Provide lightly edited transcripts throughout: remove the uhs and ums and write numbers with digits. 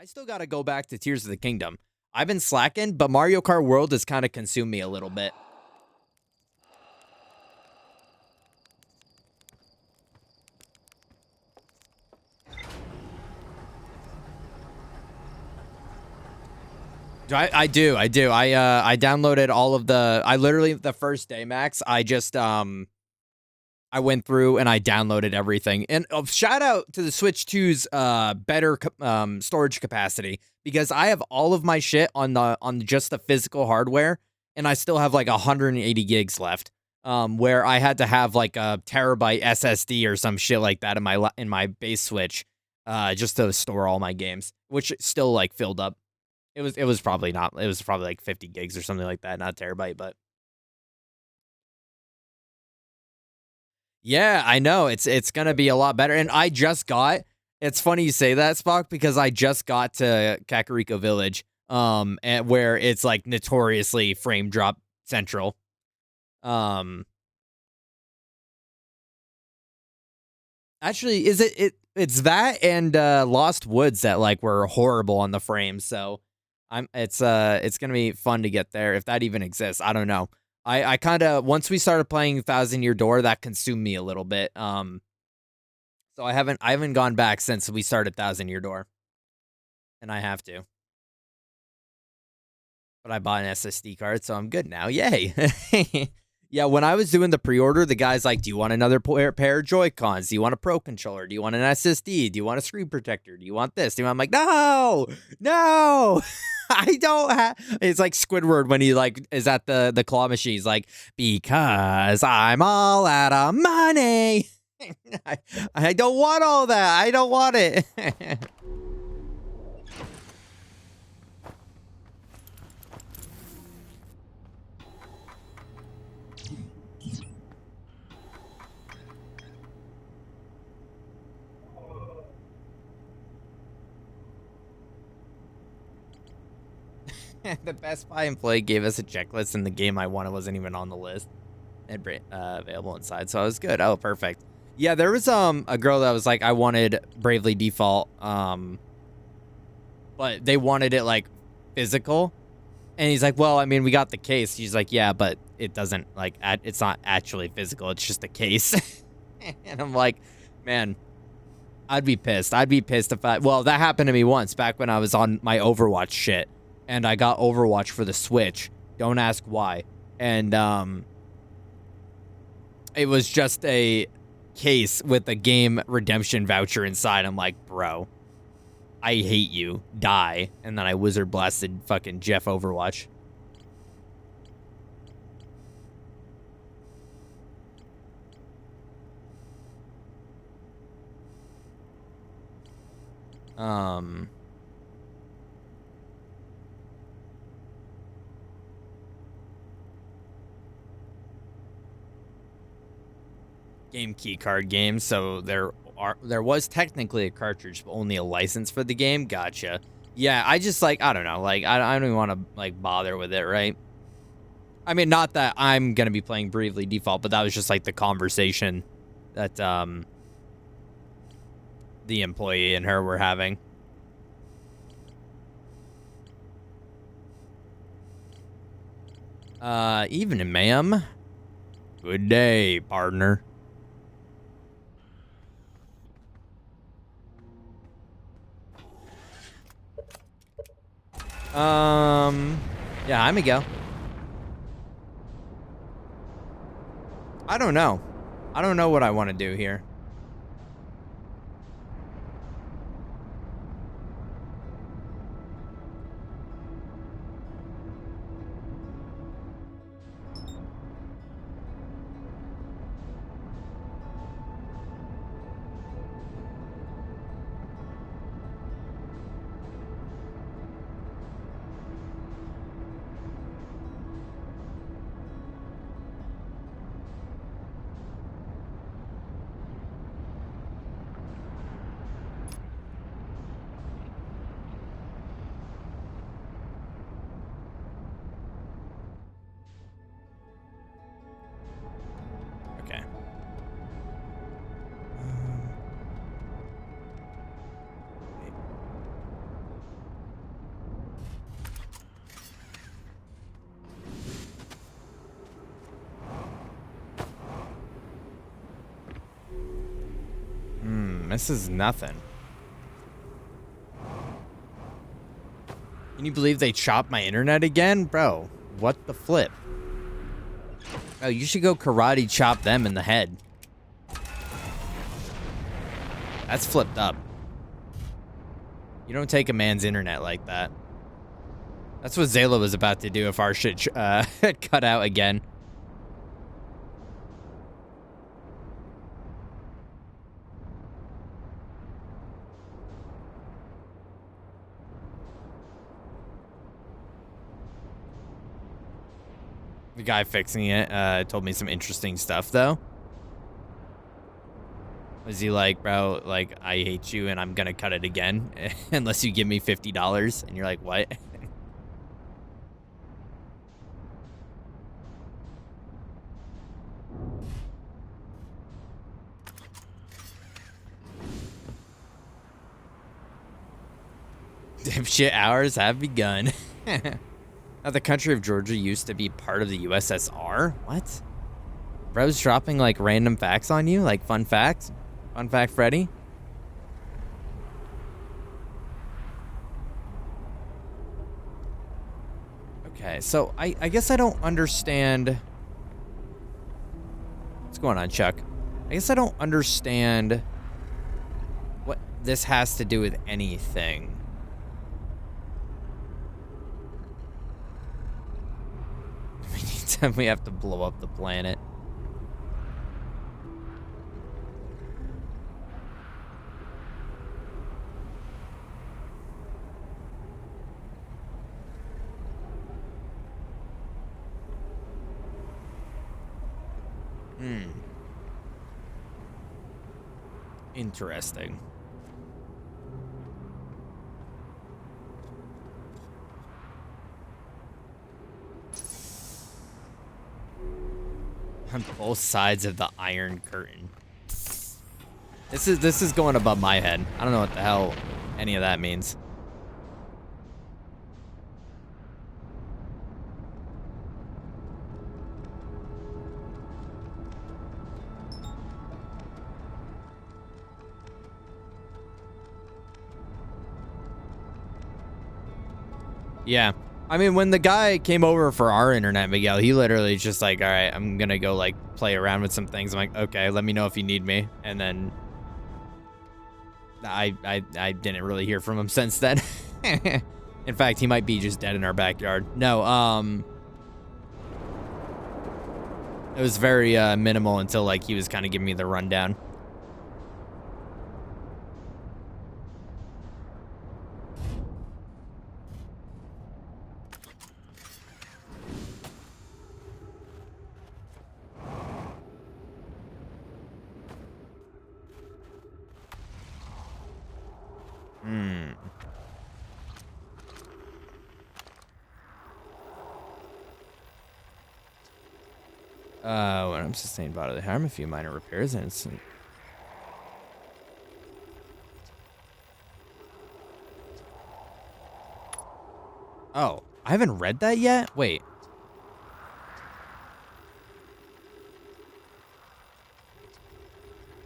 still got to go back to Tears of the Kingdom. I've been slacking, but Mario Kart World has kind of consumed me a little bit. I do. I downloaded all of the. I literally the first day, Max. I went through and I downloaded everything. And shout out to the Switch 2's better storage capacity, because I have all of my shit on just the physical hardware, and I still have like 180 gigs left. Where I had to have like a terabyte SSD or some shit like that in my base Switch, just to store all my games, which still like filled up. It was probably not. It was probably like 50 gigs or something like that, not a terabyte, but yeah, I know. It's gonna be a lot better. And I just got. It's funny you say that, Spock, because I just got to Kakariko Village, and where it's like notoriously frame drop central. Um, Actually, it's that and Lost Woods that like were horrible on the frames. So it's gonna be fun to get there if that even exists. I don't know. I kind of once we started playing Thousand Year Door, that consumed me a little bit. So I haven't gone back since we started Thousand Year Door, and I have to. But I bought an SSD card, so I'm good now. Yay! Yeah, when I was doing the pre-order, the guy's like, "Do you want another pair of Joy-Cons? Do you want a Pro controller? Do you want an SSD? Do you want a screen protector? Do you want this?" I'm like, "No, no, I don't have." It's like Squidward when he like is at the claw machine. He's like, "Because I'm all out of money. I don't want all that. I don't want it." The Best Buy employee gave us a checklist, and the game I wanted wasn't even on the list and available inside, so I was good. Oh, perfect. Yeah, there was a girl that was like, I wanted Bravely Default, but they wanted it like physical, and he's like, well, I mean, we got the case. She's like, yeah, but it doesn't like it's not actually physical. It's just a case. And I'm like, man, I'd be pissed. I'd be pissed if well, that happened to me once back when I was on my Overwatch shit, and I got Overwatch for the Switch. Don't ask why. And it was just a case with a game redemption voucher inside. I'm like, bro, I hate you. Die. And then I wizard blasted fucking Jeff Overwatch. Game key card game, so there was technically a cartridge, but only a license for the game. Gotcha. Yeah, I just like, I don't know, like I don't even want to like bother with it, right? I mean, not that I'm gonna be playing Bravely Default, but that was just like the conversation that the employee and her were having. Evening, ma'am. Good day, partner. Yeah, I'm Miguel. I don't know. I don't know what I want to do here. This is nothing. Can you believe they chopped my internet again? Bro, what the flip? Oh, you should go karate chop them in the head. That's flipped up. You don't take a man's internet like that. That's what Zayla was about to do if our shit cut out again. The guy fixing it told me some interesting stuff, though. Was he like, bro, like, I hate you and I'm gonna cut it again unless you give me $50? And you're like, what? Dipshit hours have begun. Now, the country of Georgia used to be part of the USSR? What? Bro's dropping, like, random facts on you? Like, fun facts? Fun fact, Freddy? Okay, so I guess I don't understand... What's going on, Chuck? I guess I don't understand what this has to do with anything. We have to blow up the planet. Interesting. On both sides of the Iron Curtain. This is going above my head. I don't know what the hell any of that means. Yeah. I mean, when the guy came over for our internet, Miguel, he literally just like, all right, I'm going to go like play around with some things. I'm like, okay, let me know if you need me. And then I didn't really hear from him since then. In fact, he might be just dead in our backyard. No, it was very minimal until like he was kind of giving me the rundown. When I'm sustained bodily harm, a few minor repairs and it's... Oh, I haven't read that yet? Wait.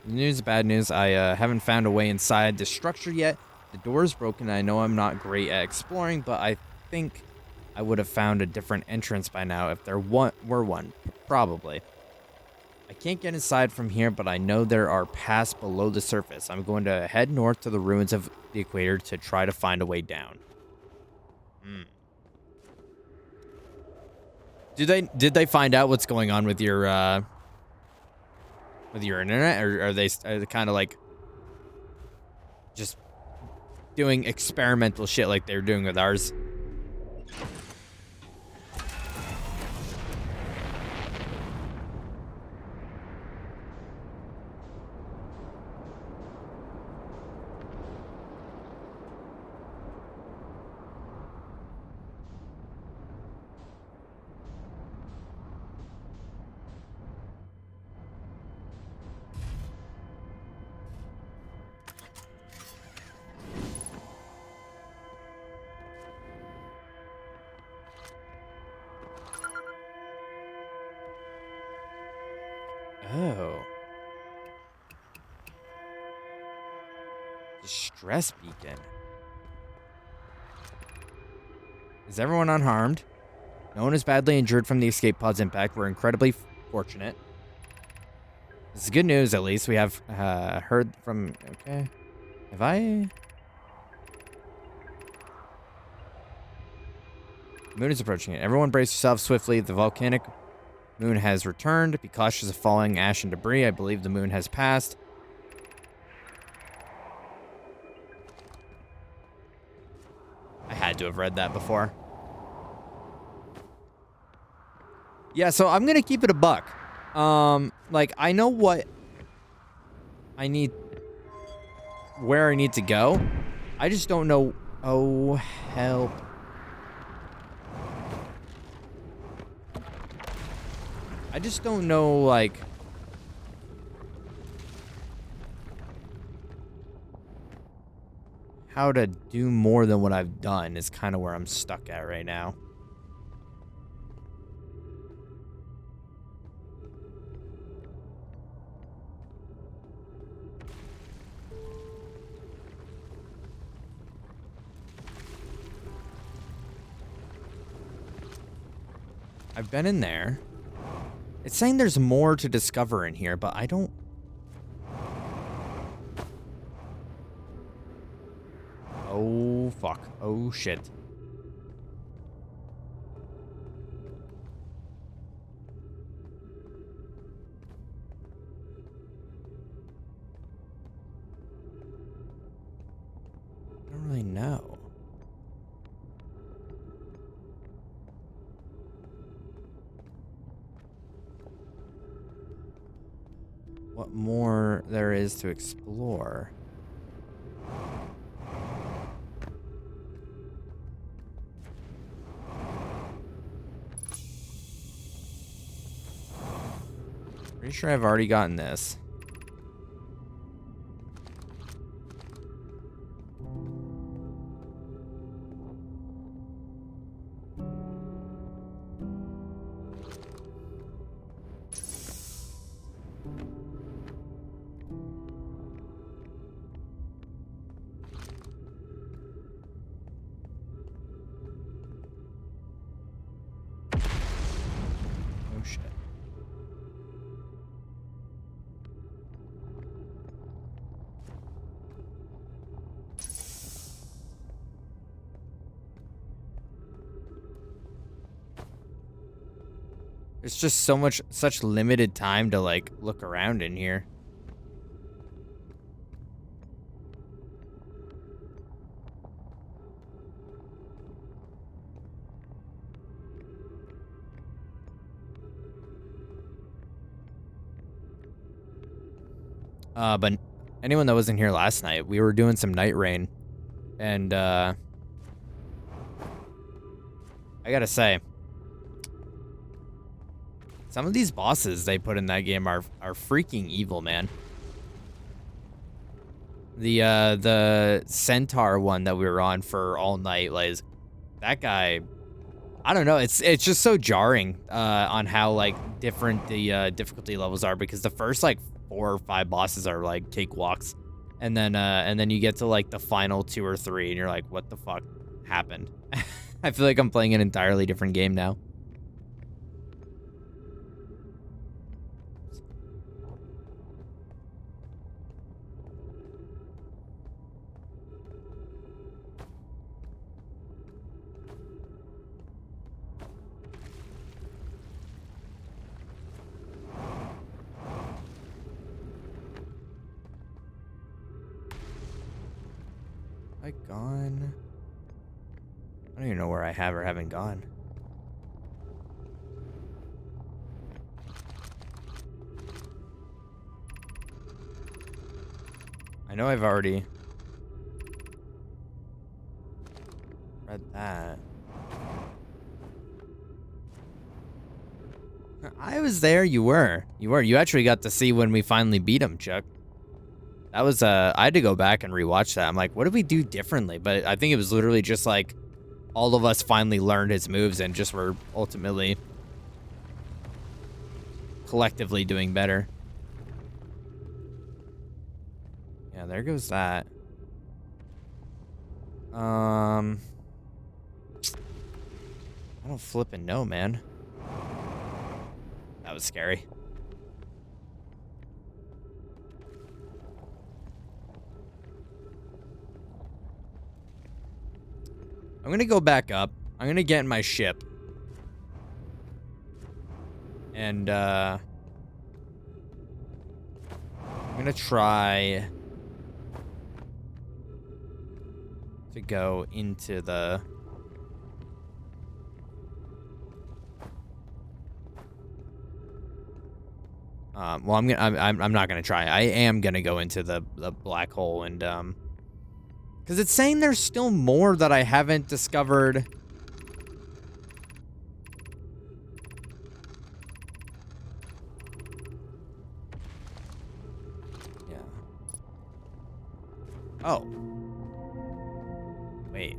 News, bad news. I haven't found a way inside the structure yet. The door is broken. I know I'm not great at exploring, but I think I would have found a different entrance by now if there were one. Probably. I can't get inside from here, but I know there are paths below the surface. I'm going to head north to the ruins of the equator to try to find a way down. Did they find out what's going on with your internet, or are they kind of like just doing experimental shit like they're doing with ours? Distress beacon. Is everyone unharmed? No one is badly injured from the escape pod's impact. We're incredibly fortunate. This is good news, at least. We have heard from... Okay. Have I... The moon is approaching it. Everyone brace yourselves swiftly. The volcanic moon has returned. Be cautious of falling ash and debris. I believe the moon has passed. I had to have read that before. Yeah, so I'm gonna keep it a buck. Like, I know what I need, where I need to go. I just don't know. Oh, help. I just don't know, like, how to do more than what I've done is kind of where I'm stuck at right now. I've been in there. It's saying there's more to discover in here, but I don't... Oh, fuck. Oh, shit. I don't really know. What more there is to explore. Pretty sure I've already gotten this. Oh shit. There's just such limited time to, like, look around in here. But anyone that wasn't here last night, we were doing some Night Rain, and, I gotta say, some of these bosses they put in that game are freaking evil, man. The centaur one that we were on for all night, like, that guy, I don't know, it's just so jarring on how, like, different the difficulty levels are, because the first, like, 4 or 5 bosses are like cakewalks, and then you get to, like, the final 2 or 3 and you're like, what the fuck happened? I feel like I'm playing an entirely different game now. I gone? I don't even know where I have or haven't gone. I know I've already read that. I was there. You were. You actually got to see when we finally beat him, Chuck. That was, I had to go back and rewatch that. I'm like, what did we do differently? But I think it was literally just like all of us finally learned his moves and just were ultimately collectively doing better. Yeah, there goes that. I don't flippin' know, man. That was scary. I'm gonna go back up. I'm gonna get in my ship. And, I'm gonna try to go into the... well, I'm not gonna try. I am gonna go into the black hole and, because it's saying there's still more that I haven't discovered. Yeah. Oh. Wait.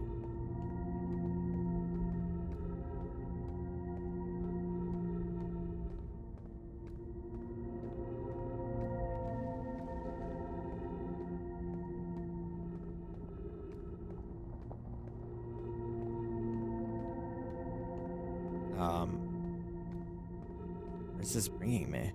Where's this bringing me?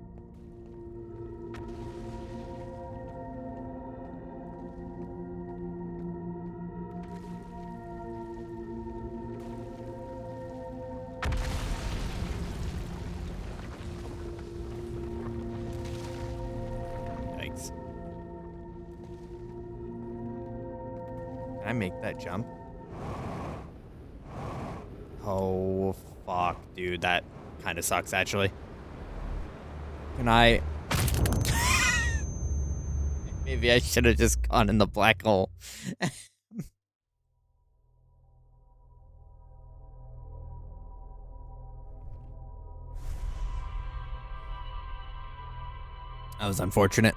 Yikes. Can I make that jump? Oh, fuck, dude. That kind of sucks, actually. Can I... Maybe I should have just gone in the black hole. That was unfortunate.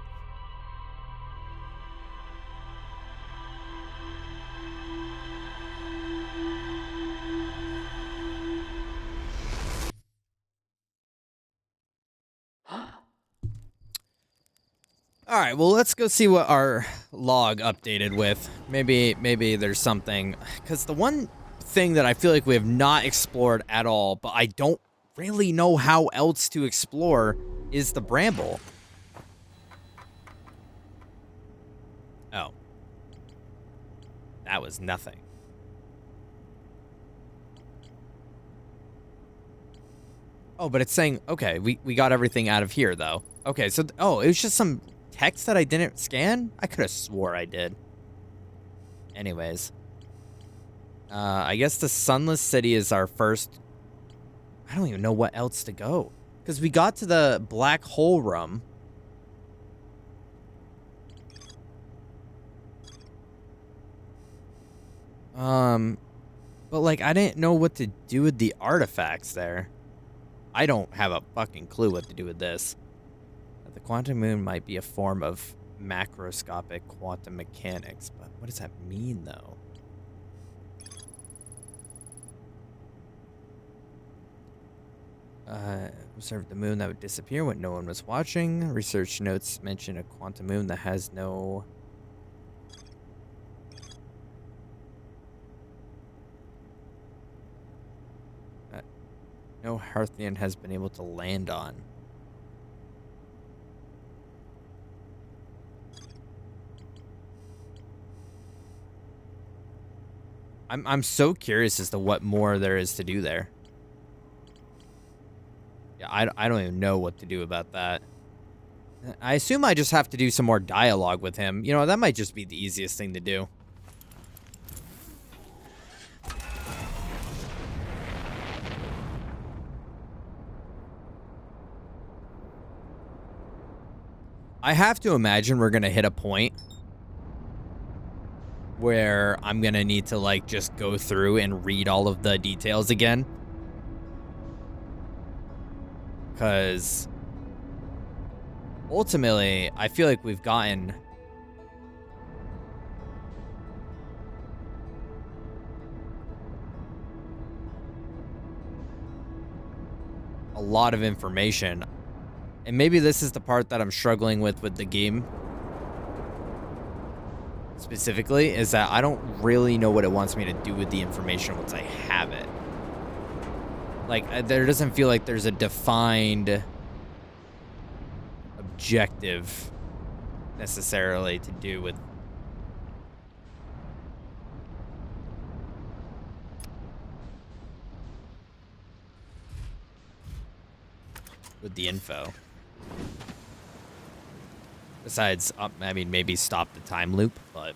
All right, well, let's go see what our log updated with. Maybe there's something, because the one thing that I feel like we have not explored at all, but I don't really know how else to explore, is the bramble. Oh. That was nothing. Oh, but it's saying, okay, we got everything out of here, though. Okay, so, oh, it was just some text that I didn't scan? I could have swore I did. Anyways. I guess the Sunless City is our first... I don't even know what else to go. Because we got to the black hole room. But, like, I didn't know what to do with the artifacts there. I don't have a fucking clue what to do with this. The quantum moon might be a form of macroscopic quantum mechanics, but what does that mean, though? Observed the moon that would disappear when no one was watching. Research notes mention a quantum moon that has no... no Hearthian has been able to land on. I'm so curious as to what more there is to do there. Yeah, I don't even know what to do about that. I assume I just have to do some more dialogue with him. You know, that might just be the easiest thing to do. I have to imagine we're going to hit a point where I'm going to need to, like, just go through and read all of the details again. Because ultimately, I feel like we've gotten a lot of information. And maybe this is the part that I'm struggling with the game. specifically is that I don't really know what it wants me to do with the information once I have it. Like, there doesn't feel like there's a defined objective necessarily to do with the info. Besides, I mean, maybe stop the time loop, but...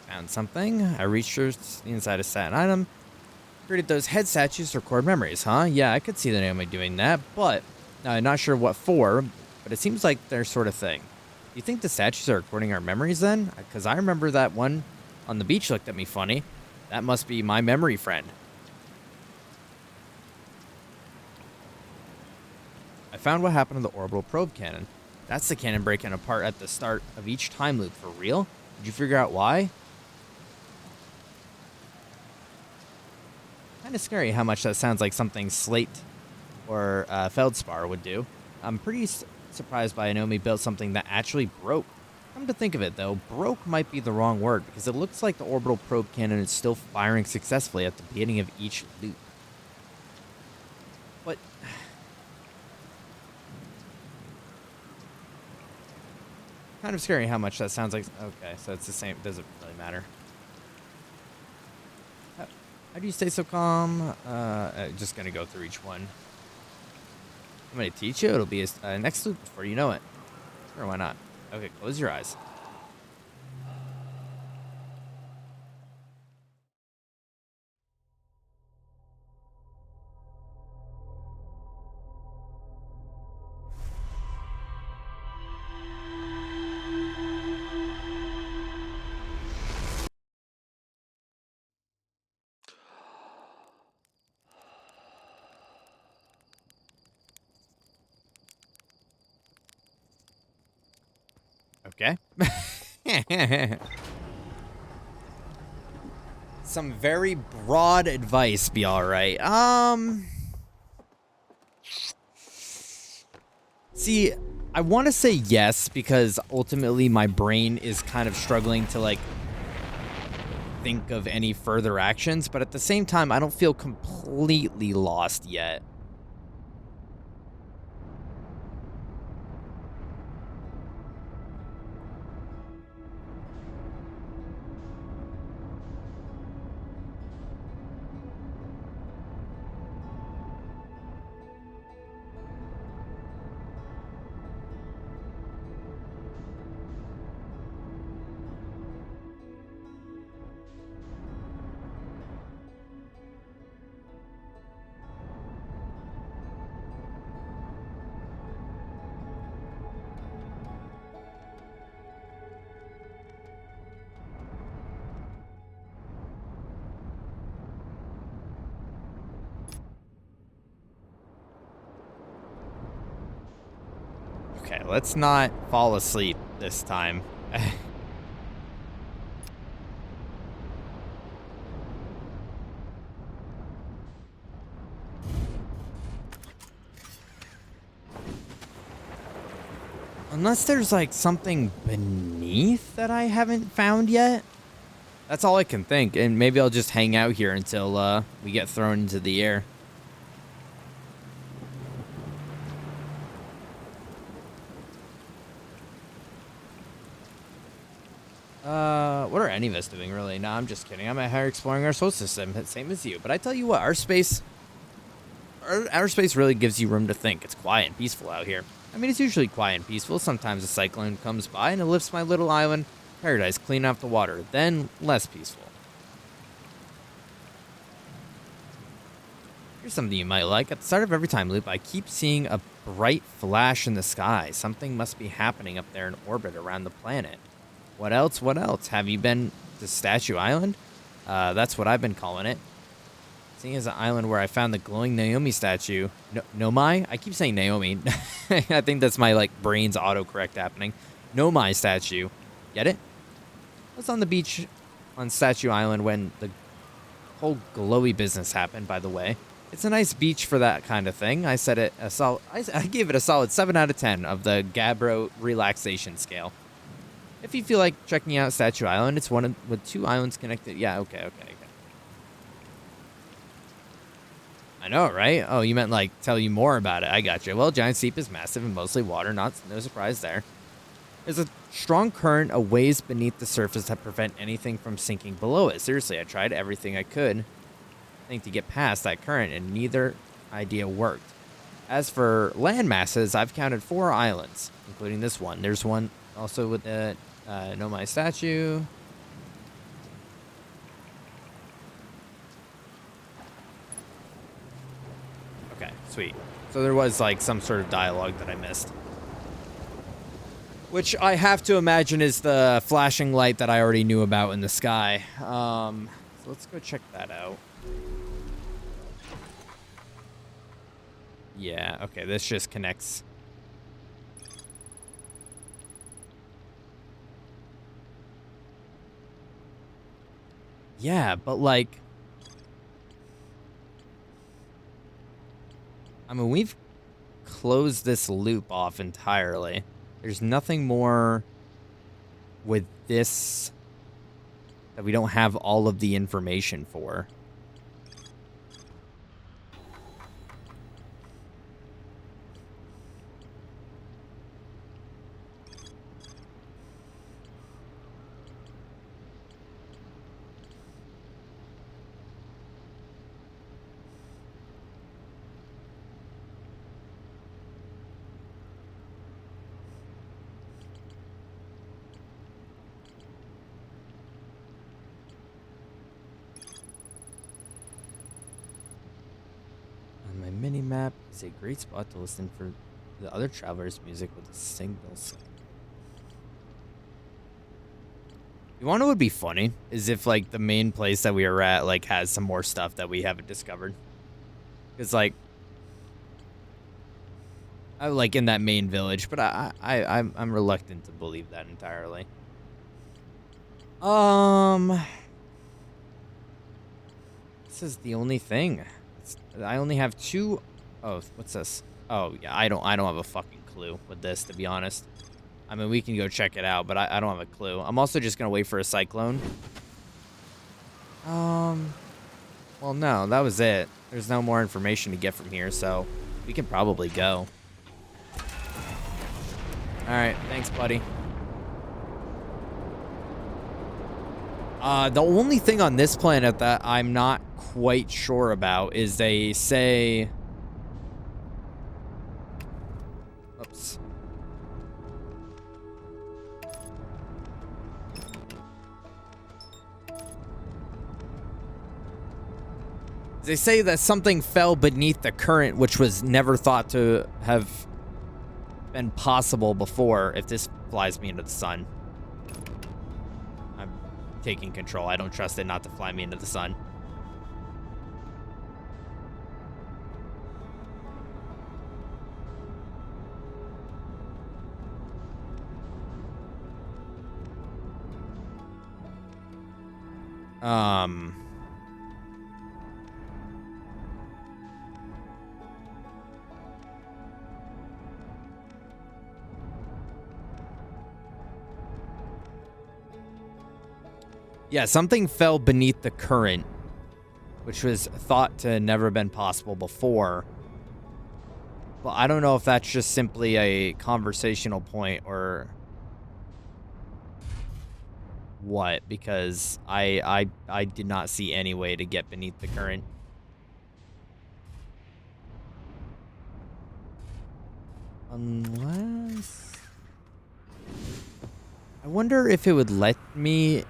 Found something. I researched the inside of Satin item. Created those head statues to record memories, huh? Yeah, I could see the Naomi doing that, but I'm not sure what for, but it seems like their sort of thing. Do you think the statues are recording our memories then? Because I remember that one on the beach looked at me funny. That must be my memory friend. I found what happened to the orbital probe cannon. That's the cannon breaking apart at the start of each time loop, for real? Did you figure out why? Kind of scary how much that sounds like something Slate or Feldspar would do. I'm pretty surprised by Naomi built something that actually broke. Come to think of it, though, broke might be the wrong word, because it looks like the orbital probe cannon is still firing successfully at the beginning of each loop. But... kind of scary how much that sounds like... okay, so it's the same. Doesn't really matter. How do you stay so calm? Just gonna go through each one. I'm gonna teach you. It'll be a next loop before you know it. Sure, why not? Okay, close your eyes. Okay. Some very broad advice, be alright. See, I want to say yes, because ultimately my brain is kind of struggling to, like, think of any further actions, but at the same time, I don't feel completely lost yet. Okay, let's not fall asleep this time. Unless there's, like, something beneath that I haven't found yet. That's all I can think, and maybe I'll just hang out here until we get thrown into the air. What are any of us doing, really? Nah, I'm just kidding. I'm out here exploring our solar system, same as you. But I tell you what, our space really gives you room to think. It's quiet and peaceful out here. I mean, it's usually quiet and peaceful. Sometimes a cyclone comes by and it lifts my little island paradise clean off the water. Then, less peaceful. Here's something you might like. At the start of every time loop, I keep seeing a bright flash in the sky. Something must be happening up there in orbit around the planet. What else? What else? Have you been to Statue Island? That's what I've been calling it. Seeing as an island where I found the glowing Naomi statue. Nomai? I keep saying Naomi. I think that's my, like, brain's autocorrect happening. Nomai statue. Get it? I was on the beach on Statue Island when the whole glowy business happened, by the way. It's a nice beach for that kind of thing. I said it a solid. I gave it a solid 7 out of 10 of the Gabbro relaxation scale. If you feel like checking out Statue Island, it's one with 2 islands connected. Yeah, okay. I know, right? Oh, you meant like tell you more about it. I got you. Well, Giant Steep is massive and mostly water. No surprise there. There's a strong current a ways beneath the surface that prevent anything from sinking below it. Seriously, I tried everything I could to get past that current, and neither idea worked. As for land masses, I've counted 4 islands, including this one. There's one also with the Nomai statue. Okay, sweet. So there was like some sort of dialogue that I missed. Which I have to imagine is the flashing light that I already knew about in the sky. So let's go check that out. Yeah, okay, this just connects. Yeah, but like, I mean, we've closed this loop off entirely. There's nothing more with this that we don't have all of the information for. My mini map is a great spot to listen for the other travelers' music with a single song. You want to know what would be funny is if like the main place that we were at like has some more stuff that we haven't discovered. It's like I like in that main village, but I'm reluctant to believe that entirely. This is the only thing. I only have 2. Oh, what's this? Oh yeah, I don't have a fucking clue with this, to be honest. I mean, we can go check it out, but I don't have a clue. I'm also just gonna wait for a cyclone. Well, no, that was it. There's no more information to get from here, so we can probably go. All right, thanks, buddy. The only thing on this planet that I'm not quite sure about is they say... Oops. They say that something fell beneath the current, which was never thought to have been possible before if this flies me into the sun. I'm taking control. I don't trust it not to fly me into the sun. Yeah, something fell beneath the current, which was thought to never been possible before. But I don't know if that's just simply a conversational point or what, because I did not see any way to get beneath the current. Unless... I wonder if it would let me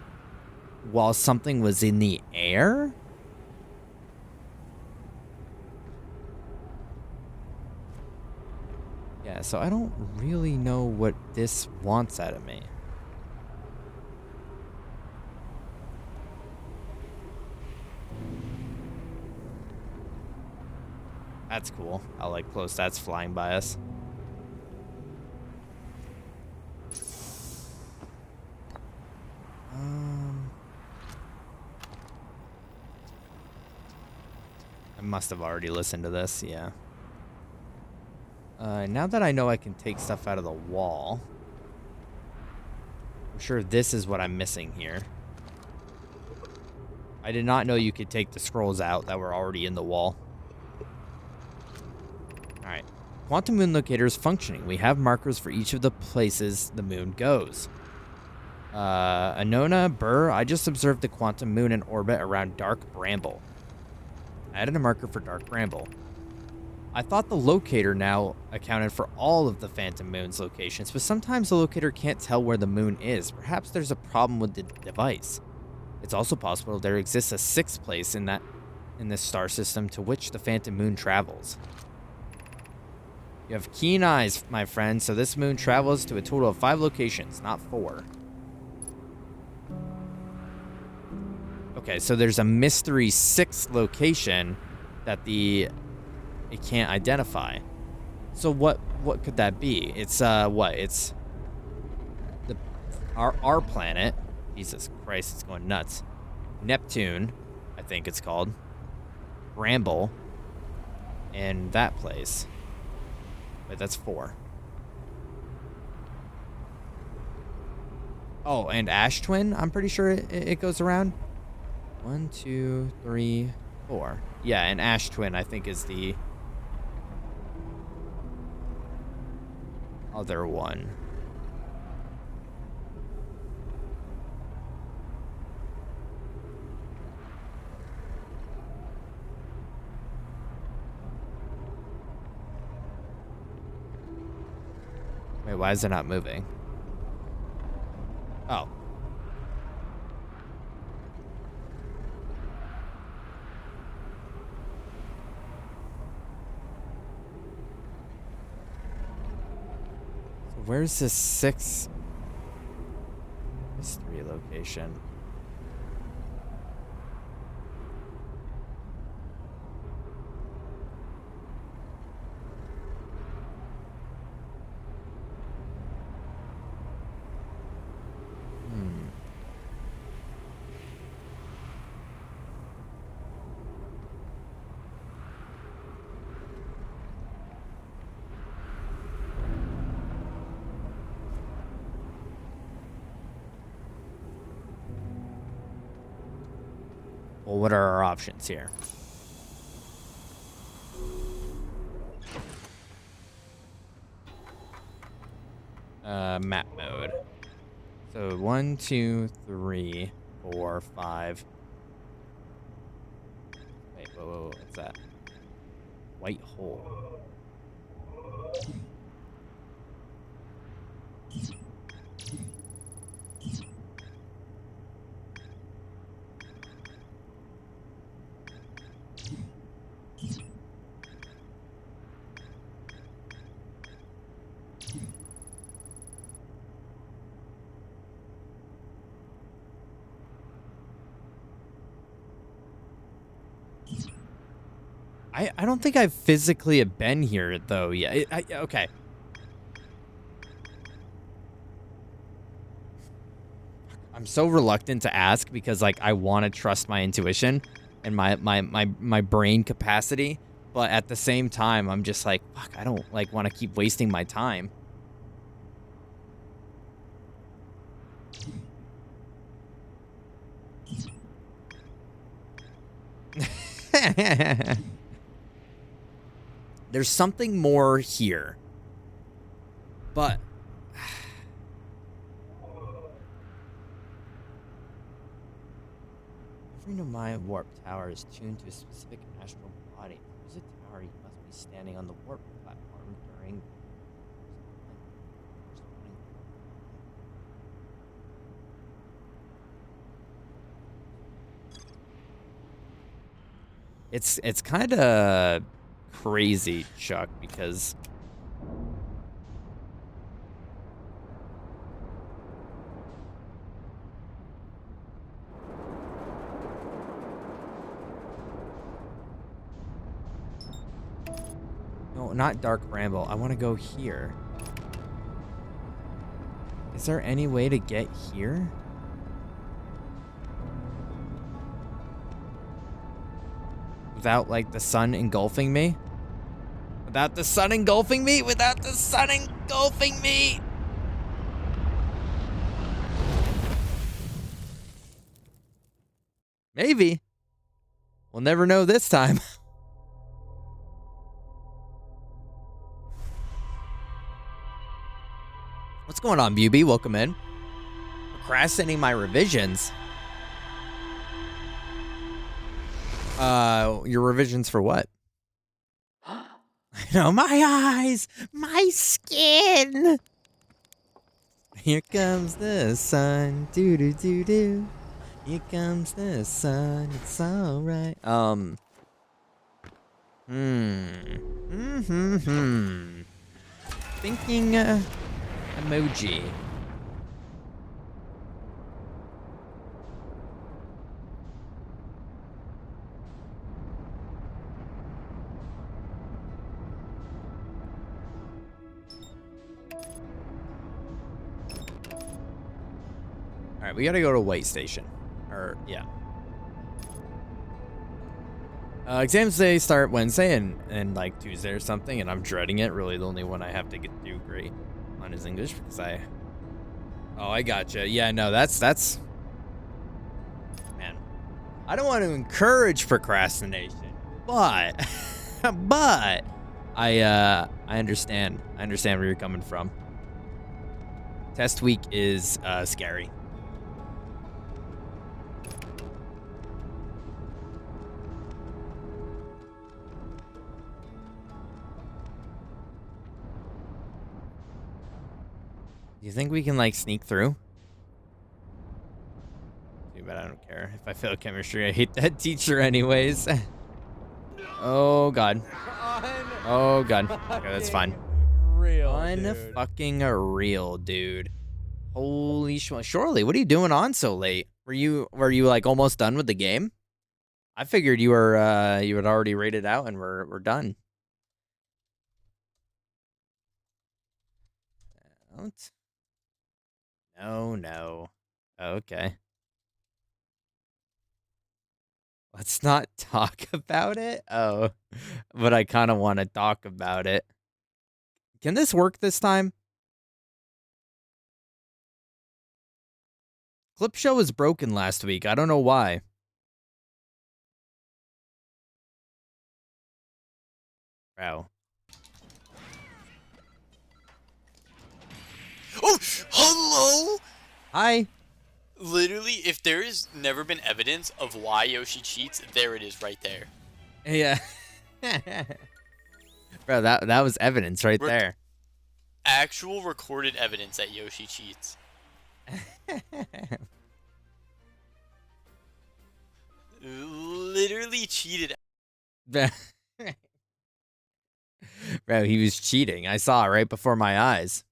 while something was in the air? Yeah, so I don't really know what this wants out of me. That's cool. I like close stats flying by us. must have already listened to this, yeah. Now that I know I can take stuff out of the wall, I'm sure this is what I'm missing here. I did not know you could take the scrolls out that were already in the wall. Alright. Quantum moon locator is functioning. We have markers for each of the places the moon goes. Anona, Burr, I just observed the quantum moon in orbit around Dark Bramble. Added a marker for Dark Bramble. I thought the locator now accounted for all of the Phantom Moon's locations, but sometimes the locator can't tell where the moon is. Perhaps there's a problem with the device. It's also possible there exists a sixth place in this star system to which the Phantom Moon travels. You have keen eyes, my friend, so this moon travels to a total of 5 locations, not 4. Okay, so there's a mystery 6th location that it can't identify. So what could that be? It's what? It's our planet. Jesus Christ, it's going nuts. Neptune, I think it's called. Bramble. And that place. Wait, that's 4. Oh, and Ash Twin, I'm pretty sure it goes around. 1, 2, 3, 4. Yeah, and Ash Twin, I think, is the other one. Wait, why is it not moving? Oh. So where's this 6 mystery location? Well, what are our options here? Map mode. So 1, 2, 3, 4, 5. Wait, whoa, what's that? White hole. I don't think I've physically been here, though, yet. Okay. I'm so reluctant to ask because, like, I want to trust my intuition and my brain capacity. But at the same time, I'm just like, fuck, I don't, like, want to keep wasting my time. There's something more here. But every Nomaya warp tower is tuned to a specific astral body. To use a tower, you must be standing on the warp platform during. It's kind of crazy, Chuck, because no, not Dark Bramble. I want to go here. Is there any way to get here? Without, like, the sun engulfing me? Without the sun engulfing me? Without the sun engulfing me! Maybe. We'll never know this time. What's going on, Buby? Welcome in. Procrastinating my revisions. Your revisions for what? I know, my eyes, my skin. Here comes the sun, doo doo doo doo. Here comes the sun, it's alright. Thinking, emoji. Alright, we gotta go to White Station. Or, yeah. Exams day start Wednesday and like Tuesday or something, and I'm dreading it. Really, the only one I have to get through great on is English because Oh, I gotcha. Yeah, no, that's... Man. I don't want to encourage procrastination, but... but... I understand. I understand where you're coming from. Test week is, scary. Do you think we can, like, sneak through? Too bad I don't care. If I fail chemistry, I hate that teacher anyways. Oh, God. Oh, God. Okay, that's fine. Real, Fucking real, dude. Holy Shorely, what are you doing on so late? Were you, like, almost done with the game? I figured you were, you had already rated out and we're done. Don't. No. Okay. Let's not talk about it? Oh, but I kind of want to talk about it. Can this work this time? Clip show was broken last week. I don't know why. Wow. Oh, hello? Hi. Literally, if there has never been evidence of why Yoshi cheats, there it is right there. Yeah. Bro, that was evidence right there. Actual recorded evidence that Yoshi cheats. Literally cheated. Bro, he was cheating. I saw it right before my eyes.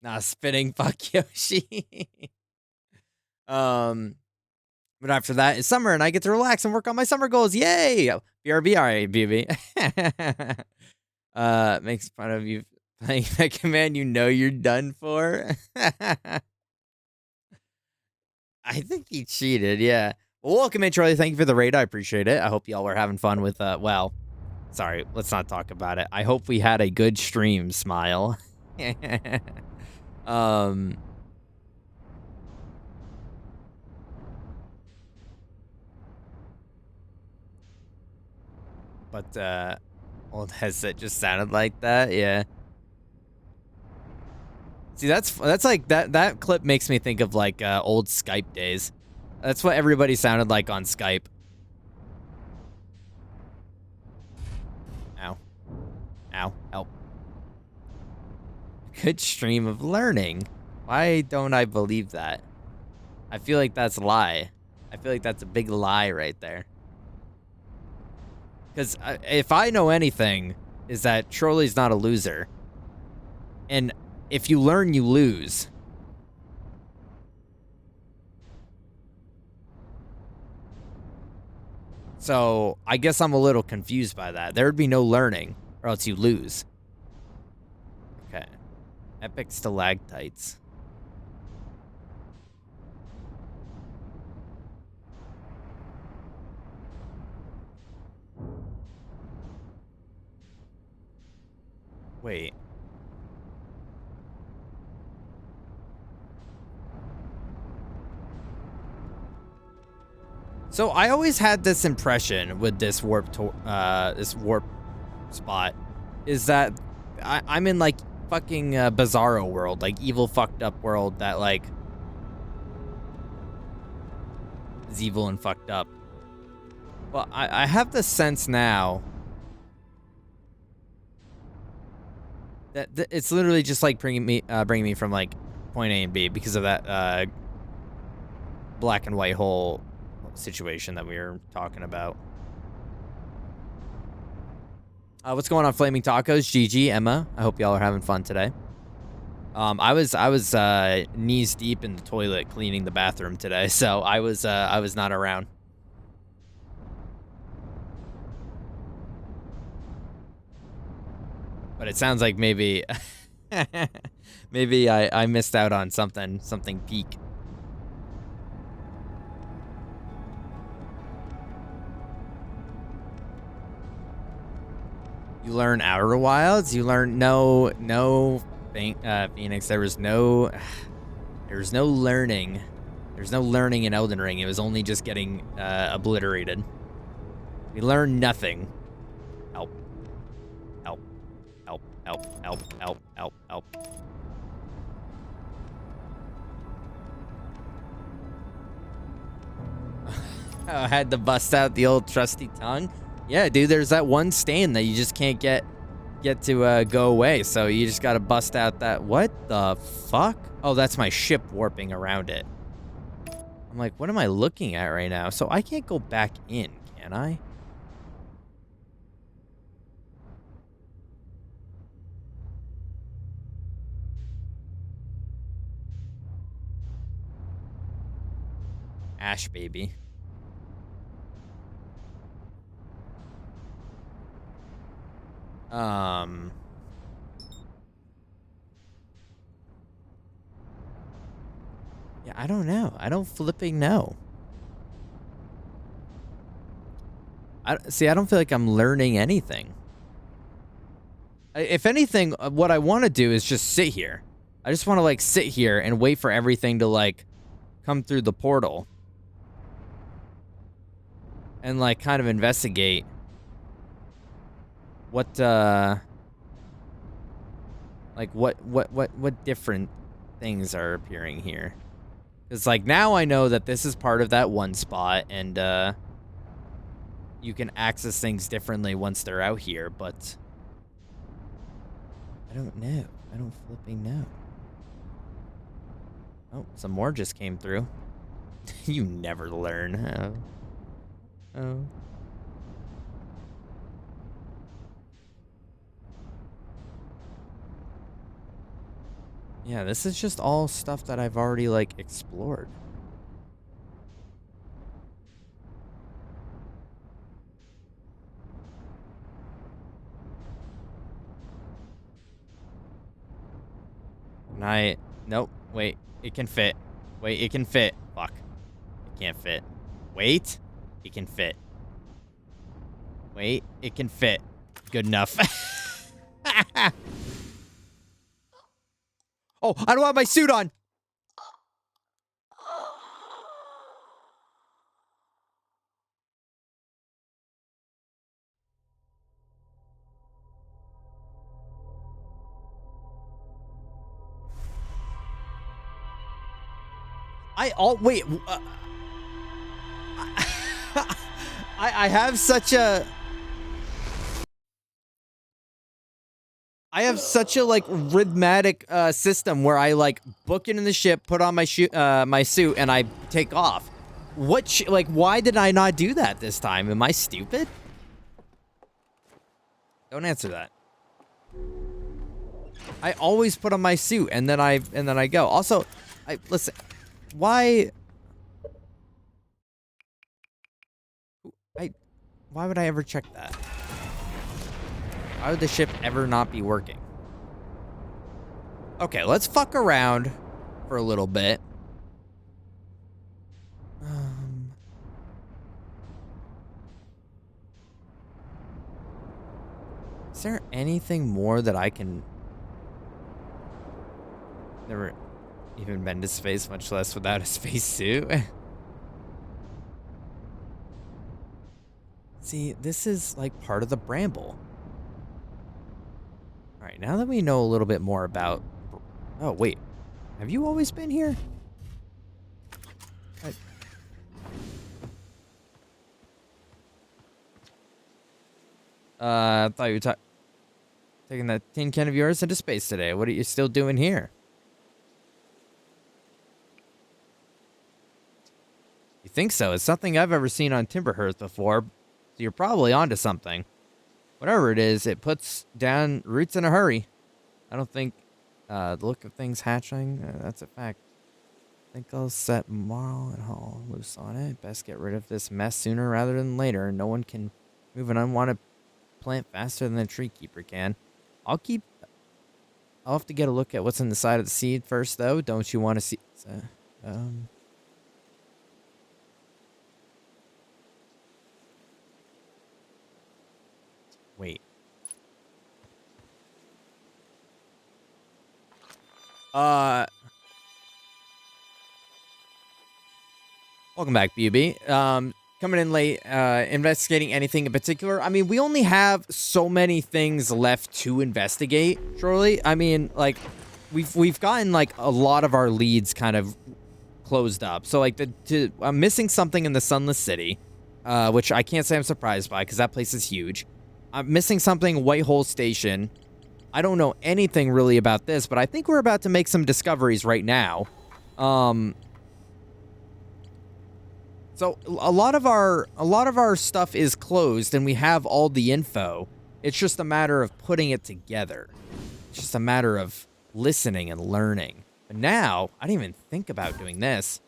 Nah, spitting fuck Yoshi. But after that, it's summer and I get to relax and work on my summer goals. Yay! BRB, alright, BB. Makes fun of you playing that command you know you're done for. I think he cheated, yeah. Well, welcome in, Charlie. Thank you for the raid. I appreciate it. I hope y'all were having fun with, well, sorry, let's not talk about it. I hope we had a good stream, Smile. But, old headset just sounded like that, yeah. See, that's like, that clip makes me think of, like, old Skype days. That's what everybody sounded like on Skype. Ow. Ow, help. Good stream of learning. Why don't I believe that? I feel like that's a lie. I feel like that's a big lie right there. Because if I know anything, is that Trolley's not a loser. And if you learn, you lose. So I guess I'm a little confused by that. There would be no learning, or else you lose. Okay. Epic stalactites. Wait. So I always had this impression with this warp spot is that I'm in like fucking Bizarro world, like evil fucked up world that like is evil and fucked up. Well, I have the sense now that it's literally just like bringing me from like point A and B because of that black and white hole situation that we were talking about. What's going on, Flaming Tacos? GG, Emma. I hope y'all are having fun today. I was knees deep in the toilet cleaning the bathroom today, so I was not around. But it sounds like maybe maybe I missed out on something peak. You learn Outer Wilds. You learn no Phoenix. There was no learning. There's no learning in Elden Ring. It was only just getting obliterated. We learned nothing. Help. Help. Help. Help. Help. Help. Help. Help. I had to bust out the old trusty tongue. Yeah, dude, there's that one stain that you just can't get to go away. So you just gotta bust out that. What the fuck? Oh, that's my ship warping around it. I'm like, what am I looking at right now? So I can't go back in, can I? Ash, baby. Yeah, I don't know. I don't flipping know. I don't feel like I'm learning anything. If anything, what I want to do is just sit here. I just want to like sit here and wait for everything to like come through the portal. And like kind of investigate what like what different things are appearing here. It's like now I know that this is part of that one spot and you can access things differently once they're out here, but I don't know. I don't flipping know. Oh, some more just came through. You never learn. Oh. Yeah, this is just all stuff that I've already, like, explored. Nope, wait, it can fit. Wait, it can fit. Fuck. It can't fit. Wait, it can fit. Wait, it can fit. Good enough. Oh, I don't have my suit on. Wait. I have such a. I have such a like rhythmic system where I like book into the ship, put on my my suit, and I take off. Why did I not do that this time? Am I stupid? Don't answer that. I always put on my suit and then I go. Also, listen. Why would I ever check that? Why would the ship ever not be working? Okay, let's fuck around for a little bit. Is there anything more that I can... Never even been to space, much less without a spacesuit. See, this is like part of the Bramble. All right, now that we know a little bit more about... Oh, wait. Have you always been here? I thought you were taking that tin can of yours into space today. What are you still doing here? You think so? It's something I've ever seen on Timberhearth before, so you're probably onto something. Whatever it is, it puts down roots in a hurry. I don't think the look of things hatching, that's a fact. I think I'll set Marl and Hall loose on it. Best get rid of this mess sooner rather than later. No one can move an unwanted plant faster than a tree keeper can. I'll have to get a look at what's in the side of the seed first, though. Don't you want to see... Wait. Welcome back, BB. Coming in late, investigating anything in particular. I mean, we only have so many things left to investigate, surely. I mean, like, we've gotten, like, a lot of our leads kind of closed up. So, like, I'm missing something in the Sunless City, which I can't say I'm surprised by, because that place is huge. I'm missing something Whitehole Station. I don't know anything really about this, but I think we're about to make some discoveries right now. So a lot of our stuff is closed and we have all the info. It's just a matter of putting it together. It's just a matter of listening and learning. But now, I didn't even think about doing this.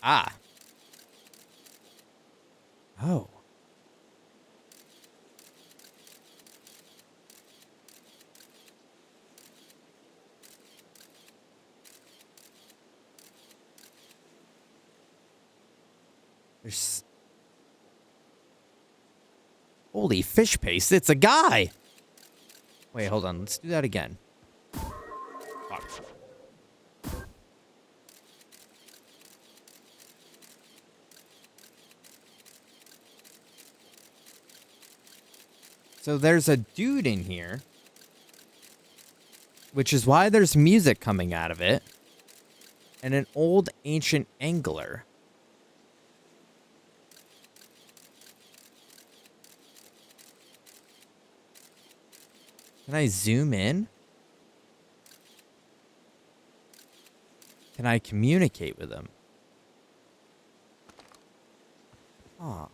Ah. Oh. There's... Holy fish paste, it's a guy! Wait, hold on, let's do that again. Fuck. So there's a dude in here, which is why there's music coming out of it, and an old ancient angler. Can I zoom in? Can I communicate with him? Aw.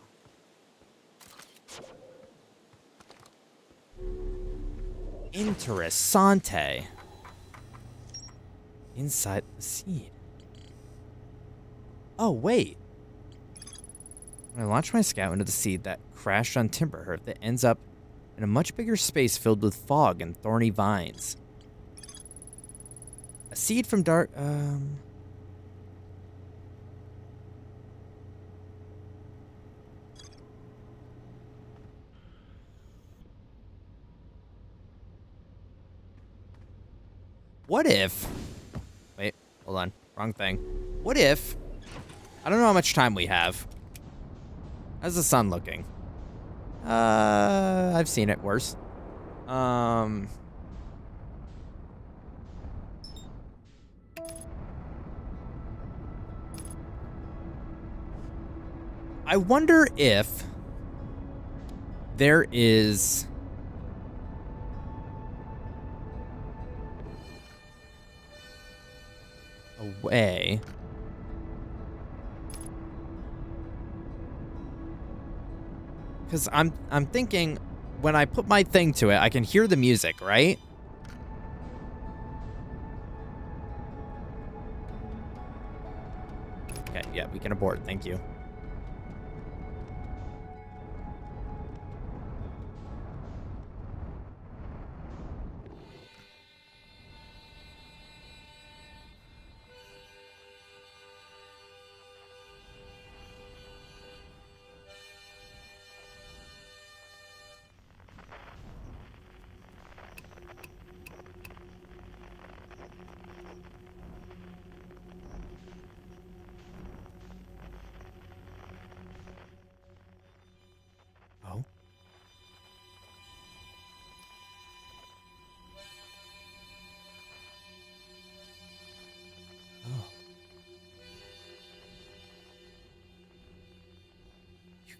Interessante. Inside the seed. Oh, wait. When I launch my scout into the seed that crashed on Timberhearth, it ends up in a much bigger space filled with fog and thorny vines. A seed from dark... What if... Wait, hold on. Wrong thing. What if... I don't know how much time we have. How's the sun looking? I've seen it worse. I wonder if there is... a way... Because I'm thinking, when I put my thing to it, I can hear the music, right? Okay, yeah, we can abort. Thank you.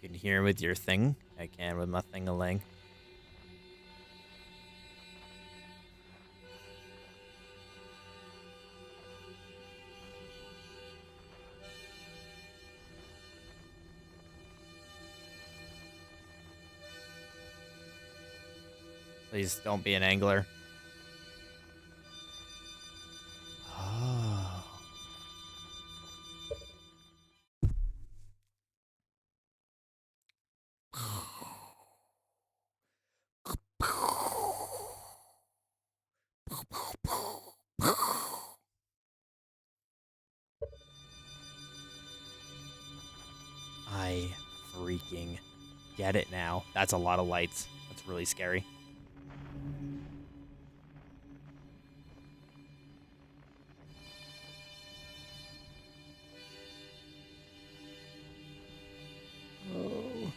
You can hear with your thing. I can with my thing-a-ling. Please don't be an angler. Oh. I freaking get it now. That's a lot of lights. That's really scary. Oh.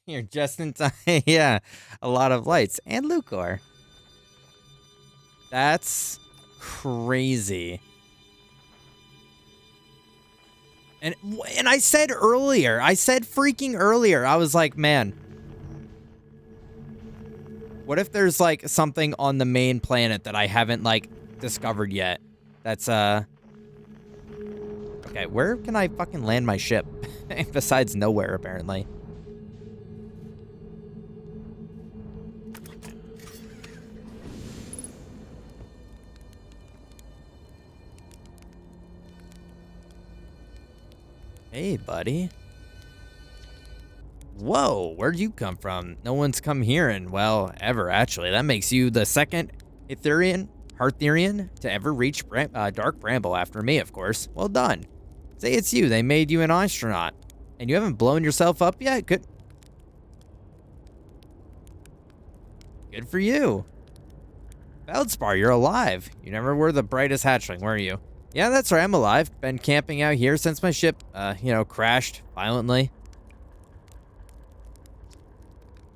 You're just in time. Yeah, a lot of lights. And Lucor. That's crazy. And I said earlier, I said freaking earlier, I was like, man, what if there's like something on the main planet that I haven't like discovered yet? That's okay, where can I fucking land my ship? Besides nowhere, apparently. Hey, buddy. Whoa, where'd you come from? No one's come here in, well, ever, actually. That makes you the second Heartherian to ever reach Dark Bramble after me, of course. Well done. Say it's you. They made you an astronaut. And you haven't blown yourself up yet? Good for you. Feldspar, you're alive. You never were the brightest hatchling, were you? Yeah, that's right, I'm alive. Been camping out here since my ship, crashed violently.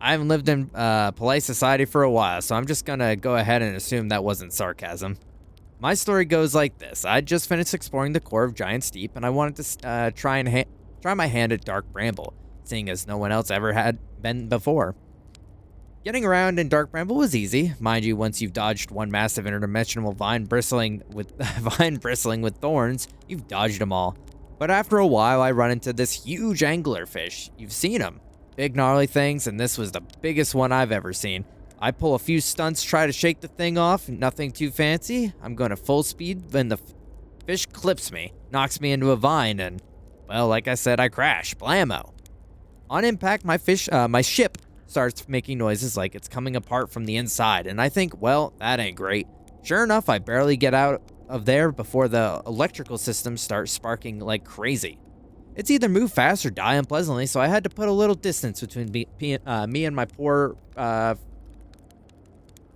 I haven't lived in polite society for a while, so I'm just gonna go ahead and assume that wasn't sarcasm. My story goes like this. I just finished exploring the core of Giant's Deep, and I wanted to try my hand at Dark Bramble, seeing as no one else ever had been before. Getting around in Dark Bramble was easy, mind you. Once you've dodged one massive interdimensional vine bristling with thorns, you've dodged them all. But after a while, I run into this huge anglerfish. You've seen them, big gnarly things, and this was the biggest one I've ever seen. I pull a few stunts, try to shake the thing off, nothing too fancy. I'm going to full speed, then the fish clips me, knocks me into a vine, and, well, like I said, I crash. Blammo. On impact, my ship starts making noises like it's coming apart from the inside, and I think, well, that ain't great. Sure enough, I barely get out of there before the electrical system starts sparking like crazy. It's either move fast or die unpleasantly, so I had to put a little distance between me and my poor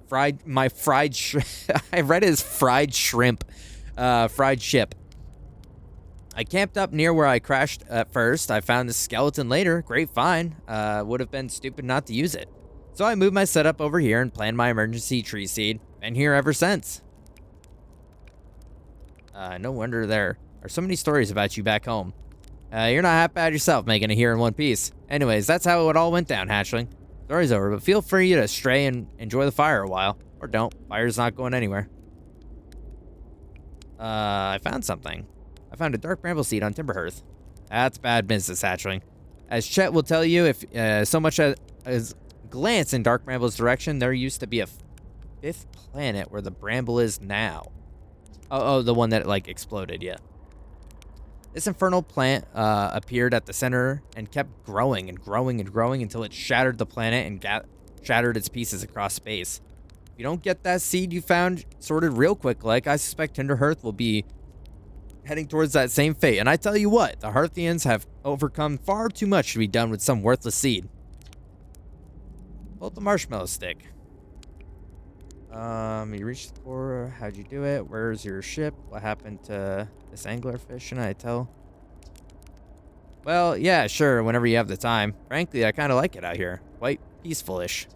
fried I read it as fried shrimp, fried ship. I camped up near where I crashed at first. I found this skeleton later. Great find. Would have been stupid not to use it. So I moved my setup over here and planned my emergency tree seed. Been here ever since. No wonder there are so many stories about you back home. You're not half bad yourself making it here in one piece. Anyways, that's how it all went down, hatchling. Story's over, but feel free to stray and enjoy the fire a while. Or don't. Fire's not going anywhere. I found something. I found a Dark Bramble seed on Timberhearth. That's bad business, hatchling. As Chet will tell you, if so much as glance in Dark Bramble's direction, there used to be a fifth planet where the Bramble is now. Oh, the one that, like, exploded, yeah. This infernal plant appeared at the center and kept growing and growing and growing until it shattered the planet and shattered its pieces across space. If you don't get that seed you found sorted real quick, like, I suspect Tinder Hearth will be heading towards that same fate. And I tell you what, the Hearthians have overcome far too much to be done with some worthless seed. Pull up the marshmallow stick. You reached the core. How'd you do it? Where's your ship? What happened to this anglerfish? Shouldn't I tell? Well, yeah, sure, whenever you have the time. Frankly, I kind of like it out here. Quite peaceful-ish.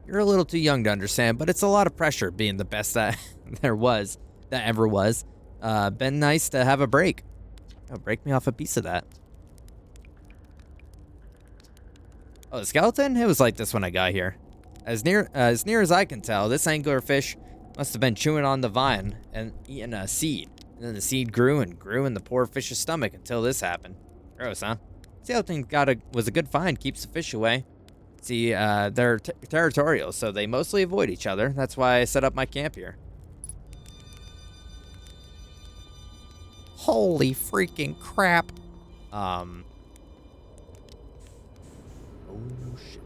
You're a little too young to understand, but it's a lot of pressure being the best that that ever was. Been nice to have a break. Oh, break me off a piece of that. Oh, the skeleton? It was like this when I got here. As near as I can tell, this anglerfish must have been chewing on the vine and eating a seed. And then the seed grew and grew in the poor fish's stomach until this happened. Gross, huh? Skeleton was a good find, keeps the fish away. See, they're territorial, so they mostly avoid each other. That's why I set up my camp here. Holy freaking crap. Oh, shit.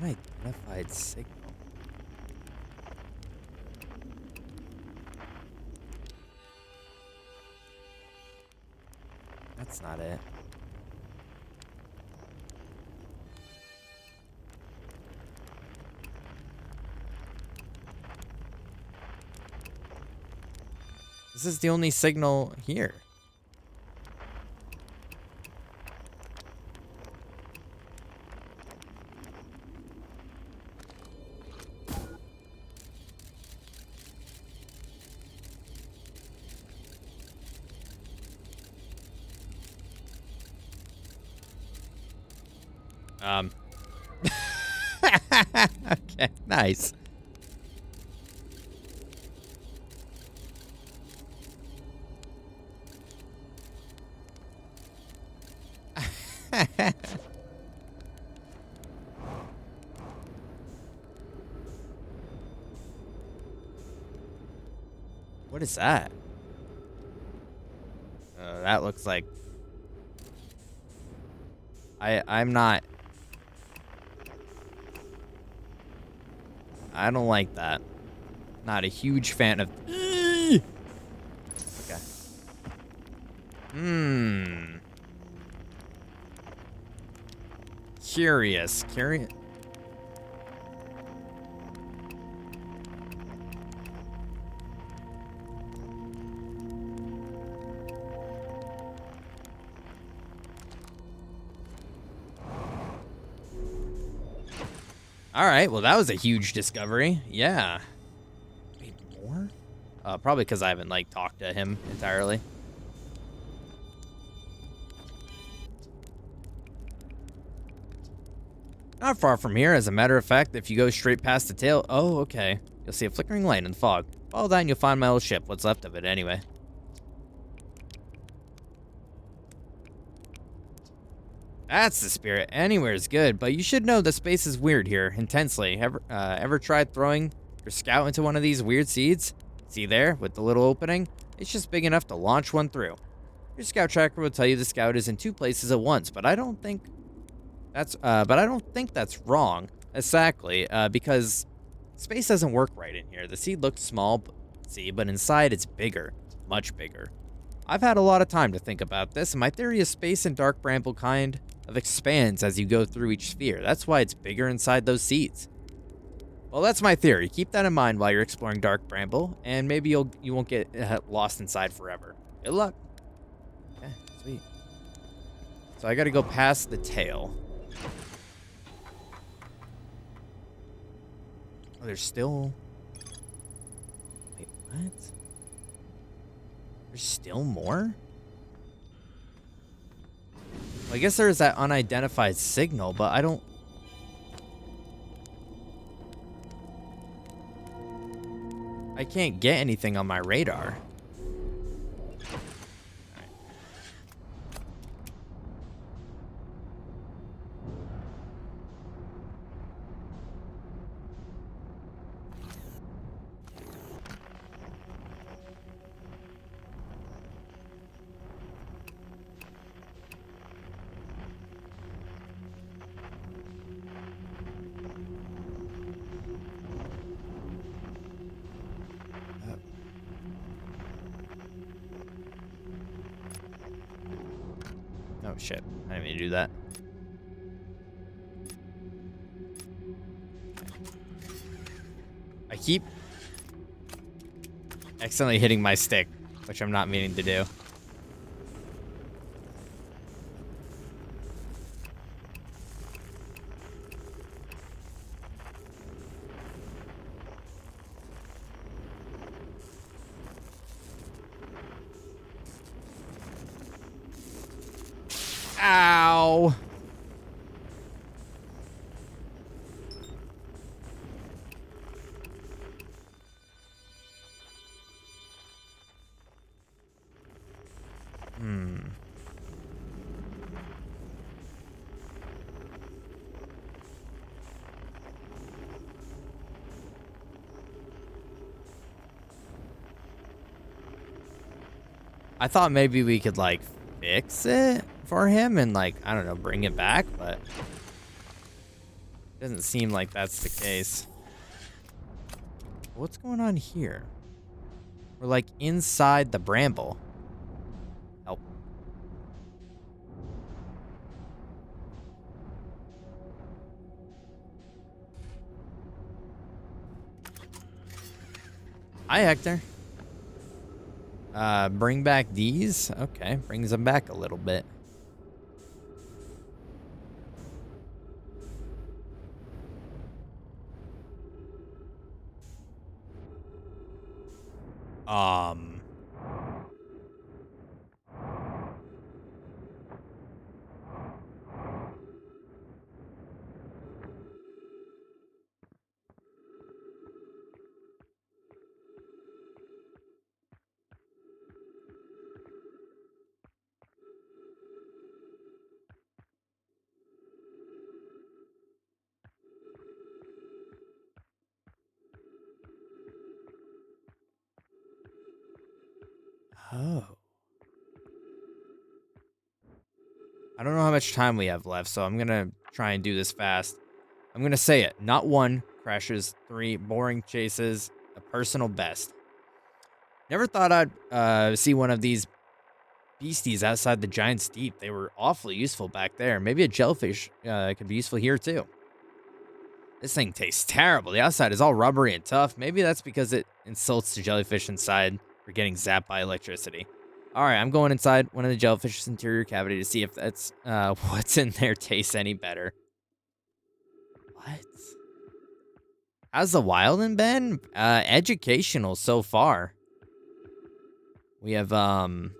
Unidentified signal. That's not it. This is the only signal here. Okay, nice. What is that? That looks like... I'm not... I don't like that. Not a huge fan of... Okay. Curious. Alright, well that was a huge discovery. Yeah. Wait, more? Probably because I haven't, like, talked to him entirely. Not far from here, as a matter of fact, if you go straight past the tail... Oh, okay. You'll see a flickering light in the fog. Follow that and you'll find my old ship, what's left of it anyway. That's the spirit. Anywhere is good, but you should know the space is weird here, intensely. Ever tried throwing your scout into one of these weird seeds? See there, with the little opening? It's just big enough to launch one through. Your scout tracker will tell you the scout is in two places at once, but I don't think that's wrong. Exactly, because space doesn't work right in here. The seed looks small, but inside it's bigger, much bigger. I've had a lot of time to think about this, and my theory is space and Dark Bramble kind of expands as you go through each sphere. That's why it's bigger inside those seeds. Well, that's my theory. Keep that in mind while you're exploring Dark Bramble, and maybe you won't get lost inside forever. Good luck. Okay, sweet. So I gotta go past the tail. Oh, there's still... Wait, what? There's still more? Well, I guess there's that unidentified signal, but I don't... I can't get anything on my radar. Oh shit, I didn't mean to do that. I keep accidentally hitting my stick, which I'm not meaning to do. Ow. I thought maybe we could, like, fix it for him and, like, I don't know, bring it back, but it doesn't seem like that's the case. What's going on here? We're, like, inside the bramble. Help. Hi, Hector. Bring back these? Okay, brings them back a little bit. Oh. I don't know how much time we have left, so I'm gonna try and do this fast. I'm gonna say it. Not 1 crashes, 3 boring chases, a personal best. Never thought I'd see one of these beasties outside the Giant's Deep. They were awfully useful back there. Maybe a jellyfish could be useful here too. This thing tastes terrible. The outside is all rubbery and tough. Maybe that's because it insults the jellyfish inside for getting zapped by electricity. All right, I'm going inside one of the jellyfish's interior cavity to see if that's what's in there tastes any better. What? How's the wilding been? Educational so far. We have What?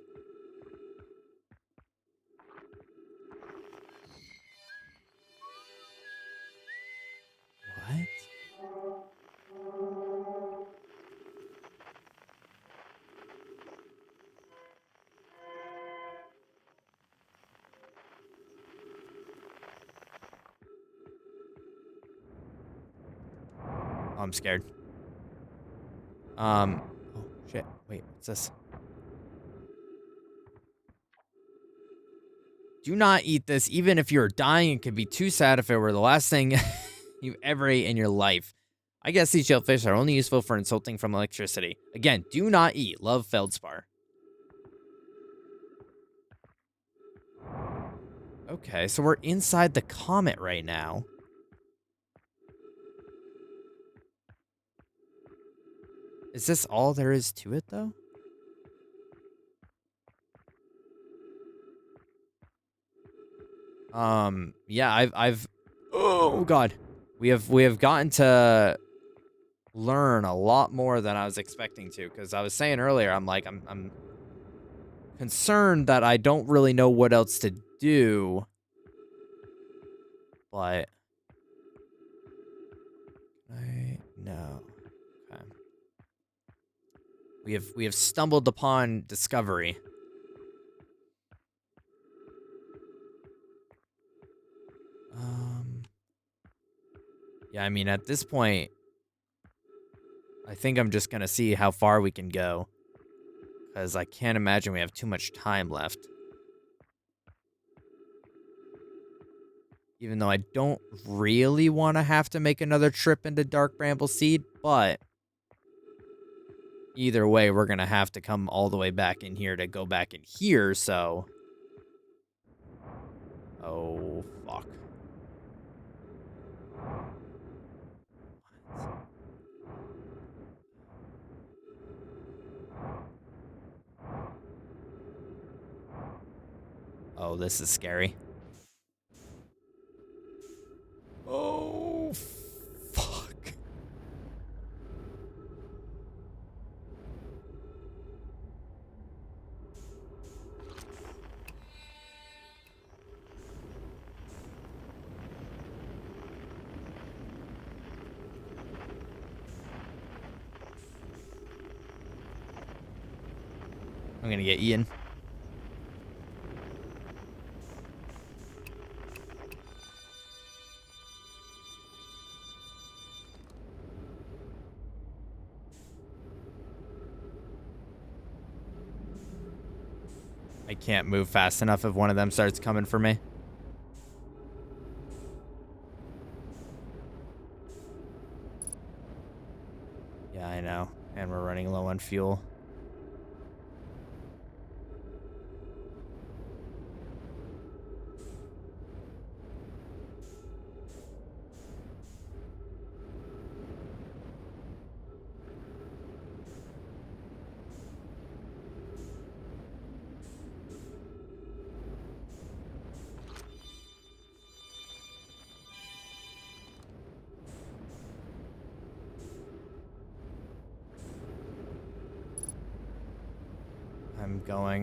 Oh, I'm scared. Oh shit. Wait, what's this? Do not eat this, even if you're dying. It could be too sad if it were the last thing you ever ate in your life. I guess these shellfish are only useful for insulting from electricity. Again, do not eat. Love, Feldspar. Okay, so we're inside the comet right now. Is this all there is to it, though? Yeah, I've oh god. We have gotten to learn a lot more than I was expecting to, because I was saying earlier, I'm concerned that I don't really know what else to do. But I know. Okay. We have stumbled upon discovery. Yeah, I mean, at this point, I think I'm just gonna see how far we can go. Because I can't imagine we have too much time left. Even though I don't really want to have to make another trip into Dark Bramble Seed, but either way, we're gonna have to come all the way back in here to go back in here, so... Oh, fuck. Oh, this is scary. Oh, fuck. I'm gonna get Ian. I can't move fast enough if one of them starts coming for me. Yeah, I know. And we're running low on fuel.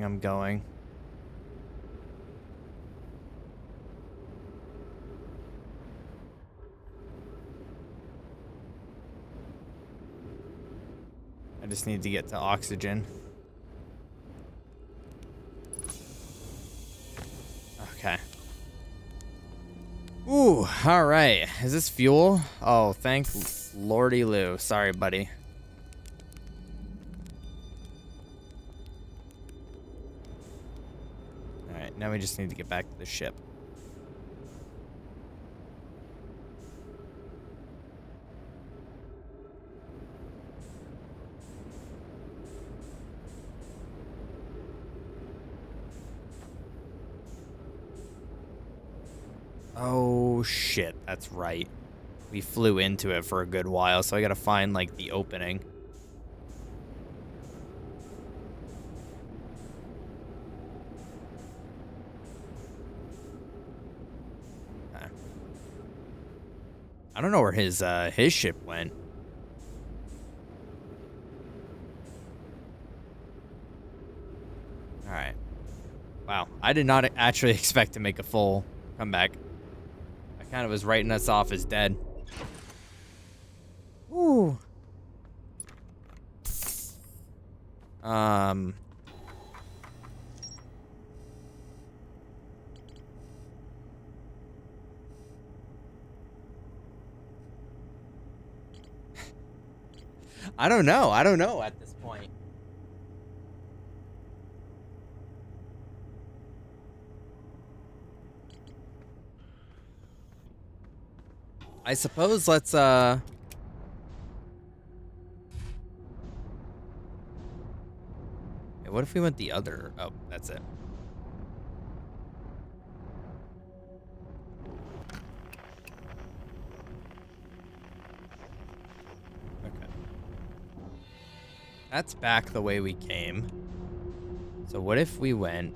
I'm going. I just need to get to oxygen. Okay. Ooh, alright. Is this fuel? Oh, thank Lordy Lou. Sorry, buddy. Alright, now we just need to get back to the ship. Oh, shit. That's right. We flew into it for a good while, so I gotta find, like, the opening. Okay. I don't know where his ship went. Alright. Wow. I did not actually expect to make a full comeback. I kind of was writing us off as dead. Ooh. I don't know. I don't know at this point. I suppose let's Hey, what if we went the other? Oh, that's it. Okay. That's back the way we came. So what if we went...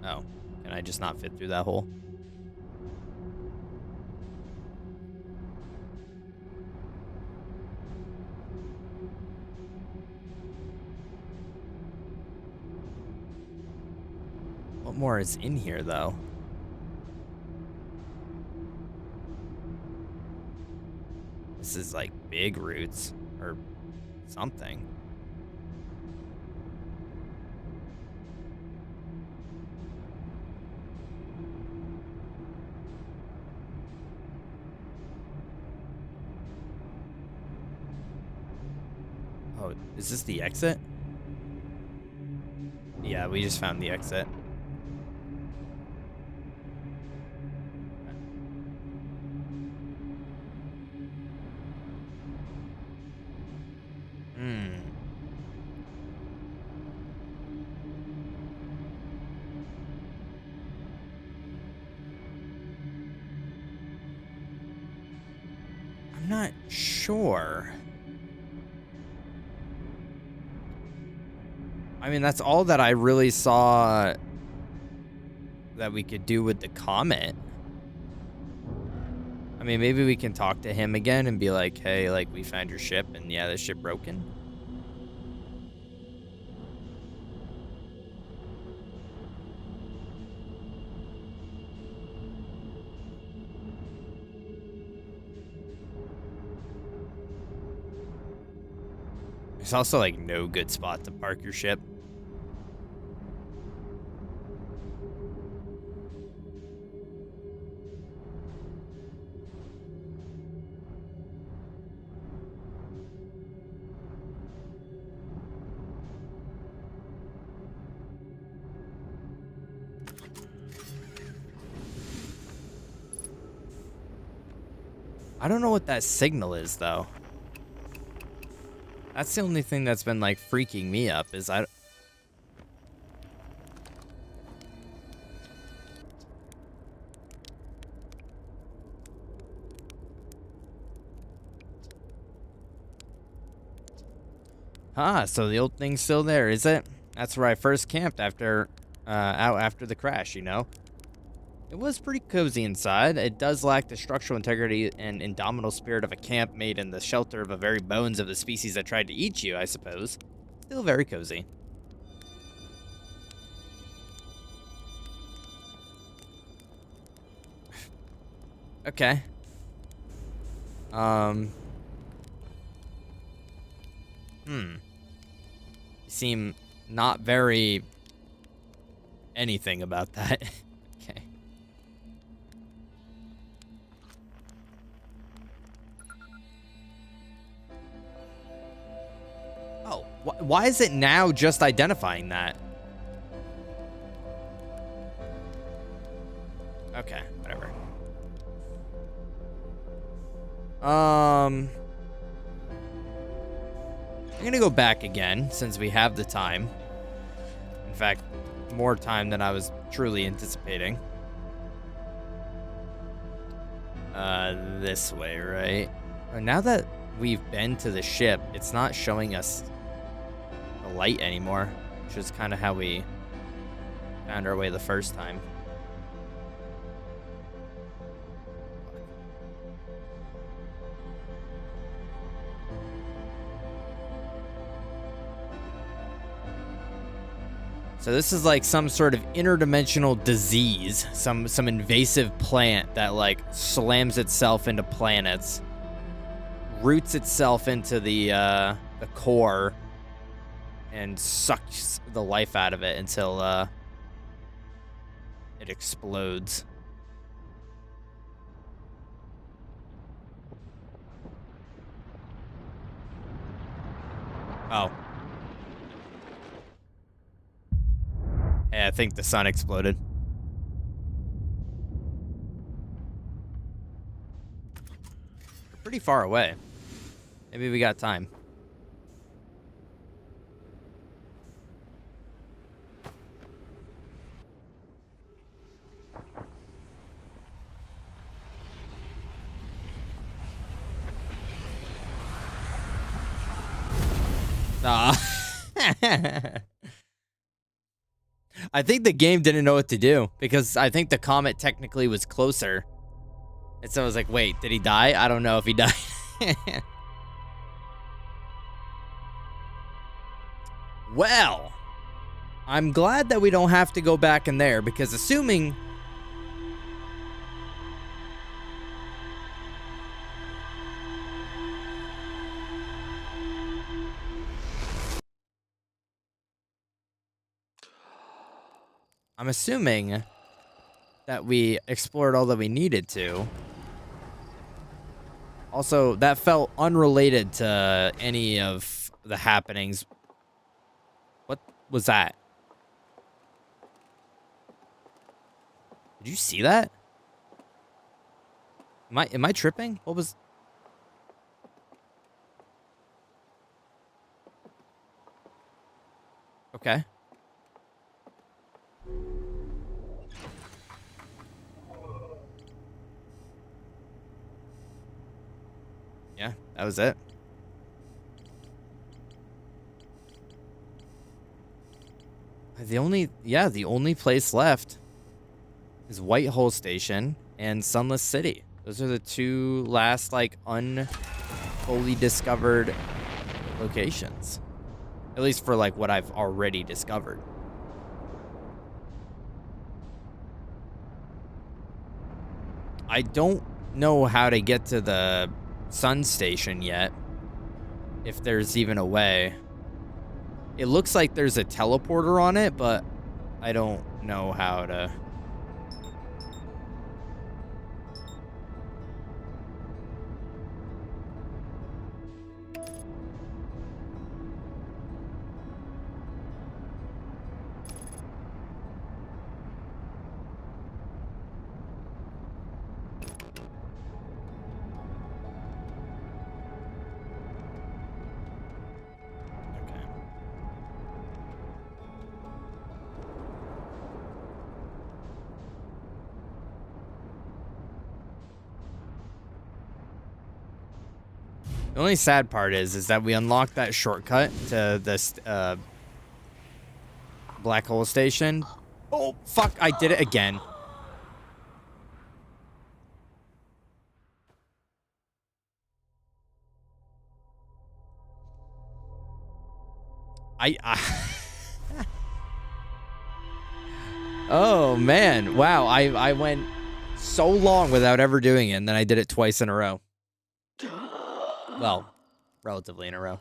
Oh, can I just not fit through that hole? What more is in here, though? This is like big roots. Or something. Oh, is this the exit? Yeah, we just found the exit. I'm not sure. I mean, that's all that I really saw that we could do with the comet. I mean, maybe we can talk to him again and be like, hey, like, we found your ship, and yeah, the ship broken. There's also, like, no good spot to park your ship. I don't know what that signal is, though. That's the only thing that's been, like, freaking me up, is so the old thing's still there, is it? That's where I first camped after, out after the crash, you know? It was pretty cozy inside. It does lack the structural integrity and indomitable spirit of a camp made in the shelter of the very bones of the species that tried to eat you, I suppose. Still very cozy. Okay. You seem not very anything about that. Okay. Oh, why is it now just identifying that? Okay, whatever. I'm gonna go back again since we have the time. In fact, more time than I was truly anticipating. This way, right? Now that we've been to the ship, it's not showing us the light anymore, which is kind of how we found our way the first time. So this is like some sort of interdimensional disease, some invasive plant that like slams itself into planets, roots itself into the core, and sucks the life out of it until it explodes. Oh. Hey, I think the sun exploded. We're pretty far away. Maybe we got time. I think the game didn't know what to do because I think the comet technically was closer. And so I was like, wait, did he die? I don't know if he died. Well, I'm glad that we don't have to go back in there because assuming... I'm assuming that we explored all that we needed to. Also, that felt unrelated to any of the happenings. What was that? Did you see that? Am I tripping? What was... Okay. Yeah, that was it. The only place left is Whitehall Station and Sunless City. Those are the two last, like, unfully discovered locations. At least for, like, what I've already discovered. I don't know how to get to the Sun Station yet. If there's even a way. It looks like there's a teleporter on it, but I don't know how to... The only sad part is that we unlocked that shortcut to this black hole station. Oh, fuck, I did it again. Oh, man. Wow, I went so long without ever doing it, and then I did it twice in a row. Well, relatively in a row.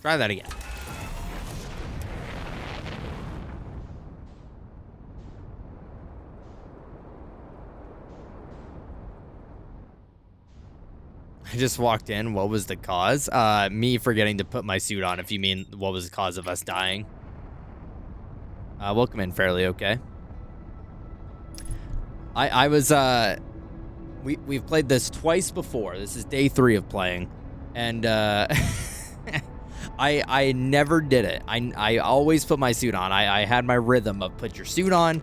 Try that again. I just walked in. What was the cause? Me forgetting to put my suit on, if you mean what was the cause of us dying. Welcome in, Fairly Okay. I was, we've played this twice before. This is day 3 of playing. And, I never did it. I always put my suit on. I had my rhythm of put your suit on,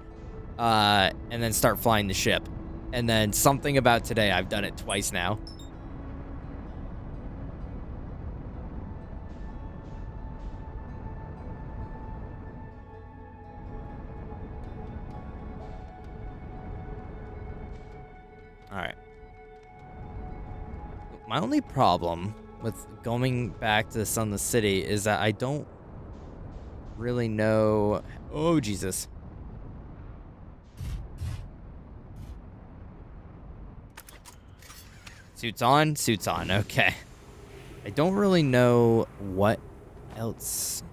and then start flying the ship. And then something about today, I've done it twice now. Alright. My only problem with going back to the Sunless City is that I don't really know... Oh, Jesus. Suits on? Suits on. Okay. I don't really know what else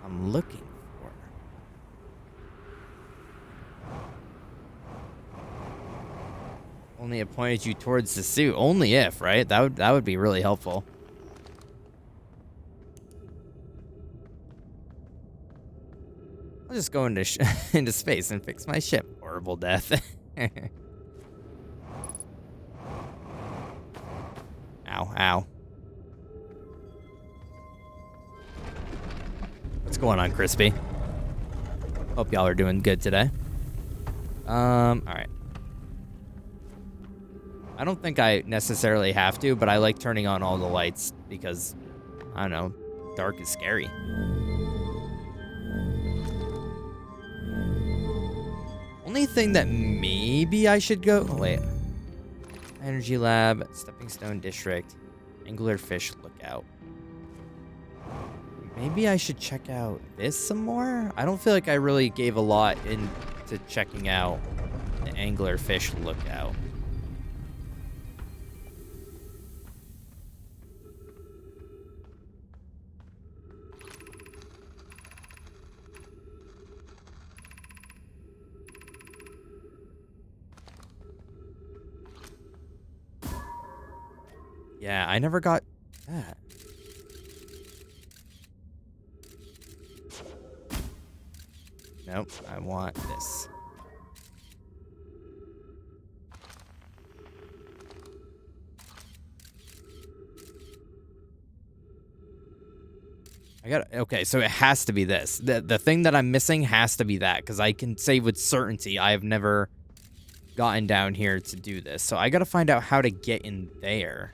I'm looking for. Only it pointed you towards the suit. Only if, right? That would be really helpful. I'll just go into into space and fix my ship. Horrible death. Ow, ow. What's going on, Crispy? Hope y'all are doing good today. Alright. I don't think I necessarily have to, but I like turning on all the lights because, I don't know, dark is scary. Only thing that maybe I should go... Oh, wait. Energy Lab, Stepping Stone District, Anglerfish Lookout. Maybe I should check out this some more? I don't feel like I really gave a lot into checking out the anglerfish lookout. Yeah, I never got that. Nope, I want this. Okay, so it has to be this. The thing that I'm missing has to be that, because I can say with certainty I have never gotten down here to do this. So I gotta find out how to get in there.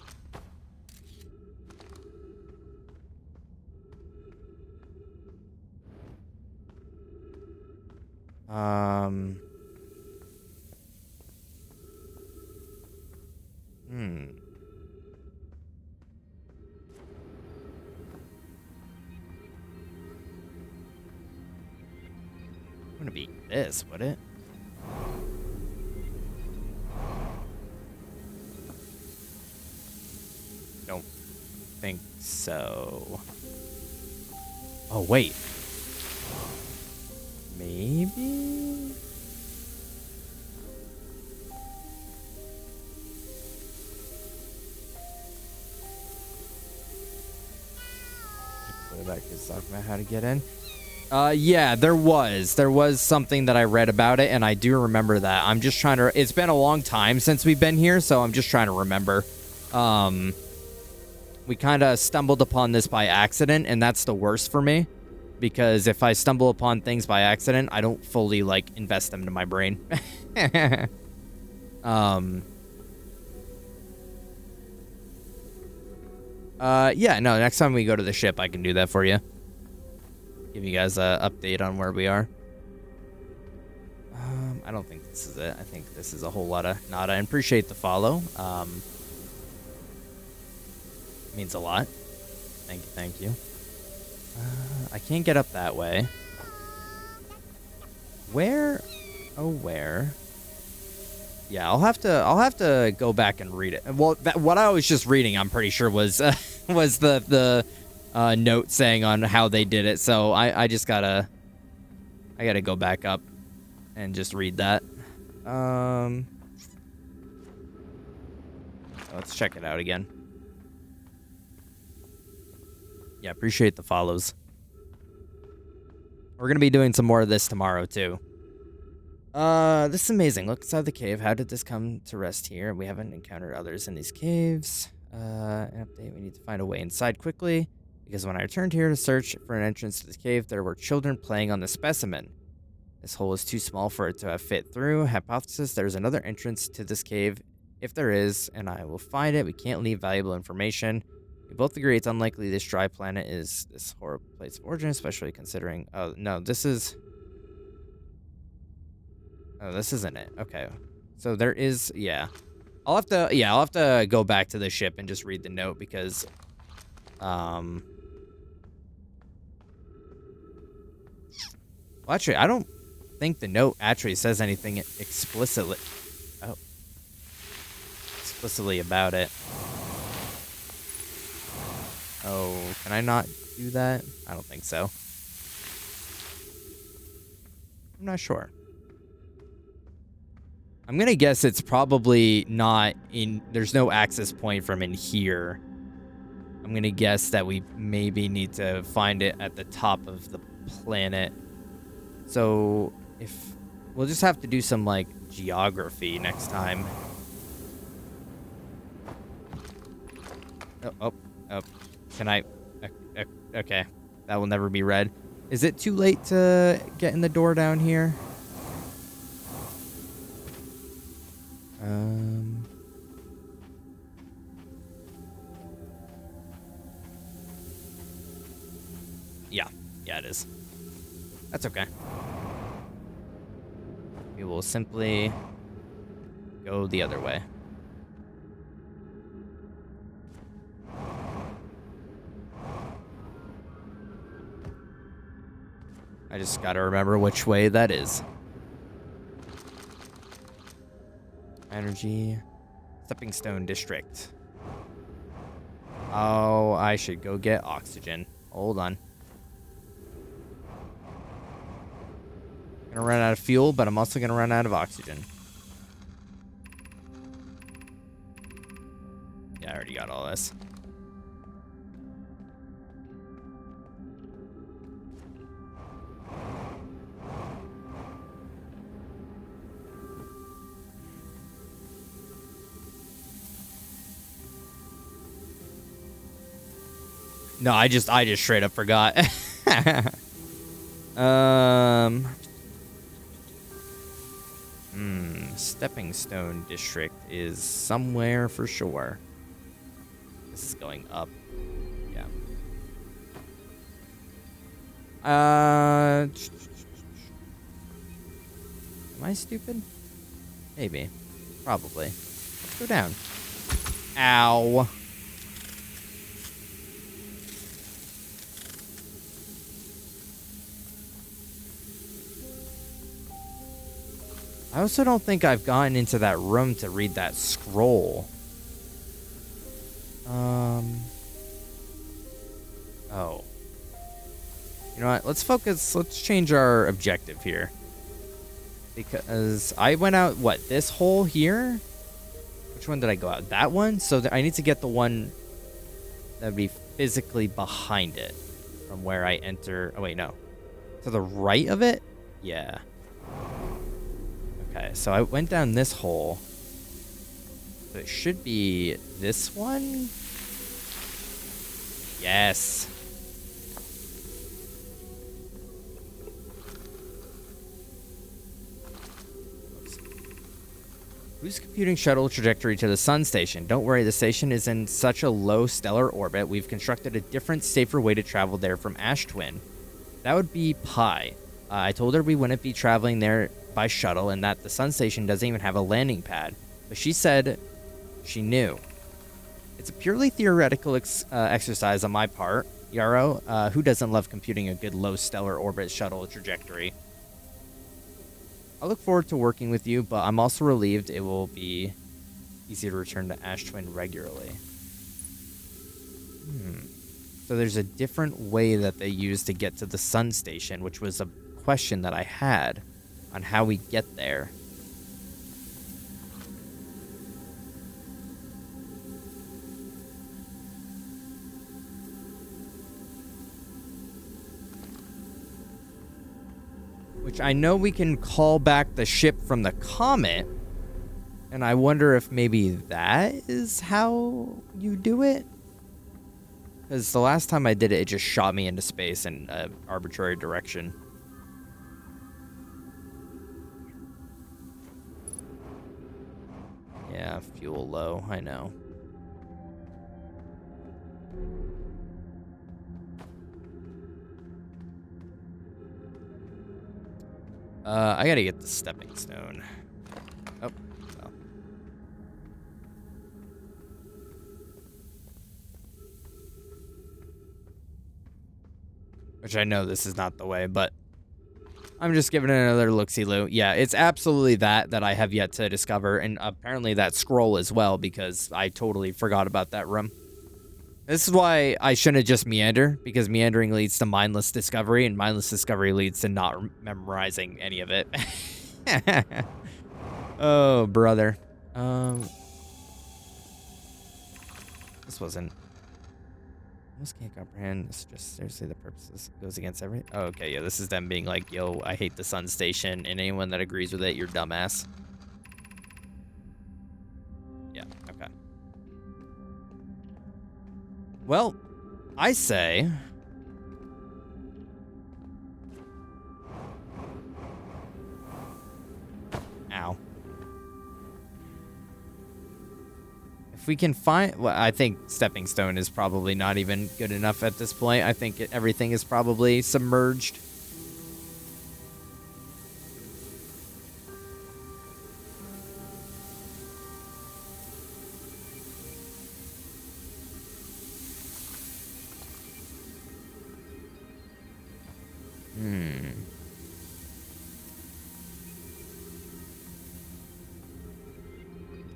Hmm. Wouldn't be this, would it? Don't think so. Oh, wait. Maybe? Go back to talk about how to get in. Yeah, there was something that I read about it, and I do remember that. I'm just trying to. It's been a long time since we've been here, so I'm just trying to remember. We kind of stumbled upon this by accident, and that's the worst for me, because if I stumble upon things by accident, I don't fully like invest them into my brain. Yeah, no, next time we go to the ship, I can do that for you. Give you guys a update on where we are. I don't think this is it. I think this is a whole lot of nada. And appreciate the follow. Means a lot. Thank you. I can't get up that way. Where? Oh, where? Yeah, I'll have to go back and read it. Well, what I was just reading, I'm pretty sure was was the note saying on how they did it. So I gotta go back up and just read that. Let's check it out again. Yeah, appreciate the follows. We're gonna be doing some more of this tomorrow too. This is amazing. Look inside the cave. How did this come to rest here? We haven't encountered others in these caves. An update. We need to find a way inside quickly, because when I returned here to search for an entrance to this cave, there were children playing on the specimen. This hole is too small for it to have fit through. Hypothesis, there's another entrance to this cave. If there is, and I will find it, we can't leave valuable information. We both agree it's unlikely this dry planet is this horrible place of origin, especially considering... Oh, no, this is... Oh, this isn't it. Okay. So there is... Yeah. I'll have to go back to the ship and just read the note, because... Well, actually, I don't think the note actually says anything explicitly... Oh. Explicitly about it. Oh, can I not do that? I don't think so. I'm not sure. I'm gonna guess it's probably not in... There's no access point from in here. I'm gonna guess that we maybe need to find it at the top of the planet. So, if... We'll just have to do some, like, geography next time. Oh. Can I... Okay. That will never be read. Is it too late to get in the door down here? Yeah, it is. That's okay. We will simply go the other way. I just gotta remember which way that is. Energy. Stepping Stone District. Oh, I should go get oxygen. Hold on. Gonna run out of fuel, but I'm also gonna run out of oxygen. Yeah, I already got all this. No, I just straight up forgot. Stepping Stone District is somewhere for sure. This is going up. Yeah. Am I stupid? Maybe. Probably. Let's go down. Ow. I also don't think I've gotten into that room to read that scroll. Oh. You know what? Let's focus. Let's change our objective here. Because I went out, what, this hole here? Which one did I go out? That one? So I need to get the one that would be physically behind it from where I enter. Oh, wait, no. To the right of it? Yeah. Okay, so I went down this hole. So it should be this one? Yes. Oops. Who's computing shuttle trajectory to the sun station? Don't worry, the station is in such a low stellar orbit. We've constructed a different, safer way to travel there from Ash Twin. That would be Pi. I told her we wouldn't be traveling there by shuttle and that the sun station doesn't even have a landing pad, but she said she knew. It's a purely theoretical exercise on my part, Yarrow. Who doesn't love computing a good low stellar orbit shuttle trajectory? I look forward to working with you, but I'm also relieved it will be easy to return to Ash Twin regularly. So there's a different way that they use to get to the sun station, which was a question that I had on how we get there. Which I know we can call back the ship from the comet, and I wonder if maybe that is how you do it? Because the last time I did it, it just shot me into space in an arbitrary direction. Yeah, fuel low, I know. I gotta get the stepping stone. Oh, well. Which I know this is not the way, but I'm just giving it another look-see-loo. Yeah, it's absolutely that I have yet to discover, and apparently that scroll as well, because I totally forgot about that room. This is why I shouldn't just meander, because meandering leads to mindless discovery, and mindless discovery leads to not memorizing any of it. Oh, brother. This wasn't... Almost can't comprehend. This just seriously the purposes goes against everything. Oh, okay, yeah, this is them being like, yo, I hate the sun station, and anyone that agrees with it, you're dumbass. Yeah, okay. Well, I say... Ow. If we can find... Well, I think Stepping Stone is probably not even good enough at this point. I think everything is probably submerged.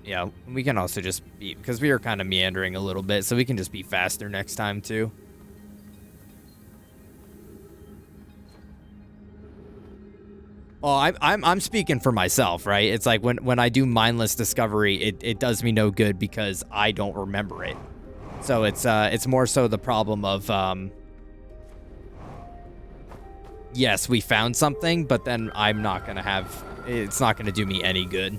Yeah, we can also just be, because we were kind of meandering a little bit, so we can just be faster next time too. Well, I'm speaking for myself, right? It's like when I do mindless discovery, it does me no good because I don't remember it. So it's more so the problem of yes, we found something, but then I'm not gonna have, it's not gonna do me any good.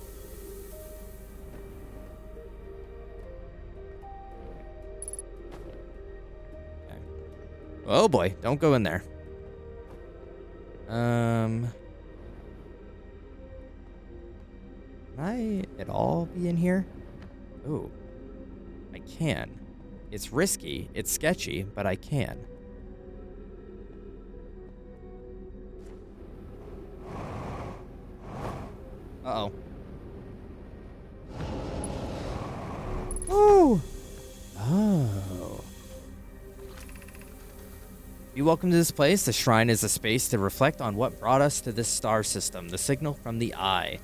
Okay. Oh boy, don't go in there. Can I at all be in here? Ooh, I can. It's risky, it's sketchy, but I can. Uh-oh. Ooh. Oh. Be welcome to this place. The shrine is a space to reflect on what brought us to this star system, the signal from the eye.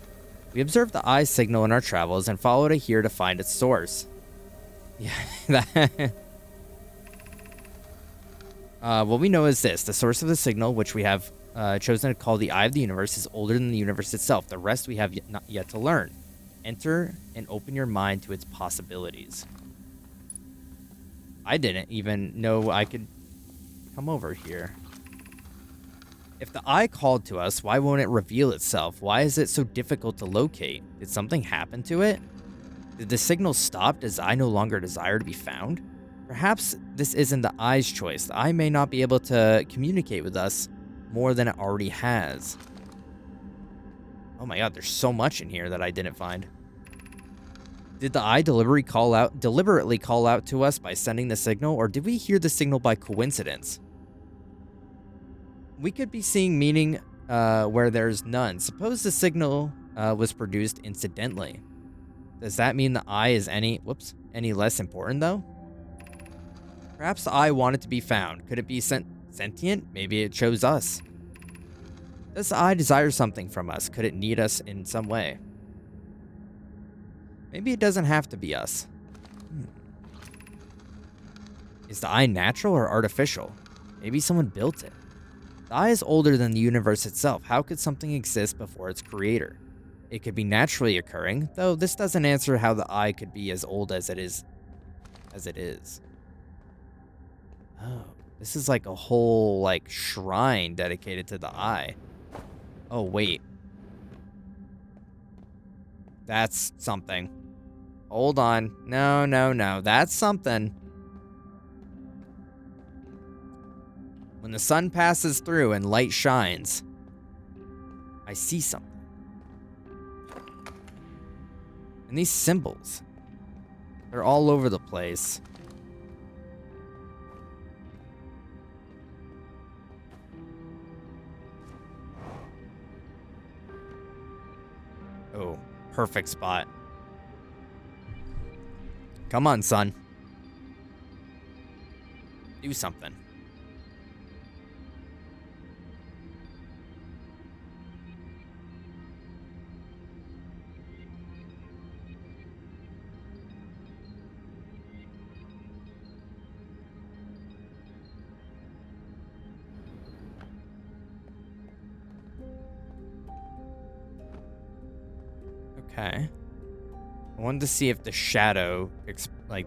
We observed the eye signal in our travels and followed it here to find its source. Yeah, what we know is this. The source of the signal, which we have chosen to call the eye of the universe, is older than the universe itself. The rest we have not yet to learn. Enter and open your mind to its possibilities. I didn't even know I could come over here. If the eye called to us, why won't it reveal itself? Why is it so difficult to locate? Did something happen to it? Did the signal stop? Does the eye no longer desire to be found? Perhaps this isn't the eye's choice. The eye may not be able to communicate with us more than it already has. Oh my god, there's so much in here that I didn't find. Did the eye deliberately call out to us by sending the signal, or did we hear the signal by coincidence? We could be seeing meaning where there's none. Suppose the signal was produced incidentally. Does that mean the eye is any less important though? Perhaps the eye wanted to be found. Could it be sentient? Maybe it chose us. Does the eye desire something from us? Could it need us in some way? Maybe it doesn't have to be us. Is the eye natural or artificial? Maybe someone built it. The eye is older than the universe itself. How could something exist before its creator? It could be naturally occurring, though this doesn't answer how the eye could be as old as it is. Oh, this is like a whole like shrine dedicated to the eye. Oh, wait. That's something. Hold on. No, no, no. That's something. When the sun passes through and light shines, I see something. And these symbols, they're all over the place. Oh, perfect spot. Come on, son. Do something. Okay. I wanted to see if the shadow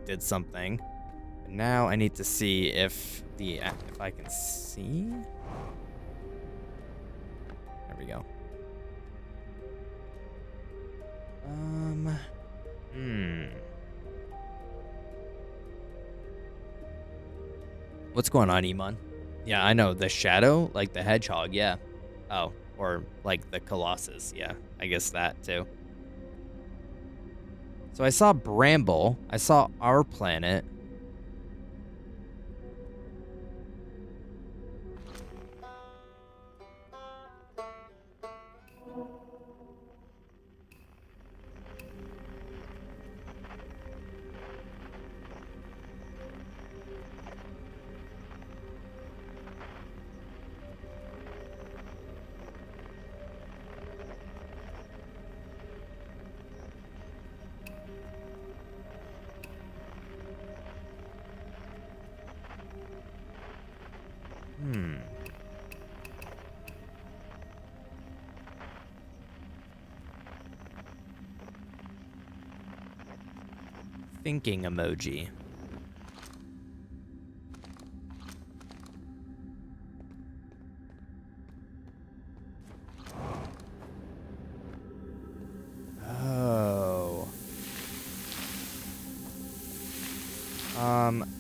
did something. But now I need to see if I can see. There we go. What's going on, Iman? Yeah, I know the shadow, like the hedgehog. Yeah. Oh, or like the Colossus. Yeah, I guess that too. So I saw Bramble. I saw our planet. thinking emoji. Oh.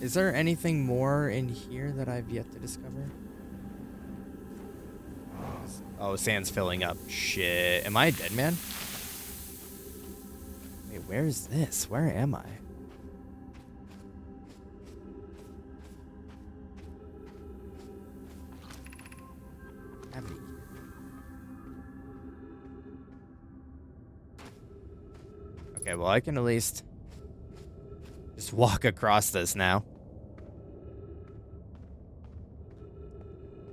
Is there anything more in here that I've yet to discover? Oh, sand's filling up. Shit. Am I a dead man? Wait, where is this? Where am I? Cavity. Okay, well, I can at least just walk across this now.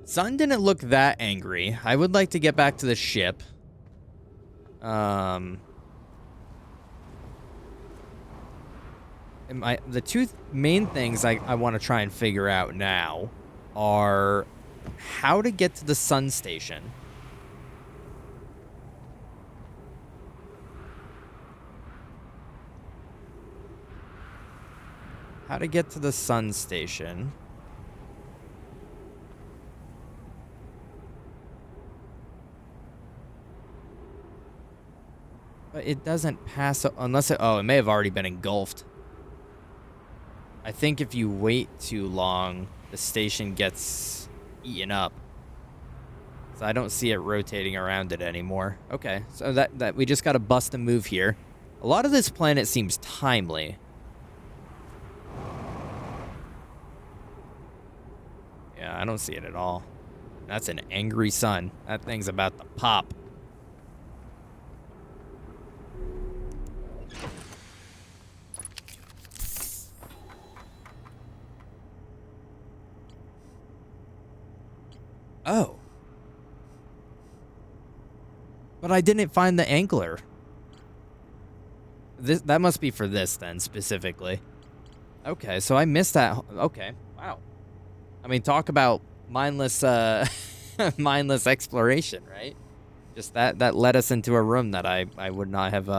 Sun didn't look that angry. I would like to get back to the ship. The two main things I want to try and figure out now are how to get to the sun station. How to get to the sun station. But it doesn't pass unless it... Oh, it may have already been engulfed. I think if you wait too long, the station gets eaten up. So I don't see it rotating around it anymore. Okay, so that we just got to bust a move here. A lot of this planet seems timely. Yeah, I don't see it at all. That's an angry sun. That thing's about to pop. Oh. But I didn't find the angler. That must be for this then, specifically. Okay, so I missed that. Okay, wow. I mean, talk about mindless, mindless exploration, right? Just that led us into a room that I would not have,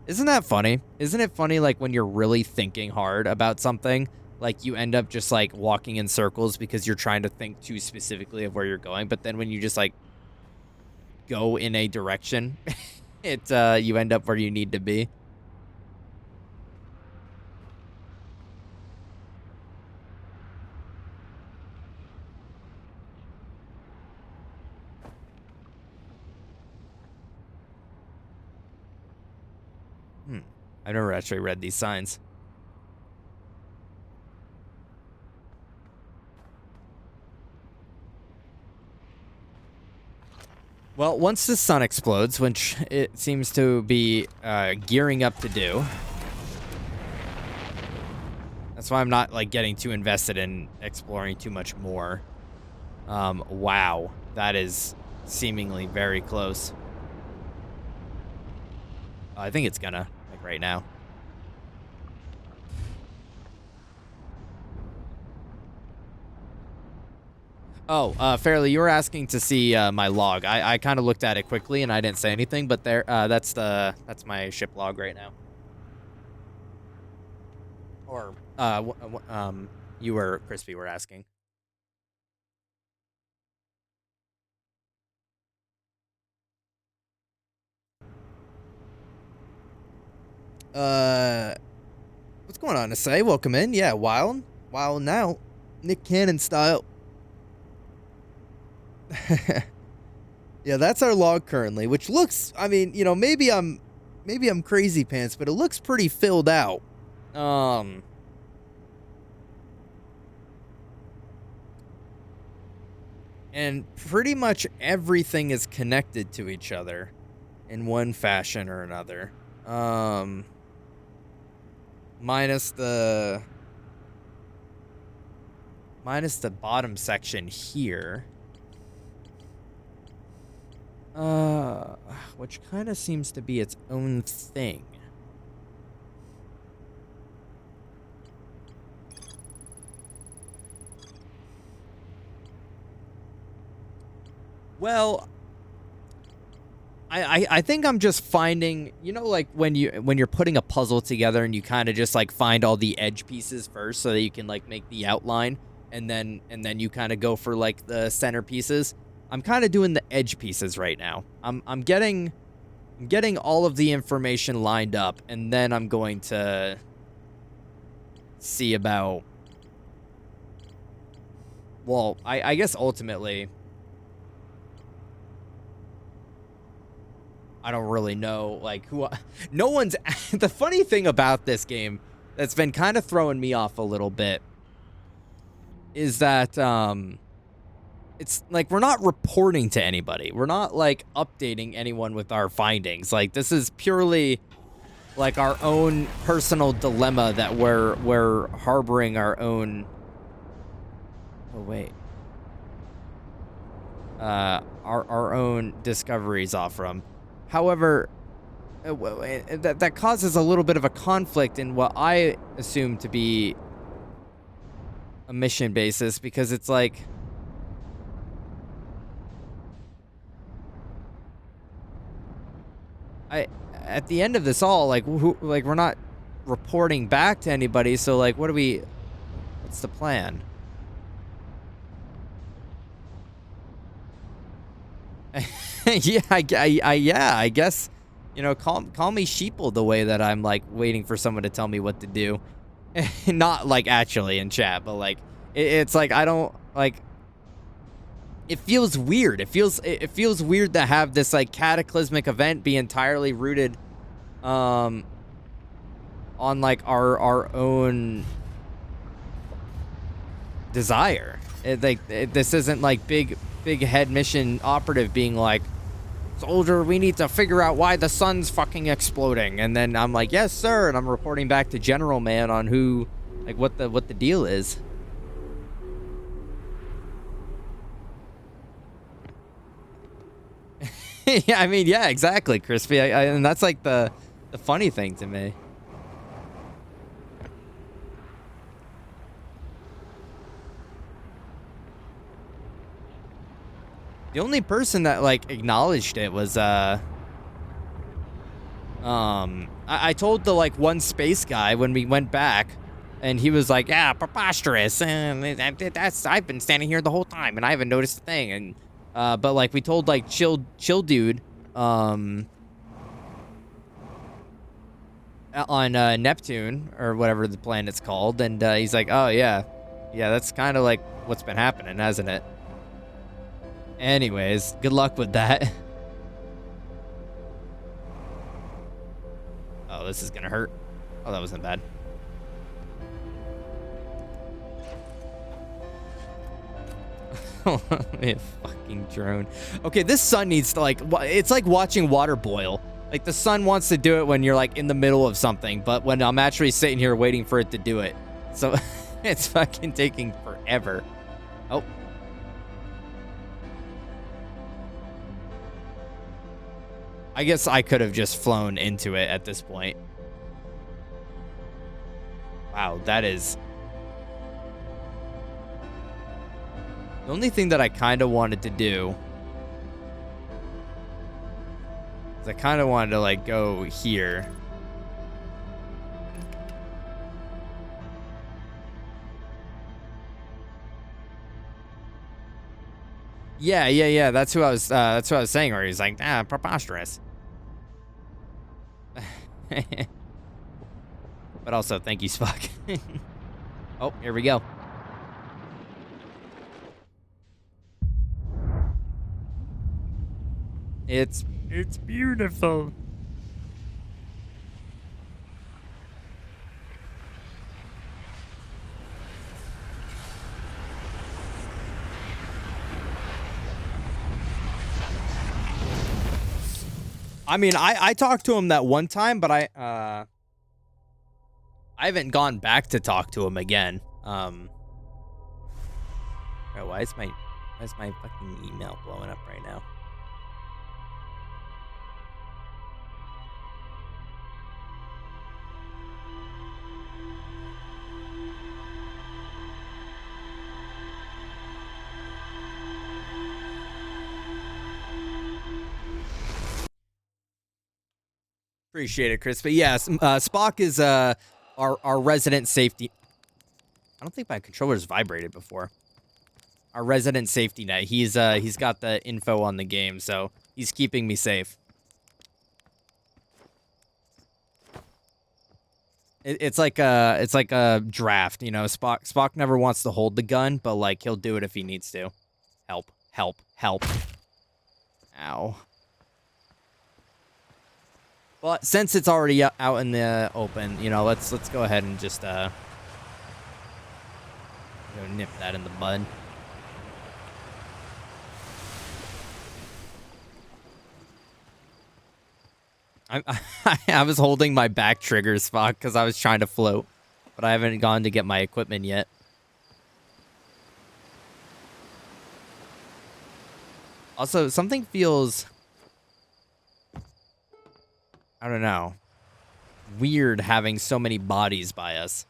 Isn't that funny? Isn't it funny, like, when you're really thinking hard about something, like, you end up just, like, walking in circles because you're trying to think too specifically of where you're going, but then when you just, like, go in a direction, you end up where you need to be. I've never actually read these signs. Well, once the sun explodes, which it seems to be gearing up to do. That's why I'm not, like, getting too invested in exploring too much more. Wow. That is seemingly very close. I think it's gonna, like, right now. Oh, Fairly, you were asking to see my log. I kind of looked at it quickly and I didn't say anything, but that's my ship log right now. Or you were Crispy were asking. What's going on, Asai? Welcome in. Yeah, wild now, Nick Cannon style. Yeah, that's our log currently, which looks, I mean, you know, maybe I'm crazy pants, but it looks pretty filled out. And pretty much everything is connected to each other in one fashion or another. Minus the bottom section here. Which kind of seems to be its own thing. Well, I think I'm just finding, you know, like when you're putting a puzzle together and you kind of just like find all the edge pieces first so that you can like make the outline, and then you kind of go for like the center pieces. I'm kind of doing the edge pieces right now. I'm getting all of the information lined up, and then I'm going to see about, well, I guess ultimately I don't really know, like, no one's, the funny thing about this game that's been kind of throwing me off a little bit is that, it's like, we're not reporting to anybody. We're not, like, updating anyone with our findings. Like, this is purely, like, our own personal dilemma that we're harboring our own, oh, wait. Our own discoveries off from. However, that causes a little bit of a conflict in what I assume to be a mission basis, because it's like, at the end of this all, like, we're not reporting back to anybody, so like, what's the plan? Yeah, I guess, you know, call me sheeple the way that I'm like waiting for someone to tell me what to do. Not like actually in chat, but like it's like, I don't like, it feels weird. It feels weird to have this like cataclysmic event be entirely rooted on like our own desire. This isn't like big head mission operative being like, soldier, we need to figure out why the sun's fucking exploding, and then I'm like, yes sir, and I'm reporting back to General Man on who, like, what the deal is. Yeah, I mean, yeah, exactly, Crispy. And that's like the funny thing to me. The only person that like acknowledged it was I told the like one space guy when we went back, and he was like, yeah, preposterous, and I've been standing here the whole time and I haven't noticed a thing. And but like we told like chill dude on Neptune or whatever the planet's called, and he's like, oh yeah, that's kind of like what's been happening, hasn't it? Anyways, good luck with that. Oh, this is gonna hurt. Oh, that wasn't bad. A fucking drone. Okay, this sun needs to like, it's like watching water boil. Like the sun wants to do it when you're like in the middle of something, but when I'm actually sitting here waiting for it to do it. So it's fucking taking forever. Oh. I guess I could have just flown into it at this point. Wow, that is... The only thing that I kind of wanted to do is I kind of wanted to, like, go here. Yeah. That's who I was saying, where he's like, preposterous. But also, thank you, Spock. Oh, here we go. It's beautiful. I mean, I talked to him that one time, but I haven't gone back to talk to him again. Why is my fucking email blowing up right now? Appreciate it, Chris. But yes, Spock is our resident safety. I don't think my controller's vibrated before. Our resident safety net. He's got the info on the game, so he's keeping me safe. It's like a draft, you know. Spock never wants to hold the gun, but like he'll do it if he needs to. Help! Help! Help! Ow. But since it's already out in the open, you know, let's go ahead and just go nip that in the bud. I was holding my back trigger, Spock, because I was trying to float, but I haven't gone to get my equipment yet. Also, something feels, I don't know, weird having so many bodies by us.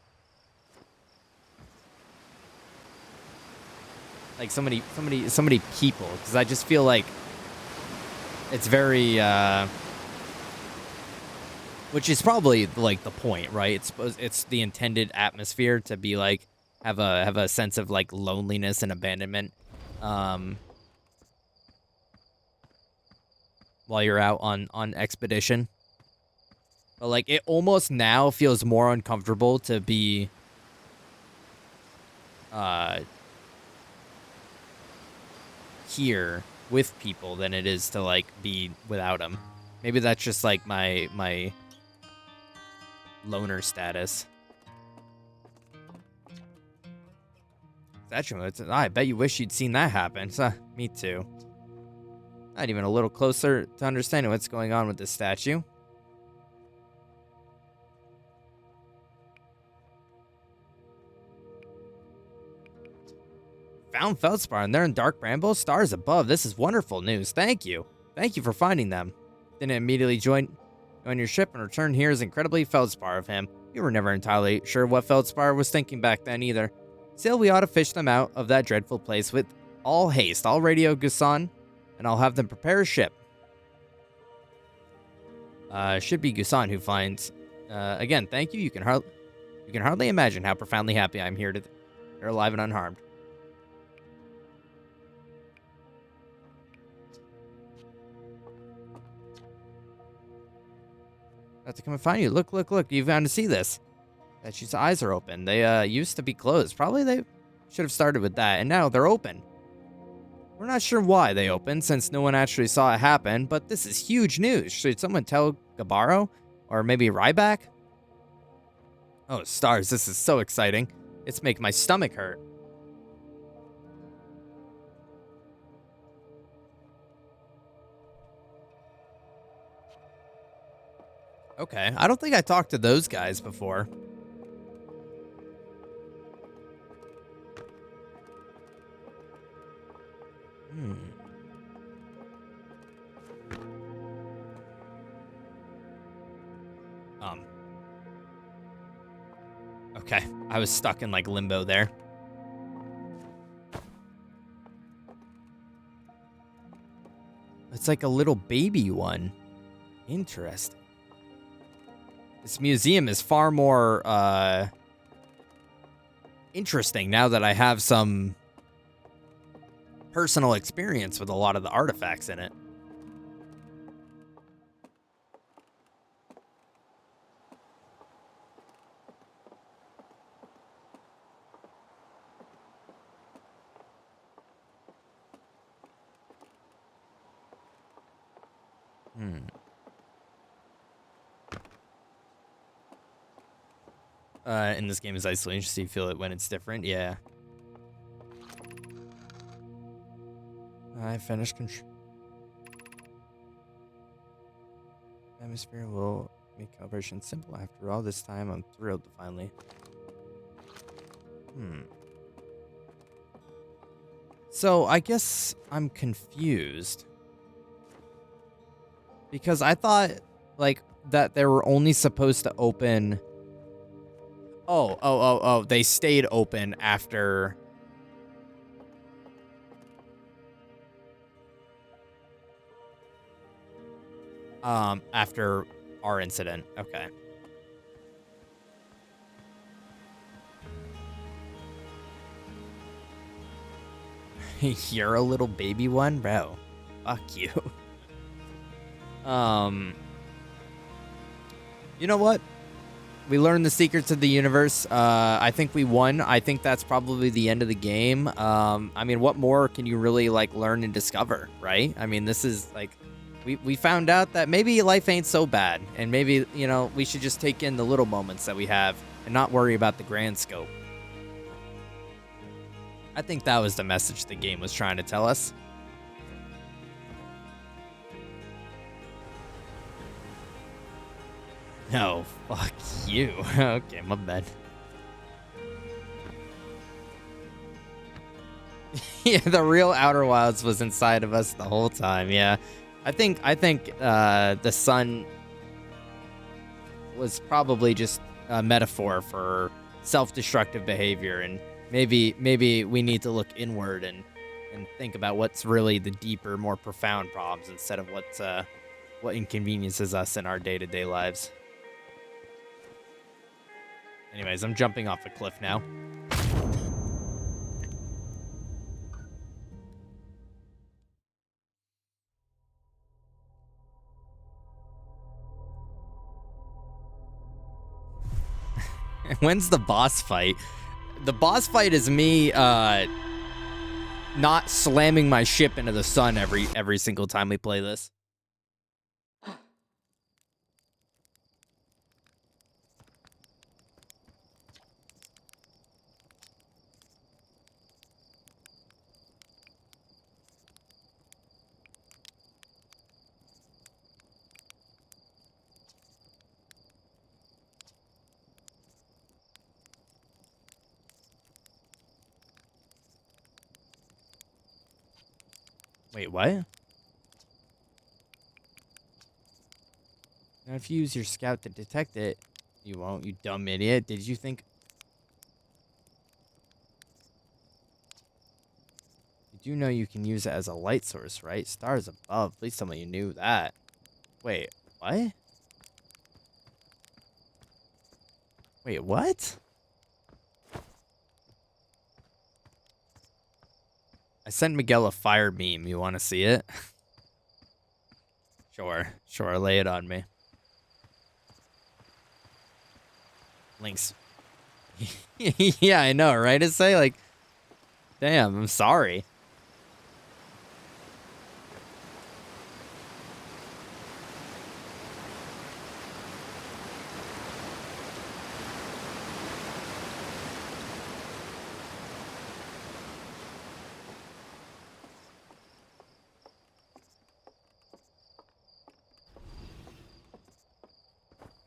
Like so many people, because I just feel like it's very, which is probably like the point, right? It's the intended atmosphere to be like have a sense of like loneliness and abandonment, while you're out on expedition. But like it almost now feels more uncomfortable to be here with people than it is to like be without them. Maybe that's just like my loner status. Statue modes. I bet you wish you'd seen that happen. Me too. Not even a little closer to understanding what's going on with this statue. Found feldspar and they're in dark bramble. Stars above. This is wonderful news. Thank you. Thank you for finding them. Didn't immediately join your ship and return here is incredibly feldspar of him. We were never entirely sure what feldspar was thinking back then either. Still, we ought to fish them out of that dreadful place with all haste. I'll radio Gusan, and I'll have them prepare a ship. Should be Gusan who finds. Again, thank you. You can hardly imagine how profoundly happy I'm here they're alive and unharmed. Have to come and find you. Look. You found to see this. She's eyes are open. They used to be closed. Probably they should have started with that, and now they're open. We're not sure why they opened, since no one actually saw it happen, but this is huge news. Should someone tell Gabaro? Or maybe Ryback? Oh, stars, this is so exciting. It's making my stomach hurt. Okay, I don't think I talked to those guys before. Okay, I was stuck in like limbo there. It's like a little baby one. Interesting. This museum is far more interesting now that I have some personal experience with a lot of the artifacts in it. In this game is isolation, so you feel it when it's different. Yeah. I finished control. Atmosphere will make calibration simple. After all this time, I'm thrilled to finally. So I guess I'm confused. Because I thought, like, that they were only supposed to open... Oh, they stayed open after... after Our incident. Okay. You're a little baby one, bro. Fuck you. You know what? We learned the secrets of the universe. I think we won. I think that's probably the end of the game. I mean, what more can you really like learn and discover, right? I mean, this is like, we found out that maybe life ain't so bad, and maybe, you know, we should just take in the little moments that we have and not worry about the grand scope. I think that was the message the game was trying to tell us. No, fuck you. Okay, my bad. Yeah, the real Outer Wilds was inside of us the whole time. Yeah, I think the sun was probably just a metaphor for self-destructive behavior, and maybe we need to look inward and think about what's really the deeper, more profound problems instead of what inconveniences us in our day-to-day lives. Anyways, I'm jumping off a cliff now. When's the boss fight? The boss fight is me not slamming my ship into the sun every single time we play this. Wait, what? Now, if you use your scout to detect it, you won't, you dumb idiot. Did you think... You do know you can use it as a light source, right? Stars above. Please tell me you knew that. Wait, what? Wait, what? I sent Miguel a fire beam. You want to see it? Sure, lay it on me. Links. Yeah, I know, right? It's like, damn, I'm sorry.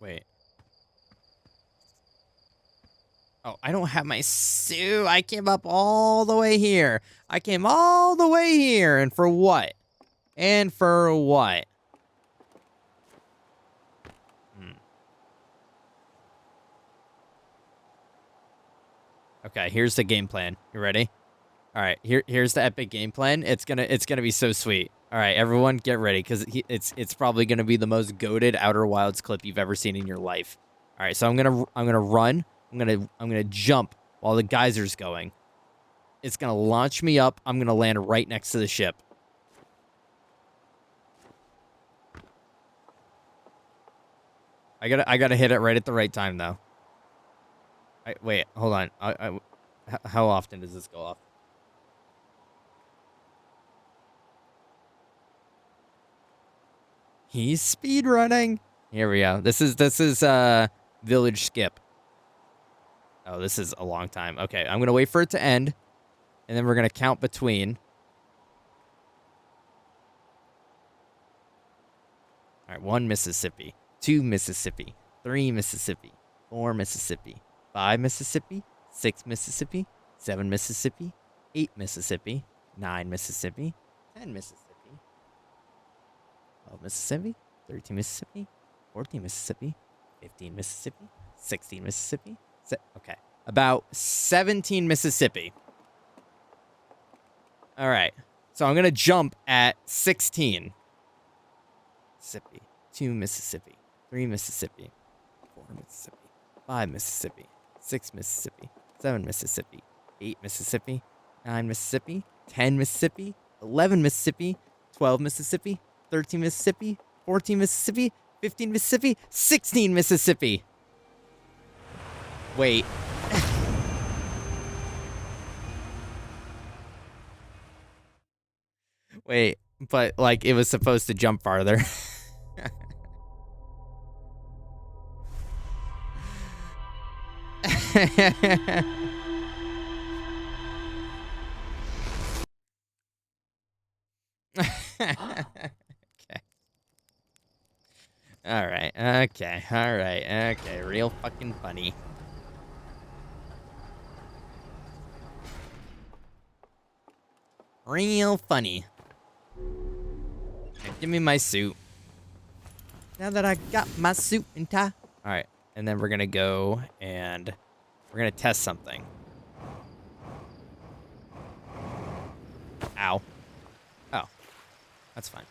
Wait. Oh, I don't have my suit. I came up all the way here. I came all the way here. And for what? And for what? Okay, here's the game plan. You ready? All right, here's the epic game plan. It's gonna be so sweet. All right, everyone, get ready because it's probably gonna be the most goated Outer Wilds clip you've ever seen in your life. All right, so I'm gonna run. I'm gonna jump while the geyser's going. It's gonna launch me up. I'm gonna land right next to the ship. I gotta hit it right at the right time though. Wait, hold on. How often does this go off? He's speed running. Here we go. This is village skip. Oh, this is a long time. Okay, I'm gonna wait for it to end, and then we're gonna count between. All right, 1 Mississippi, 2 Mississippi, 3 Mississippi, 4 Mississippi, 5 Mississippi, 6 Mississippi, 7 Mississippi, 8 Mississippi, 9 Mississippi, 10 Mississippi, 12 Mississippi, 13 Mississippi, 14 Mississippi, 15 Mississippi, 16 Mississippi. Okay, about 17 Mississippi. All right, so I'm gonna jump at 16. Mississippi, 2 Mississippi, 3 Mississippi, 4 Mississippi, 5 Mississippi, 6 Mississippi, 7 Mississippi, 8 Mississippi, 9 Mississippi, 10 Mississippi, 11 Mississippi, 12 Mississippi, 13 Mississippi, 14 Mississippi, 15 Mississippi, 16 Mississippi. Wait. Wait, but like it was supposed to jump farther. Okay. All right. Okay. All right. Okay. Real fucking funny. Real funny. Okay, give me my suit. Now that I got my suit and tie. All right. And then we're going to go and we're going to test something. Ow. Oh. That's fine.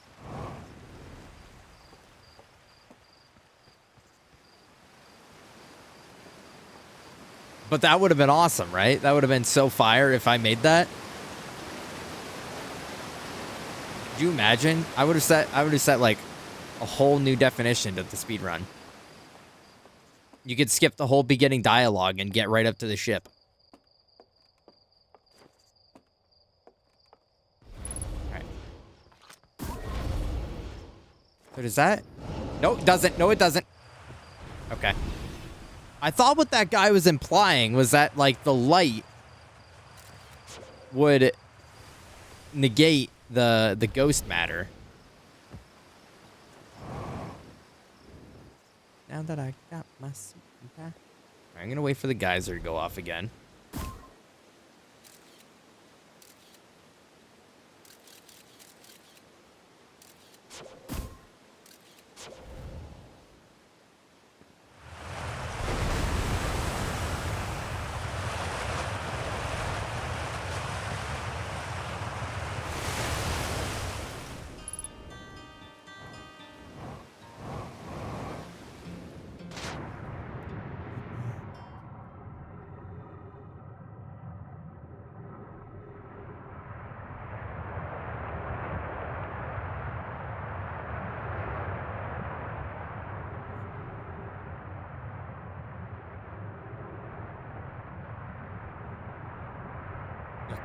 But that would have been awesome, right? That would have been so fire if I made that. Could you imagine? I would have set like a whole new definition to the speed run. You could skip the whole beginning dialogue and get right up to the ship. Alright. So does that? No, it doesn't. No, it doesn't. Okay. I thought what that guy was implying was that, like, the light would negate the ghost matter. Now that I got my suit and tie. I'm gonna wait for the geyser to go off again.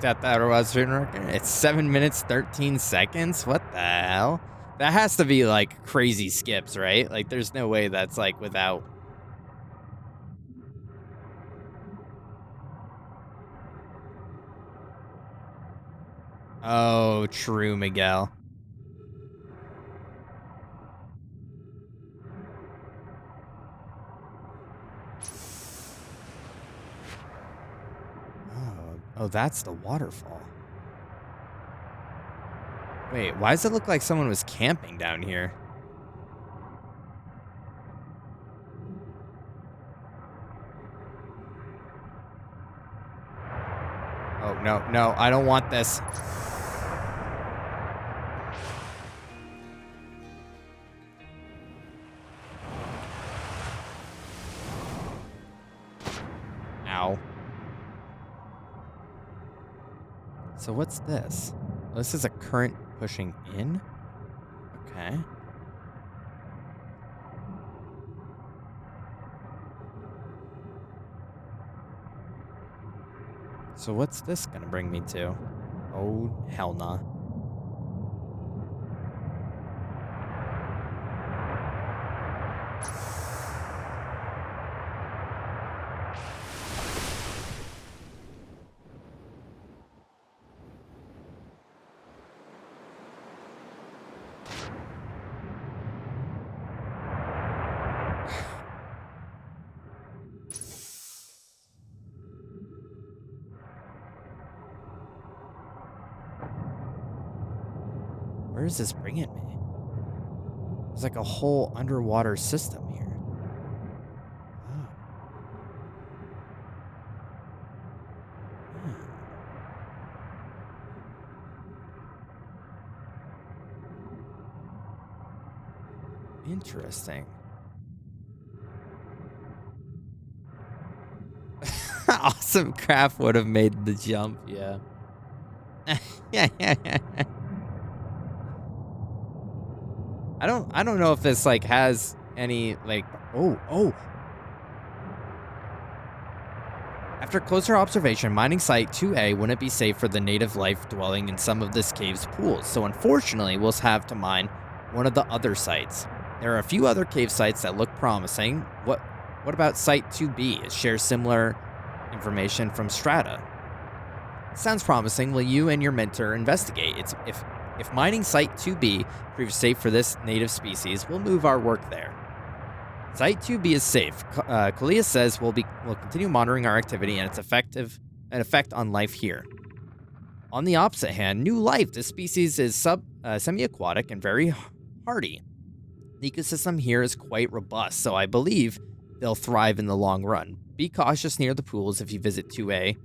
At that was it's 7 minutes 13 seconds. What the hell? That has to be like crazy skips, right? Like there's no way that's like without. Oh, true, Miguel. Oh, that's the waterfall. Wait, why does it look like someone was camping down here? Oh, no, no, I don't want this. Ow. So what's this? This is a current pushing in? Okay. So what's this gonna bring me to? Oh, hell nah. Where is this bringing me? There's like a whole underwater system here. Oh. Hmm. Interesting. Some craft would have made the jump, yeah. I don't know if this like has any like oh. After closer observation, mining site 2A wouldn't be safe for the native life dwelling in some of this cave's pools, so unfortunately we'll have to mine one of the other sites. There are a few other cave sites that look promising. What about site 2B? It shares similar information from Strata. Sounds promising. Will you and your mentor investigate? If mining site 2B proves safe for this native species, we'll move our work there. Site 2B is safe. Kalia says we'll continue monitoring our activity and its effect on life here. On the opposite hand, new life. This species is semi-aquatic and very hardy. The ecosystem here is quite robust, so I believe they'll thrive in the long run. Be cautious near the pools if you visit 2A.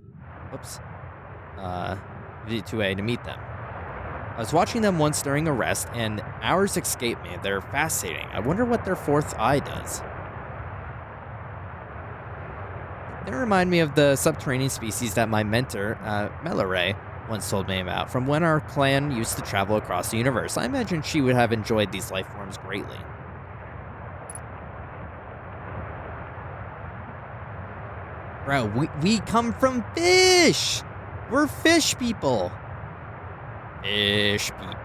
Visit 2A to meet them. I was watching them once during a rest, and hours escaped me. They're fascinating. I wonder what their fourth eye does. They remind me of the subterranean species that my mentor, Melare, once told me about, from when our clan used to travel across the universe. I imagine she would have enjoyed these life forms greatly. Bro, we come from fish! We're fish people! Fish people.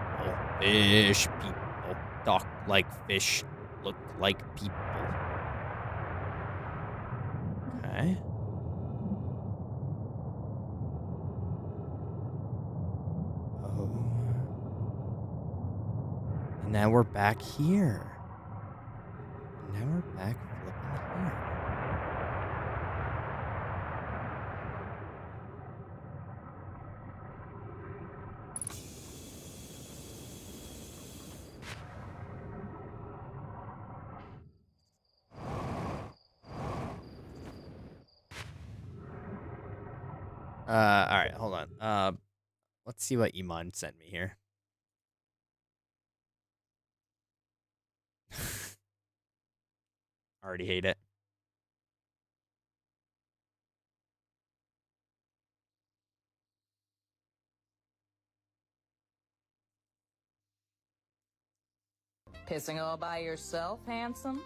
Fish people. Talk like fish. Look like people. Okay. Oh. And now we're back here. Now we're back flipping here. Alright, hold on. Let's see what Iman sent me here. Already hate it. Pissing all by yourself, handsome?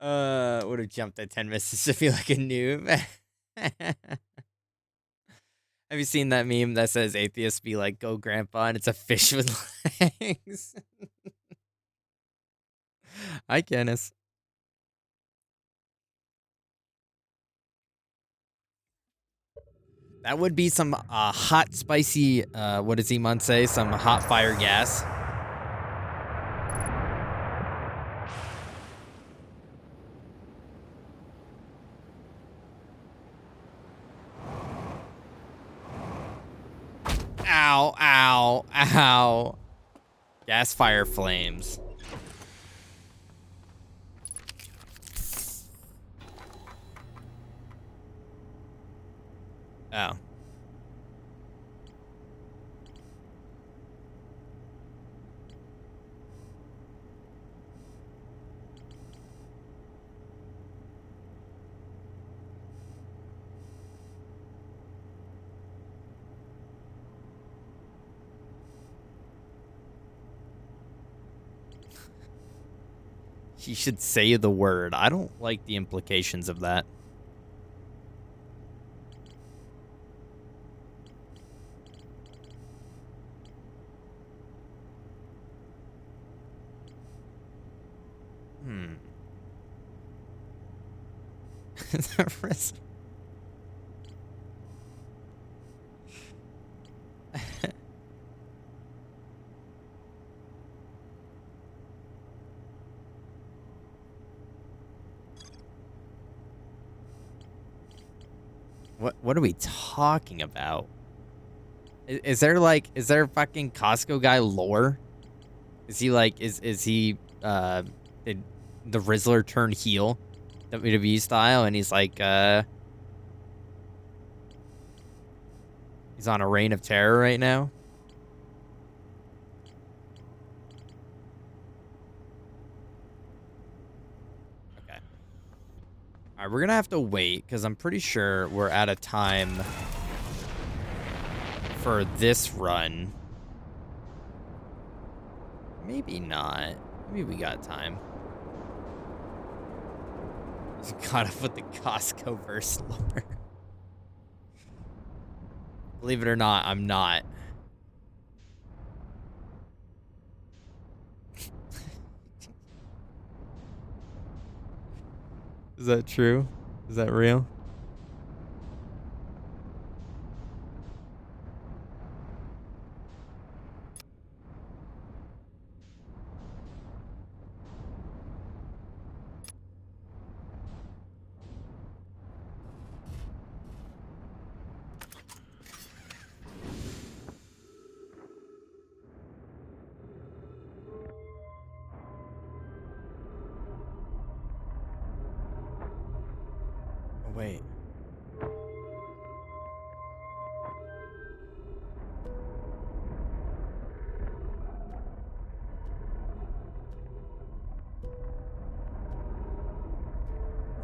Would have jumped at 10 Mississippi like a noob. Have you seen that meme that says atheists be like, go grandpa, and it's a fish with legs? Hi, Kenneth. That would be some hot, spicy, what does Iman say? Some hot fire gas. Ow, ow, ow. Gas fire flames. Oh. He should say the word. I don't like the implications of that. What are we talking about? Is there fucking Costco guy lore? Is he like did the Rizzler turn heel WWE style and he's like he's on a reign of terror right now? All right, we're gonna have to wait because I'm pretty sure we're out of time for this run. Maybe not. Maybe we got time. Gotta put the Costco verse lore. Believe it or not, I'm not. Is that true? Is that real? Oh, wait.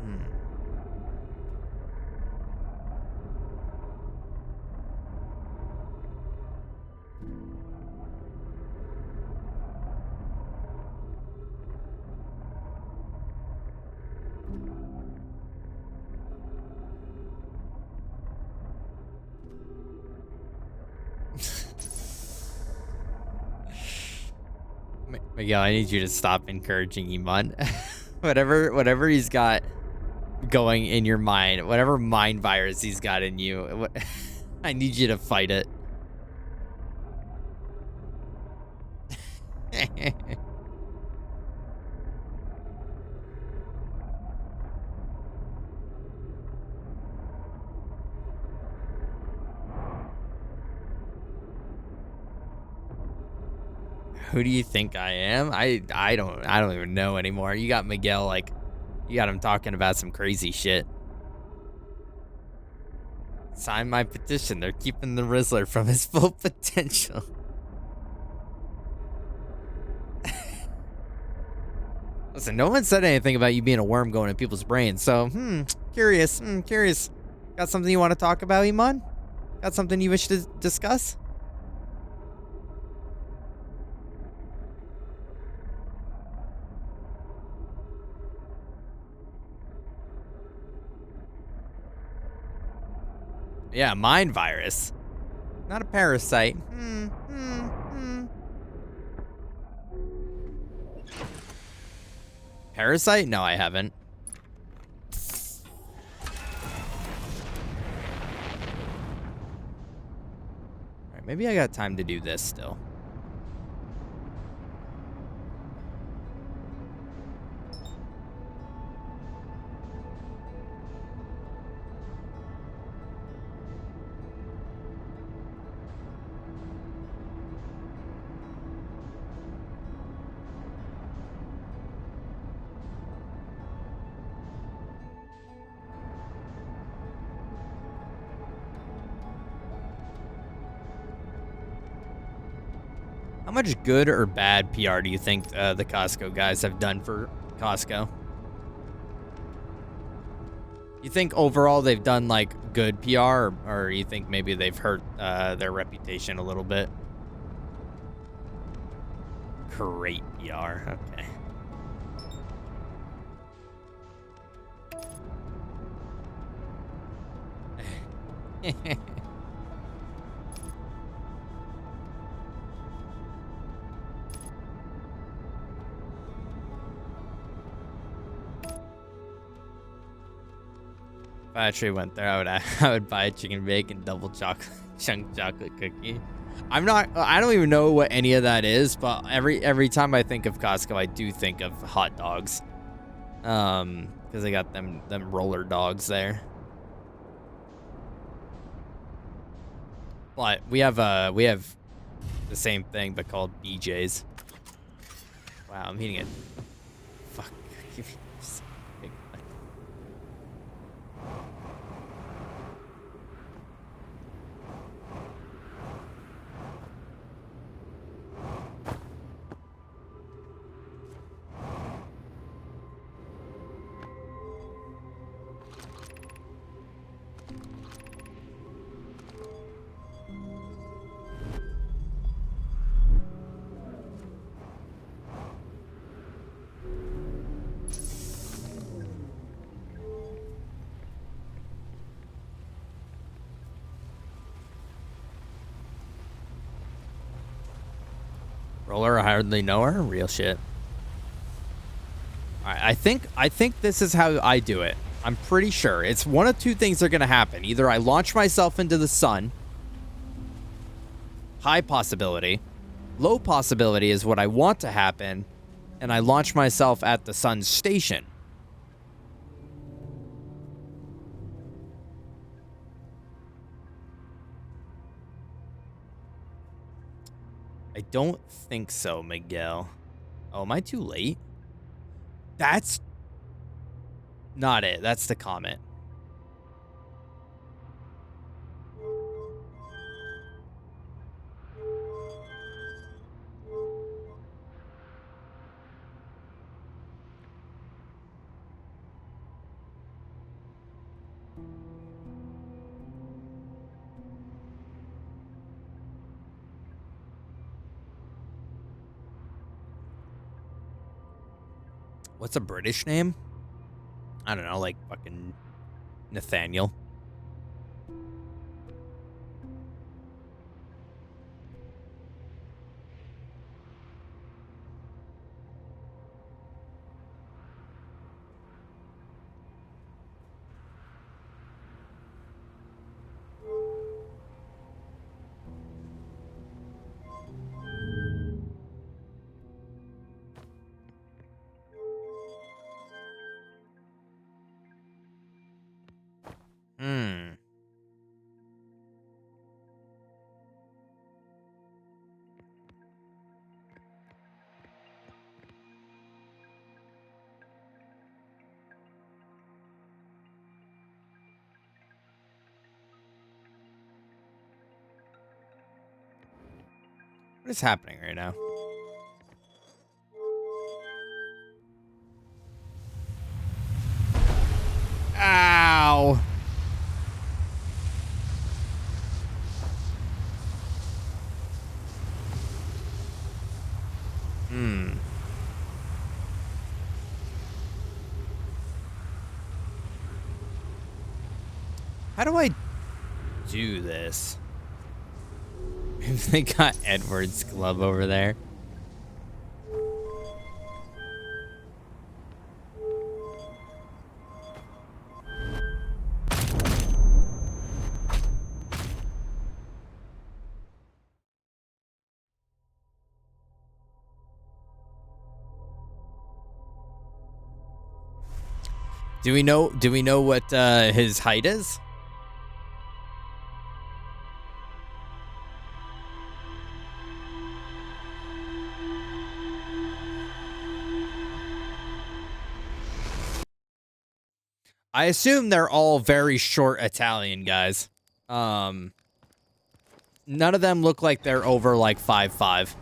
Hmm. Miguel, I need you to stop encouraging Iman. whatever he's got going in your mind, whatever mind virus he's got in you, I need you to fight it. Who do you think I am? I don't even know anymore. You got Miguel, like, you got him talking about some crazy shit. Sign my petition. They're keeping the Rizzler from his full potential. Listen, no one said anything about you being a worm going in people's brains. So, curious. Curious. Got something you want to talk about, Iman? Got something you wish to discuss? Yeah, mind virus. Not a parasite. Parasite? No, I haven't. Alright, maybe I got time to do this still. How much good or bad PR do you think the Costco guys have done for Costco? You think overall they've done like good PR, or you think maybe they've hurt their reputation a little bit? Great PR. Okay. If I actually went there, I would buy a chicken bacon double chocolate chunk chocolate cookie. I don't even know what any of that is, but every time I think of Costco, I do think of hot dogs. Because they got them roller dogs there. But we have the same thing but called BJ's. Wow, I'm eating it. Fuck. Give me just a big bite. Roller, I hardly know her. Real shit. All right, I think this is how I do it. I'm pretty sure it's one of two things are gonna happen. Either I launch myself into the sun. High possibility. Low possibility is what I want to happen, and I launch myself at the sun's station. I don't think so, Miguel. Oh, am I too late? That's not it. That's the comment. What's a British name? I don't know, like fucking Nathaniel. Hmm. What is happening right now? Ow. Hmm. How do I do this? They got Edward's glove over there. Do we know what his height is? I assume they're all very short Italian guys. None of them look like they're over like 5'5".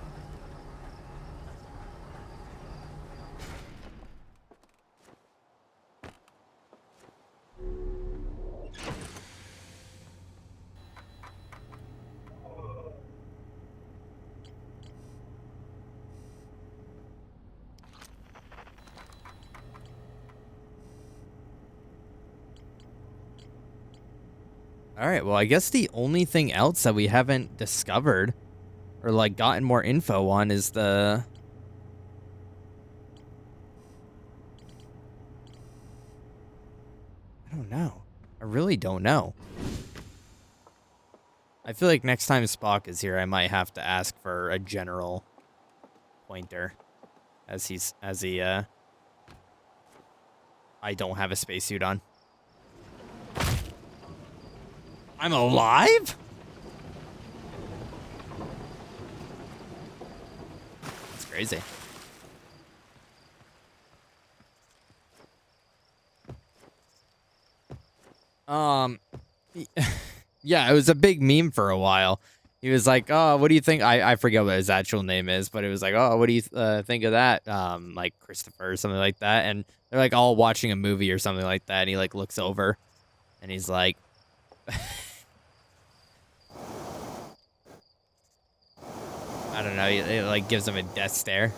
All right, well, I guess the only thing else that we haven't discovered or like gotten more info on is the I don't know. I really don't know. I feel like next time Spock is here, I might have to ask for a general pointer as I don't have a spacesuit on. I'm alive? That's crazy. Yeah, it was a big meme for a while. He was like, "Oh, what do you think?" I forget what his actual name is, but it was like, "Oh, what do you think of that?" Like Christopher or something like that. And they're like all watching a movie or something like that. And he like looks over, and he's like, I don't know. It like gives him a death stare.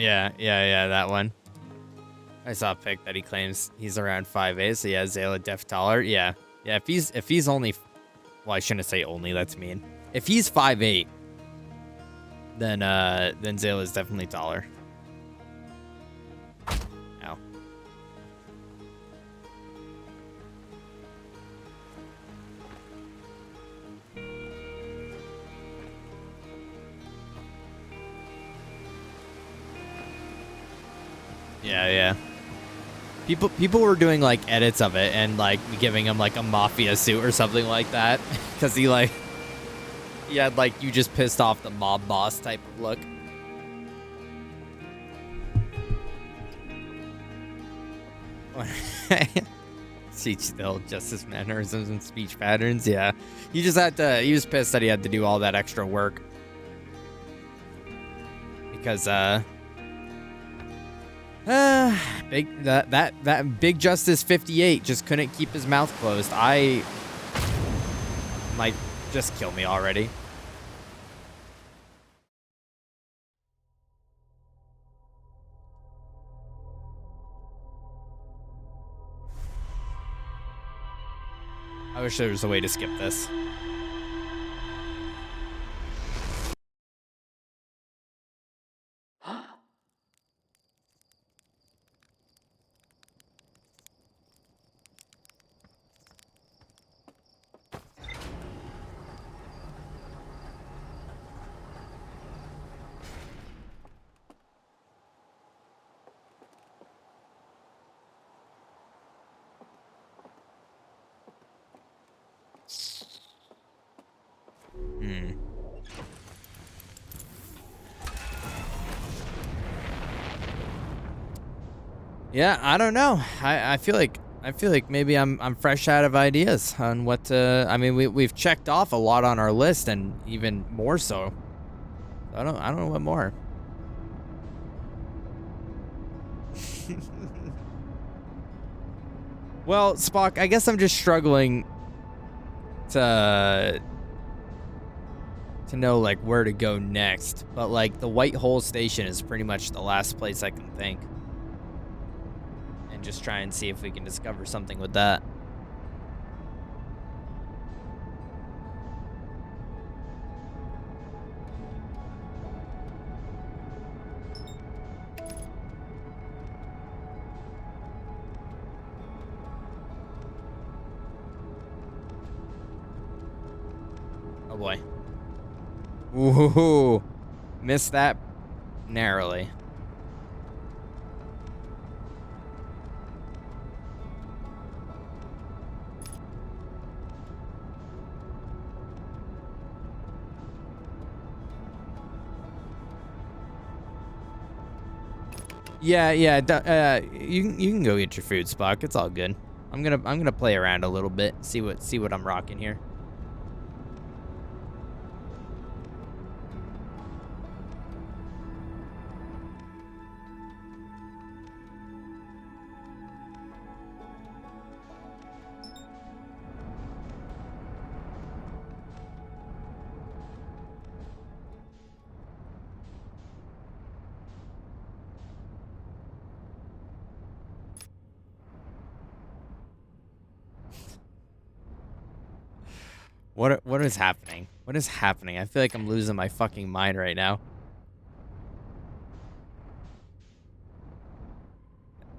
Yeah, that one. I saw a pic that he claims he's around 5'8", so yeah, Zayla def taller. Yeah. Yeah, if he's only, well, I shouldn't say only, that's mean. If he's 5'8", then Zayla's definitely taller. Ow. Yeah. People were doing like edits of it and like giving him like a mafia suit or something like that because he had like you just pissed off the mob boss type of look. Teach still justice mannerisms and speech patterns. Yeah, he was pissed that he had to do all that extra work because that Big Justice 58 just couldn't keep his mouth closed. I might just kill me already. I wish there was a way to skip this. Yeah, I don't know. I feel like maybe I'm fresh out of ideas on what to. I mean, we've checked off a lot on our list, and even more so. I don't know what more. Well, Spock, I guess I'm just struggling to know like where to go next. But like the White Hole Station is pretty much the last place I can think. And just try and see if we can discover something with that. Oh boy. Ooh, missed that narrowly. Yeah. You can go get your food, Spock. It's all good. I'm gonna play around a little bit, see what I'm rocking here. What is happening? What is happening? I feel like I'm losing my fucking mind right now.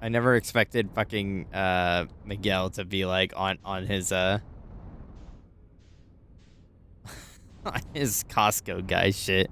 I never expected fucking Miguel to be like on his on his Costco guy shit.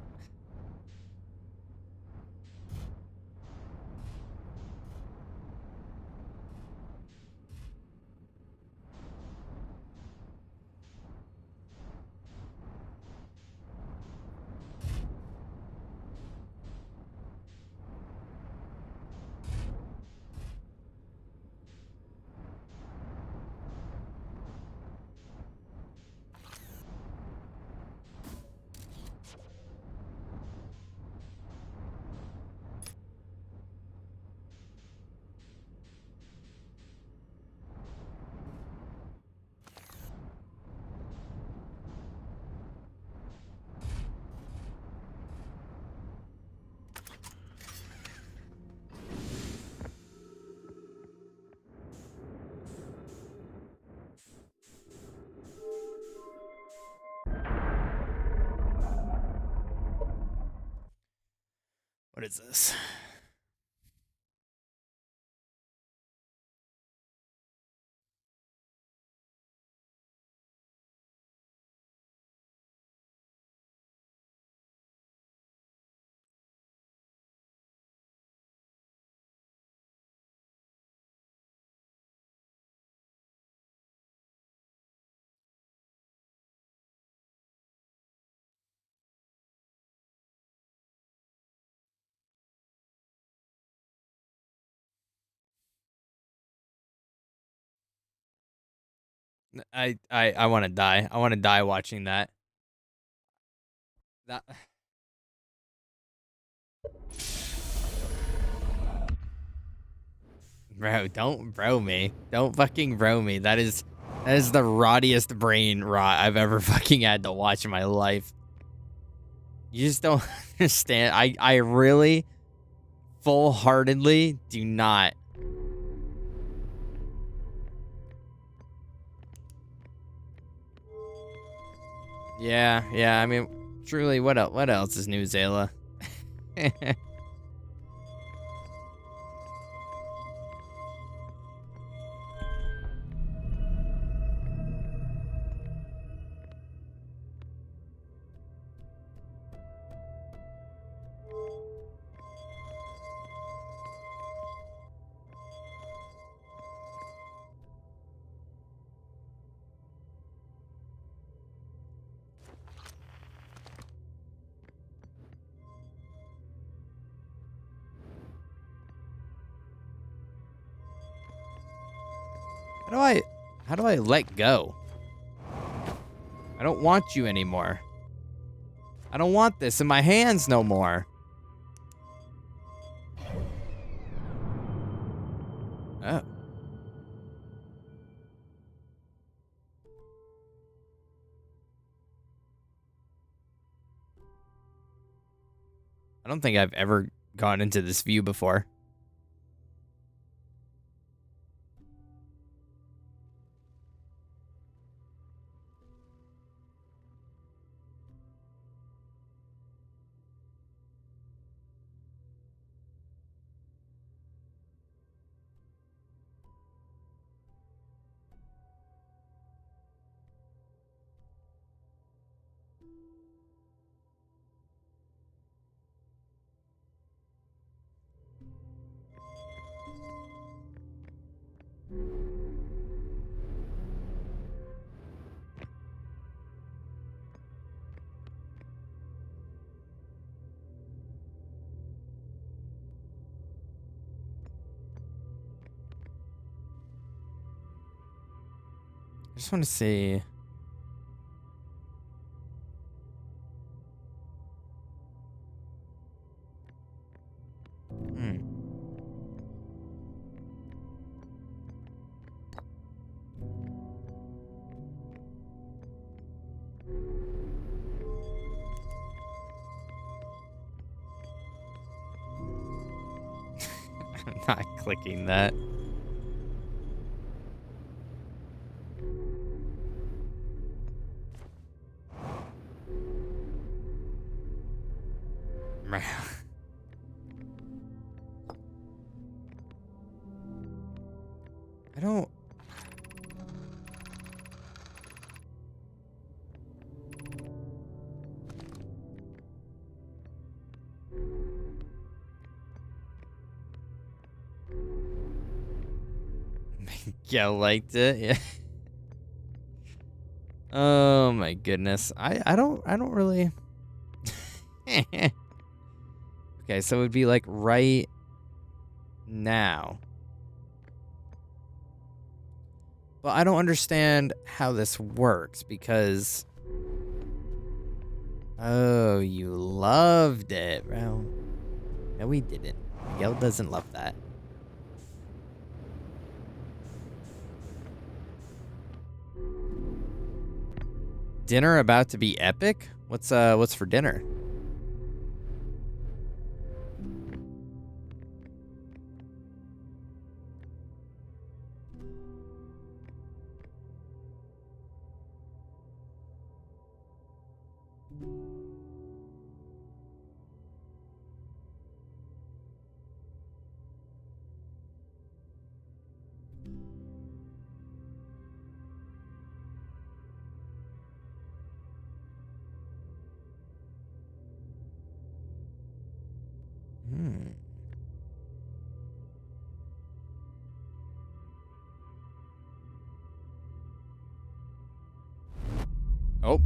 What is this? I want to die. I want to die watching that. That. Bro, don't bro me. Don't fucking bro me. That is the rottiest brain rot I've ever fucking had to watch in my life. You just don't understand. I really full-heartedly do not. Yeah, I mean, truly, what else is new, Zayla? How do I let go? I don't want you anymore. I don't want this in my hands no more. Oh. I don't think I've ever gone into this view before. I just want to see. Hmm. I'm not clicking that. I don't. Yeah, liked it. Yeah. Oh my goodness. I don't really. Okay, so it would be like right now. But I don't understand how this works because. Oh, you loved it, bro. No, we didn't. Miguel doesn't love that. Dinner about to be epic? What's for dinner? Oh.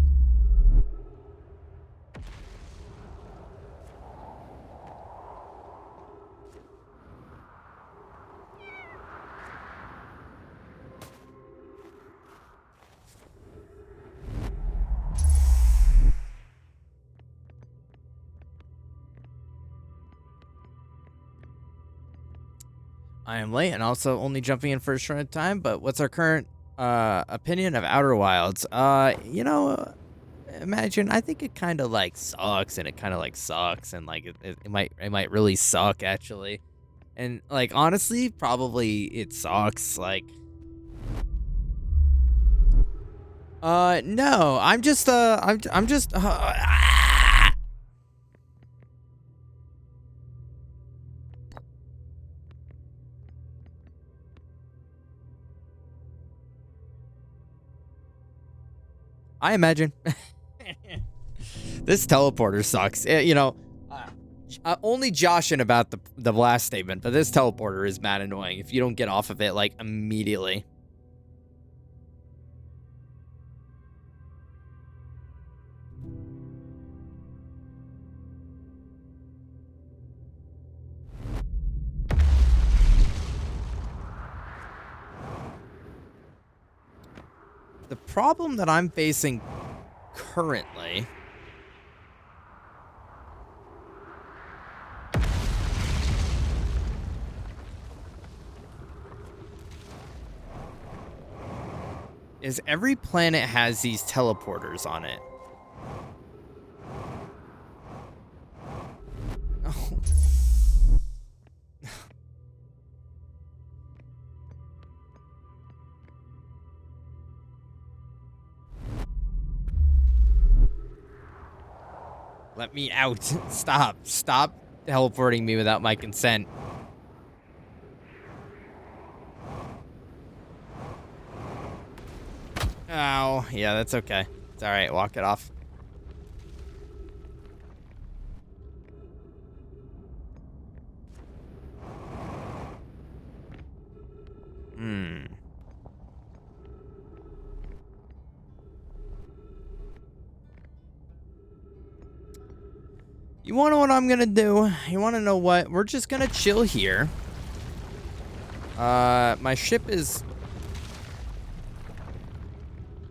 I am late and also only jumping in for a short time, but what's our current opinion of Outer Wilds? Imagine, I think it kind of like sucks and it kind of like sucks and like it might really suck actually. And like honestly, probably it sucks like no, I'm just I imagine. This teleporter sucks. Only joshing about the last statement, but this teleporter is mad annoying if you don't get off of it like immediately. The problem that I'm facing currently is every planet has these teleporters on it. Oh. Let me out. Stop teleporting me without my consent. Oh, yeah, that's okay. It's all right. Walk it off. You want to know what I'm going to do? You want to know what? We're just going to chill here. My ship is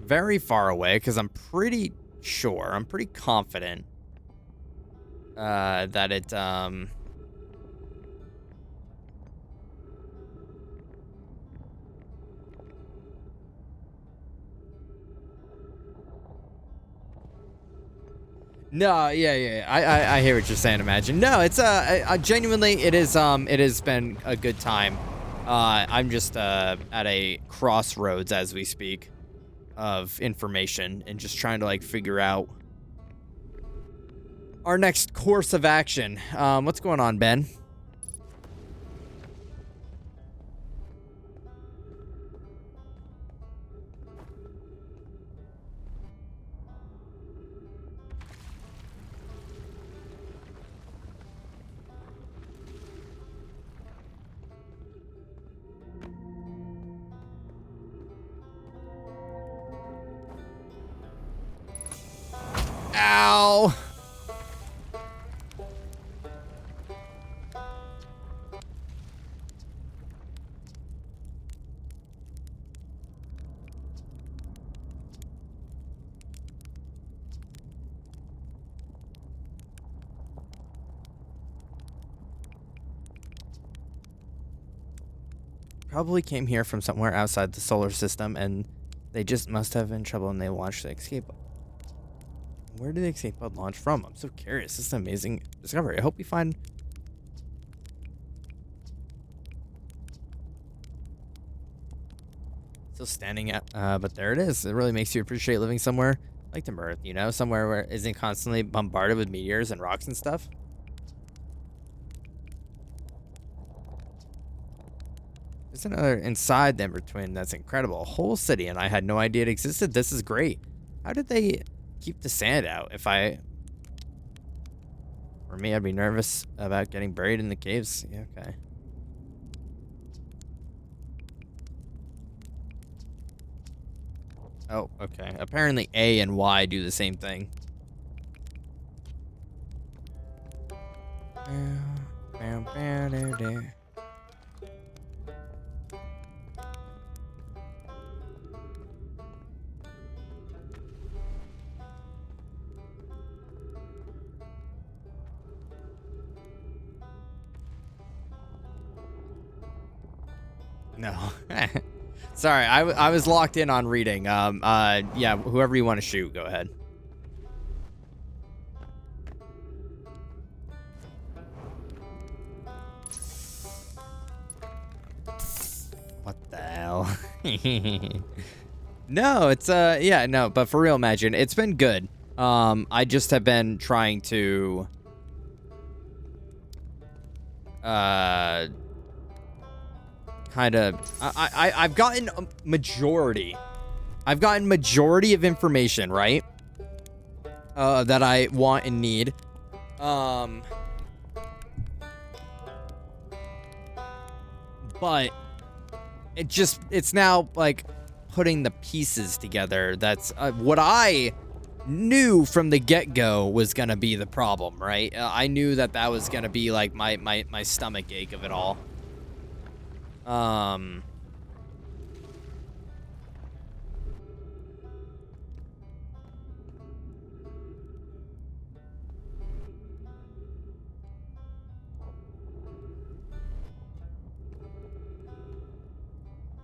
very far away because I'm pretty sure, I'm pretty confident that it No, yeah. I hear what you're saying, Imagine. No, it's genuinely it has been a good time. I'm just at a crossroads as we speak of information and just trying to like figure out our next course of action. What's going on, Ben? Ow! Probably came here from somewhere outside the solar system, and they just must have been in trouble and they launched the escape pod. Where did the escape pod launch from? I'm so curious. This is an amazing discovery. I hope we find... Still standing at, but there it is. It really makes you appreciate living somewhere like the Earth, you know? Somewhere where it isn't constantly bombarded with meteors and rocks and stuff. There's another inside the Ember Twin that's incredible. A whole city, and I had no idea it existed. This is great. How did they keep the sand out? For me, I'd be nervous about getting buried in the caves. Yeah, okay. Oh, okay. Apparently A and Y do the same thing. No. Sorry, I was locked in on reading. Yeah, whoever you want to shoot, go ahead. What the hell? No, it's yeah, no, but for real, Imagine, it's been good. I just have been trying to kind of I've gotten a majority. I've gotten majority of information, right? That I want and need. But it's now like putting the pieces together. That's what I knew from the get-go was gonna be the problem, right? I knew that was gonna be like my stomach ache of it all.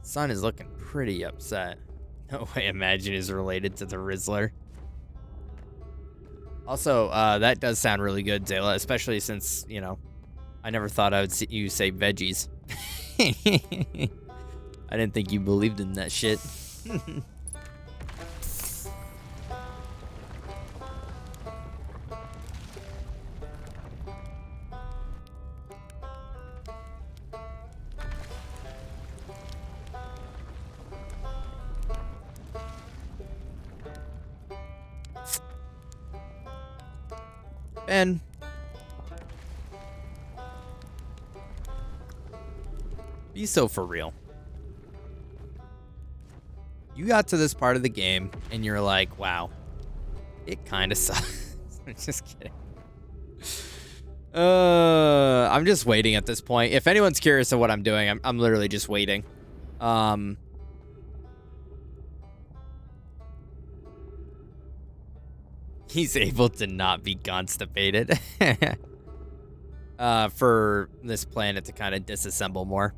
Sun is looking pretty upset. No way Imagine is related to the Rizzler. Also, that does sound really good, Zayla, especially since, you know, I never thought I would see you say veggies. I didn't think you believed in that shit. Ben. Be so for real. You got to this part of the game and you're like, wow, it kind of sucks. I'm just kidding. I'm just waiting at this point. If anyone's curious of what I'm doing, I'm literally just waiting. He's able to not be constipated. For this planet to kind of disassemble more.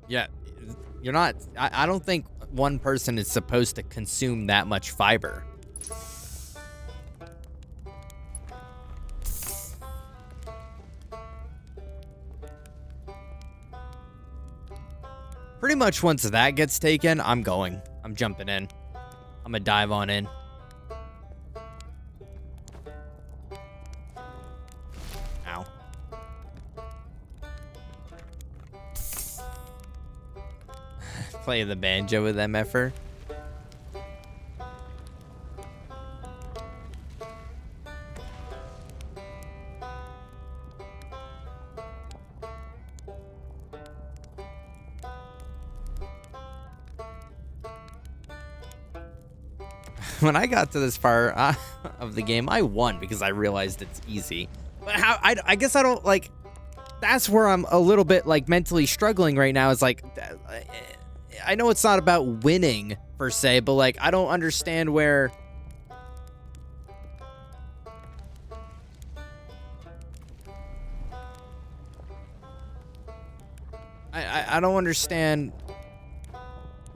Yeah, you're not. I don't think one person is supposed to consume that much fiber. Pretty much once that gets taken, I'm going. I'm jumping in. I'm gonna dive on in. Ow. Play the banjo with MFR. When I got to this part of the game, I won because I realized it's easy. But how? I guess I don't like. That's where I'm a little bit like mentally struggling right now. Is like, I know it's not about winning per se, but like I don't understand where. I don't understand.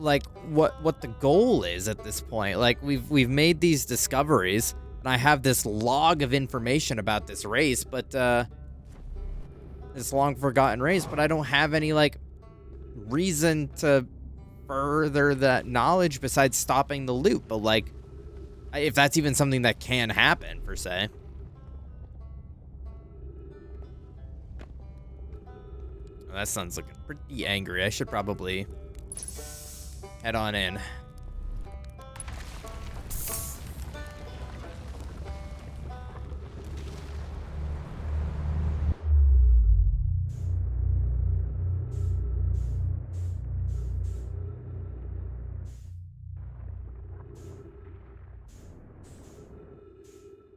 Like what the goal is at this point. Like we've made these discoveries and I have this log of information about this race, but this long forgotten race, but I don't have any like reason to further that knowledge besides stopping the loop. But like if that's even something that can happen per se. That sun's looking pretty angry. I should probably head on in.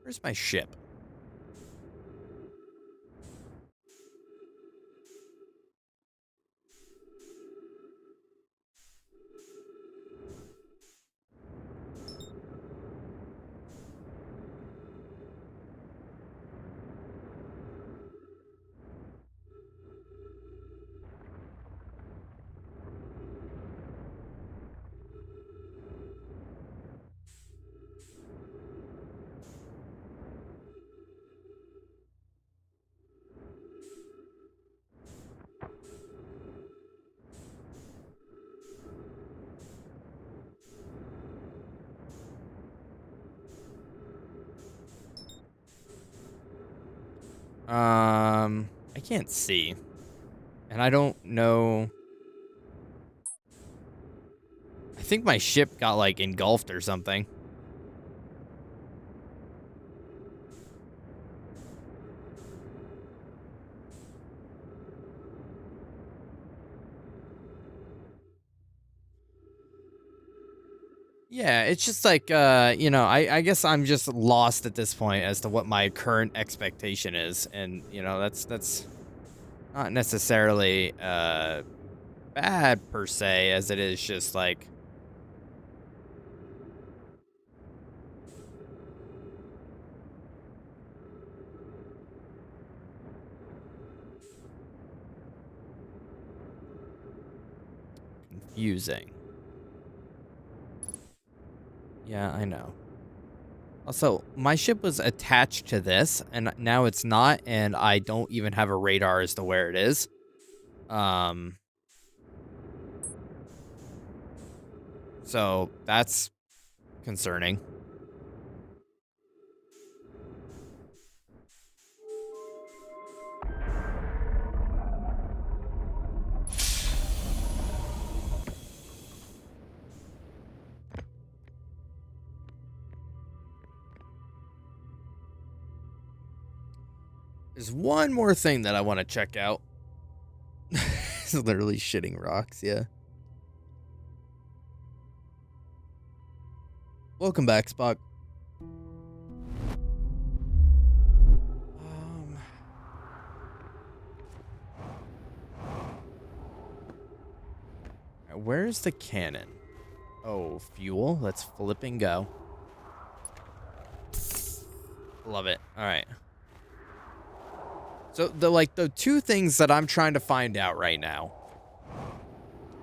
Where's my ship? I can't see. And I don't know. I think my ship got, like, engulfed or something. Yeah, it's just like, you know, I guess I'm just lost at this point as to what my current expectation is. And, you know, that's not necessarily bad per se, as it is just like, confusing. Yeah, I know. Also, my ship was attached to this, and now it's not, and I don't even have a radar as to where it is. So that's concerning. There's one more thing that I want to check out. It's literally shitting rocks, yeah. Welcome back, Spock. Where's the cannon? Oh, fuel. Let's flip and go. Love it. All right. So the two things that I'm trying to find out right now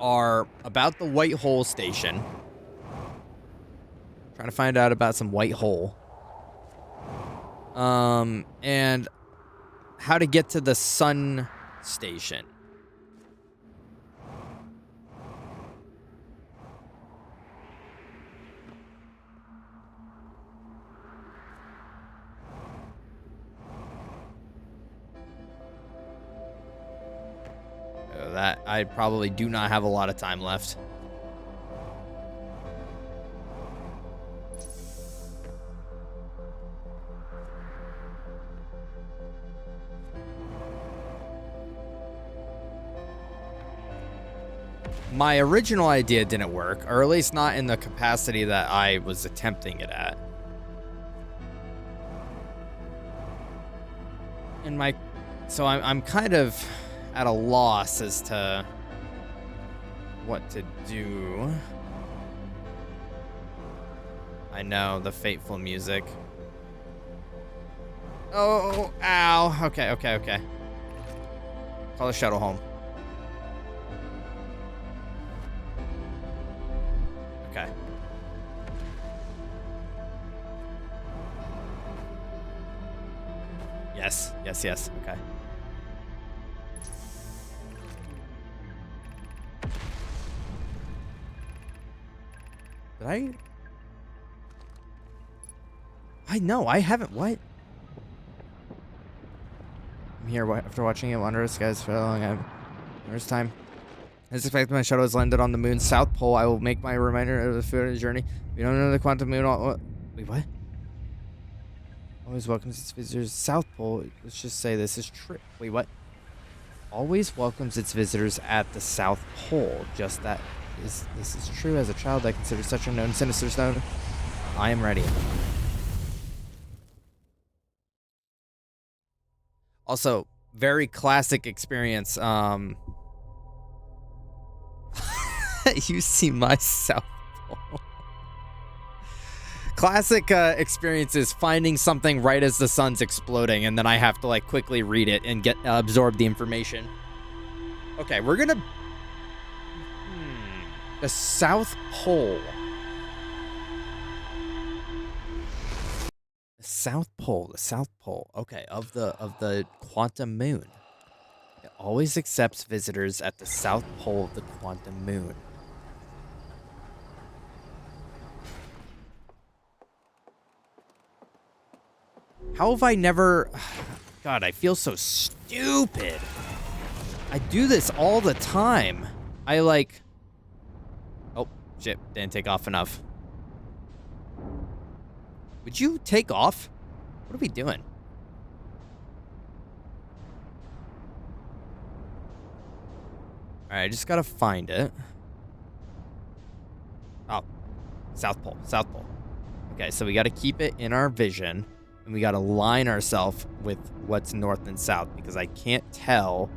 are about the white hole station. Trying to find out about some white hole. And how to get to the sun station. That I probably do not have a lot of time left. My original idea didn't work, or at least not in the capacity that I was attempting it at. And so I'm kind of at a loss as to what to do. I know, the fateful music. Oh, ow. Okay. Call the shuttle home. Okay. Yes. Okay. Did I know, I haven't. What? I'm here after watching it under the skies for a long time. First time. As expected, my shuttle has landed on the moon's south pole. I will make my reminder of the food journey. We don't know the quantum moon. Wait, what? Always welcomes its visitors south pole. Let's just say this is true. Wait, what? Always welcomes its visitors at the south pole. Just that this is true. As a child, I consider such a known sinister stone. I am ready. Also, very classic experience. You see my south pole. Classic experiences finding something right as the sun's exploding, and then I have to like quickly read it and get absorb the information. Okay, we're gonna the South Pole. The South Pole. Okay, of the quantum moon. It always accepts visitors at the South Pole of the quantum moon. How have I never... God, I feel so stupid. I do this all the time. I like... Oh, shit. Didn't take off enough. Would you take off? What are we doing? Alright, I just gotta find it. Oh. South Pole. Okay, so we gotta keep it in our vision. And we gotta line ourselves with what's north and south, because I can't tell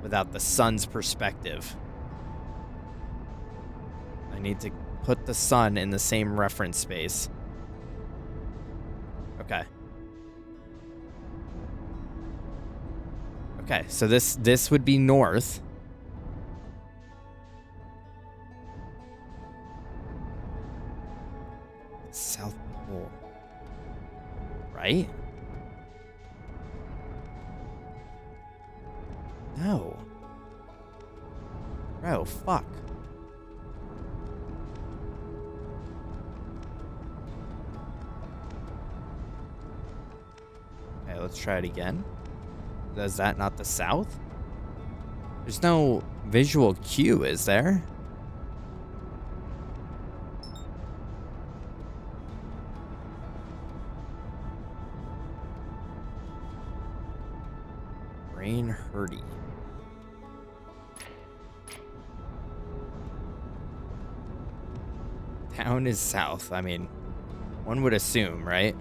without the sun's perspective. I need to put the sun in the same reference space. Okay. Okay, so this would be north. South Pole. Right? No. Bro, fuck. Okay, let's try it again. Is that not the south? There's no visual cue, is there? Brain hurty. Town is south. I mean, one would assume, right?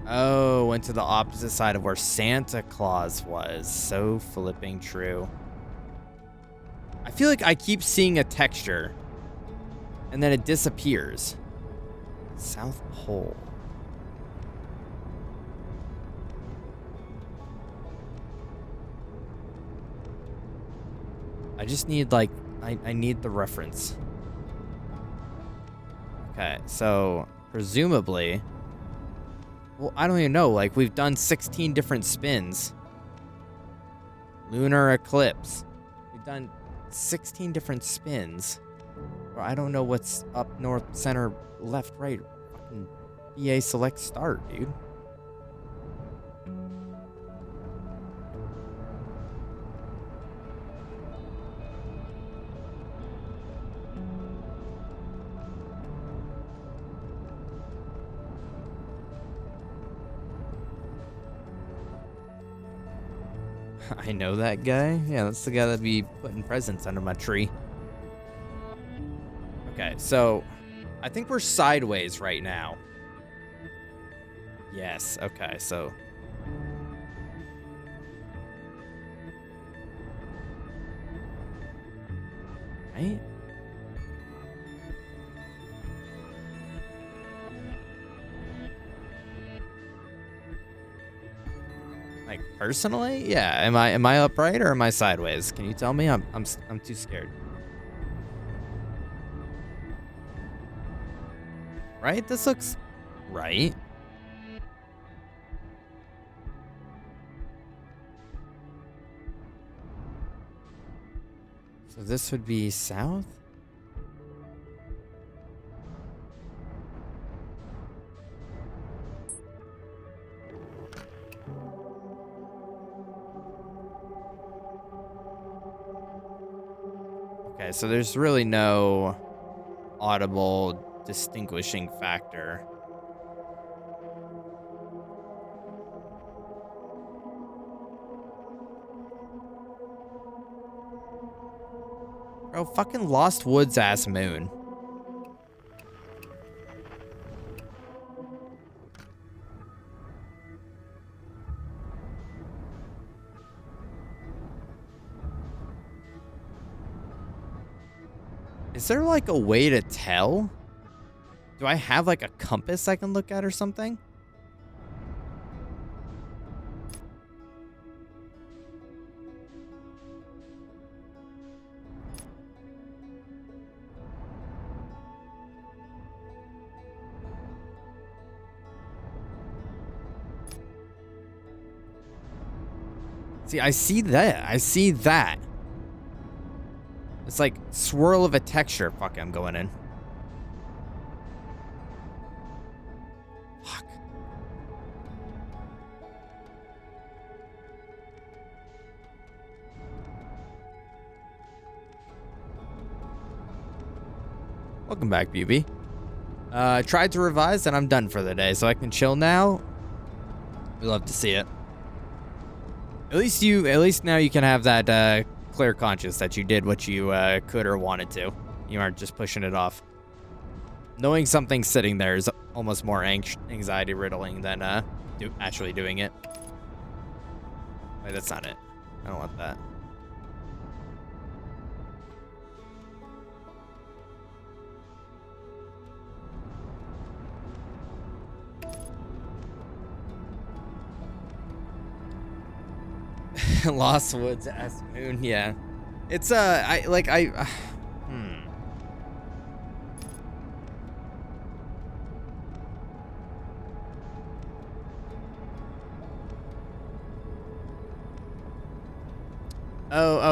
Oh, went to the opposite side of where Santa Claus was. So flipping true. I feel like I keep seeing a texture, and then it disappears. South Pole. I just need, like, I need the reference. Okay, so, presumably... Well, I don't even know. Like, we've done 16 different spins. Lunar eclipse. We've done 16 different spins. Or I don't know what's up, north, center, left, right. Fucking BA select start, dude. I know that guy. Yeah, that's the guy that'd be putting presents under my tree. Okay, so I think we're sideways right now. Yes, okay, so... Right? Like, personally? Yeah, am I upright or am I sideways? Can you tell me? I'm too scared. Right? This looks right. So this would be south? Okay, so there's really no audible distinguishing factor. Bro, fucking Lost Woods ass moon. Is there like a way to tell? Do I have like a compass I can look at or something? See, I see that. I see that. It's like swirl of a texture. Fuck, I'm going in. Fuck. Welcome back, BB. Tried to revise and I'm done for the day, so I can chill now. We love to see it. At least now you can have that clear conscience that you did what you could or wanted to. You aren't just pushing it off. Knowing something's sitting there is almost more anxiety riddling than actually doing it. Wait, that's not it. I don't want that. Lost Woods ass moon, yeah. It's Oh,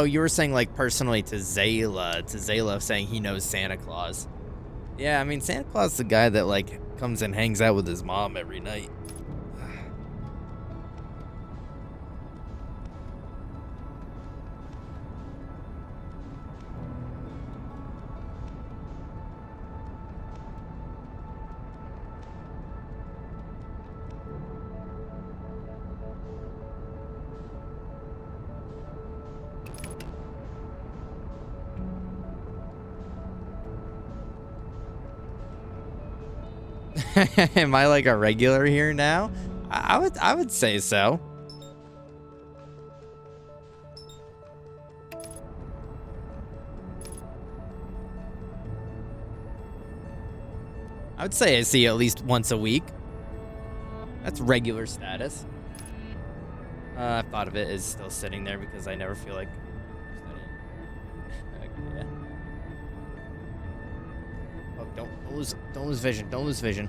you were saying like personally to Zayla saying he knows Santa Claus. Yeah, I mean Santa Claus is the guy that like comes and hangs out with his mom every night. Am I like a regular here now? I would say so. I would say I see you at least once a week. That's regular status. I thought of it as still sitting there because I never feel like. Yeah. Oh, don't lose vision. Don't lose vision.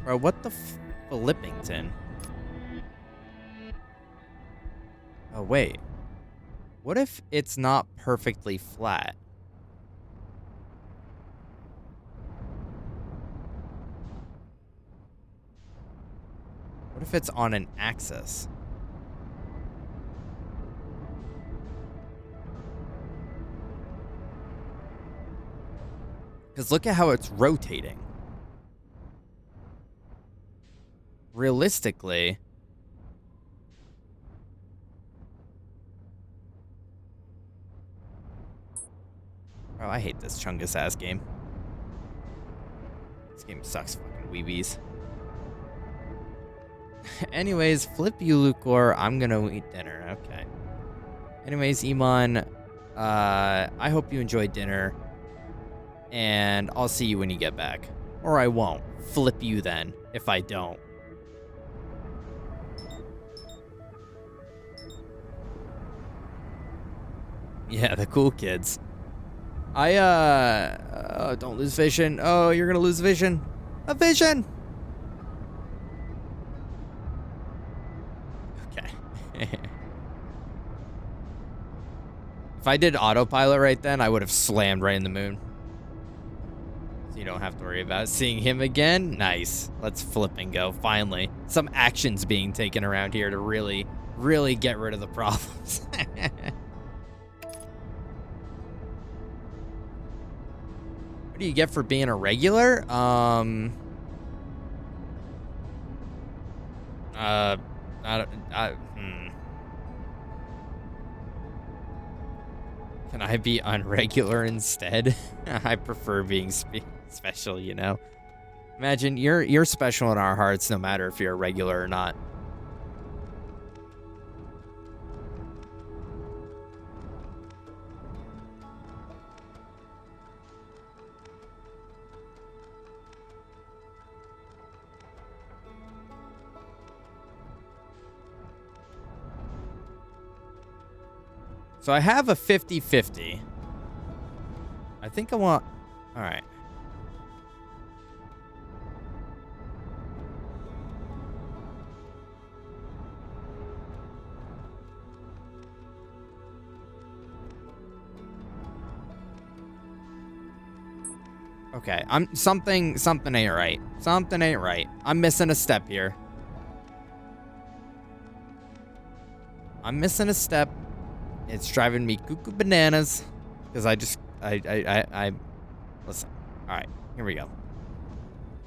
Bro, what the Flippington? Oh, wait. What if it's not perfectly flat? What if it's on an axis? Because look at how it's rotating. Realistically, bro, I hate this Chungus ass game. This game sucks, fucking weebies. Anyways, flip you, Lucor. I'm gonna eat dinner. Okay. Anyways, Iman, I hope you enjoyed dinner, and I'll see you when you get back. Or I won't. Flip you then, if I don't. Yeah, the cool kids. Don't lose vision. Oh, you're gonna lose vision. A vision! Okay. I did autopilot right then, I would have slammed right in the moon. So you don't have to worry about seeing him again. Nice. Let's flip and go. Finally, some action's being taken around here to really, really get rid of the problems. What do you get for being a regular? Can I be unregular instead? I prefer being special, you know? Imagine you're special in our hearts no matter if you're a regular or not. So I have a 50-50. I think I want... All right. Okay, something ain't right. Something ain't right. I'm missing a step here. I'm missing a step. It's driving me cuckoo bananas because I listen. All right, here we go.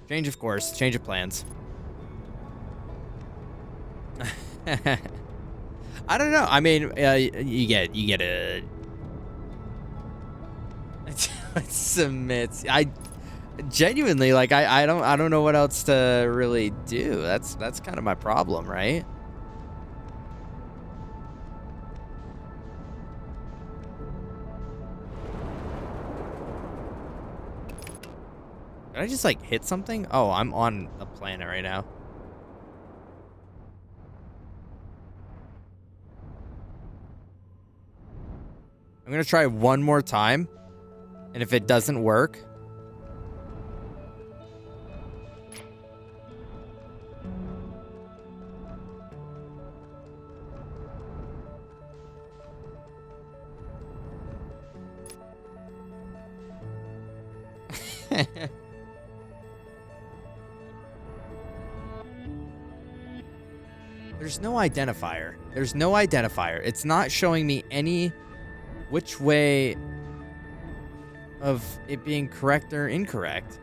Change of course, change of plans. I don't know. I mean, you get a submit. I genuinely like. I don't know what else to really do. That's kind of my problem, right? Did I just like hit something? Oh, I'm on a planet right now. I'm gonna try one more time, and if it doesn't work, there's no identifier. There's no identifier. It's not showing me any which way of it being correct or incorrect.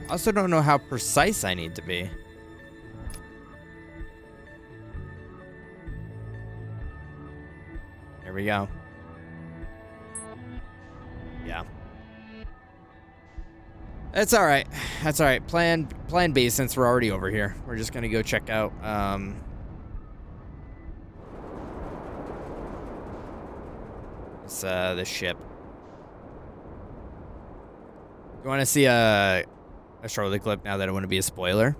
I also don't know how precise I need to be. There we go. Yeah. That's all right. That's all right. Plan B, since we're already over here. We're just going to go check out the ship. You want to see a Charlie clip now that I want to be a spoiler?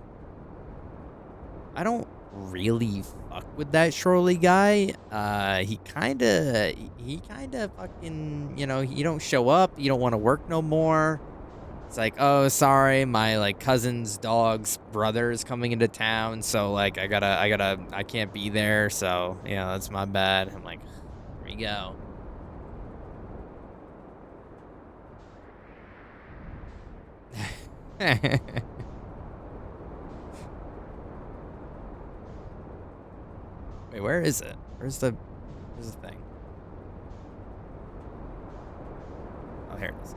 I don't really fuck with that Shirley guy. He kind of fucking, you know, you don't show up, you don't want to work no more. It's like, oh, sorry, my like cousin's dog's brother is coming into town, so like I can't be there, so yeah, that's my bad. I'm like, here we go. Wait, where is it? Where's the thing? Oh, here it is.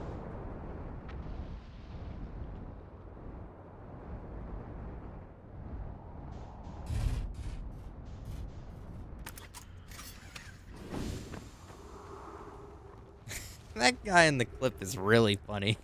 That guy in the clip is really funny.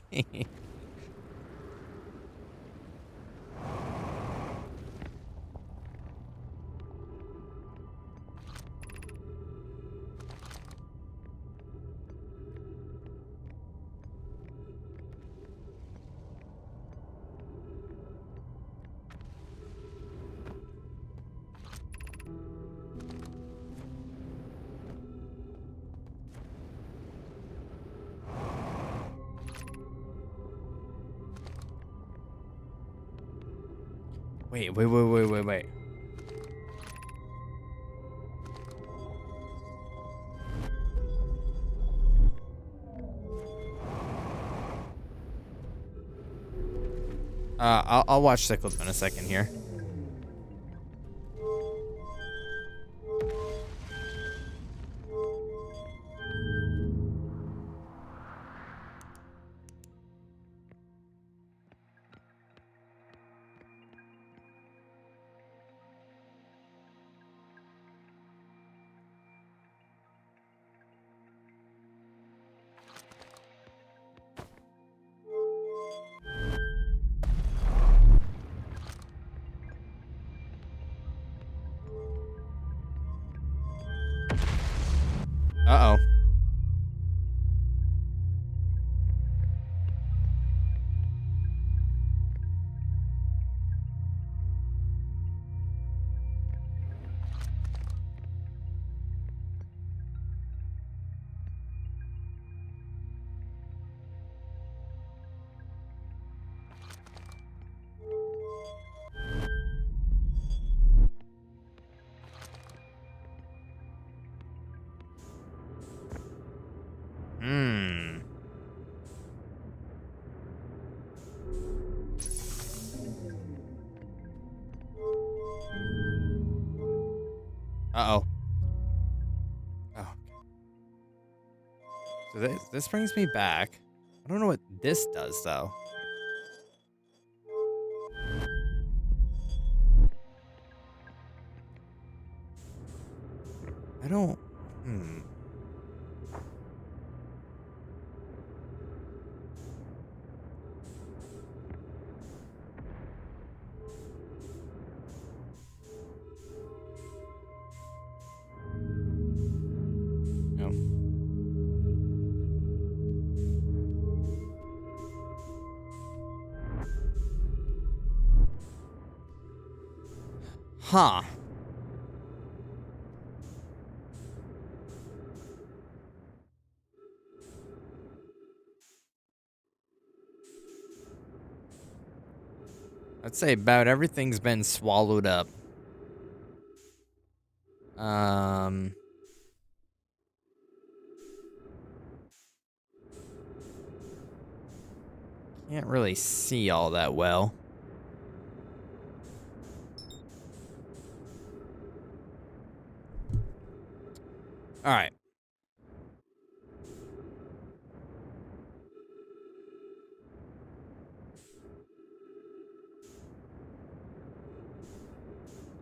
Wait. I'll watch Cyclops in a second here. Uh-oh. Hmm. Uh-oh. Oh. So this brings me back. I don't know what this does, though. I don't... Hmm. No. Huh. I'd say about everything's been swallowed up. Can't really see all that well. All right.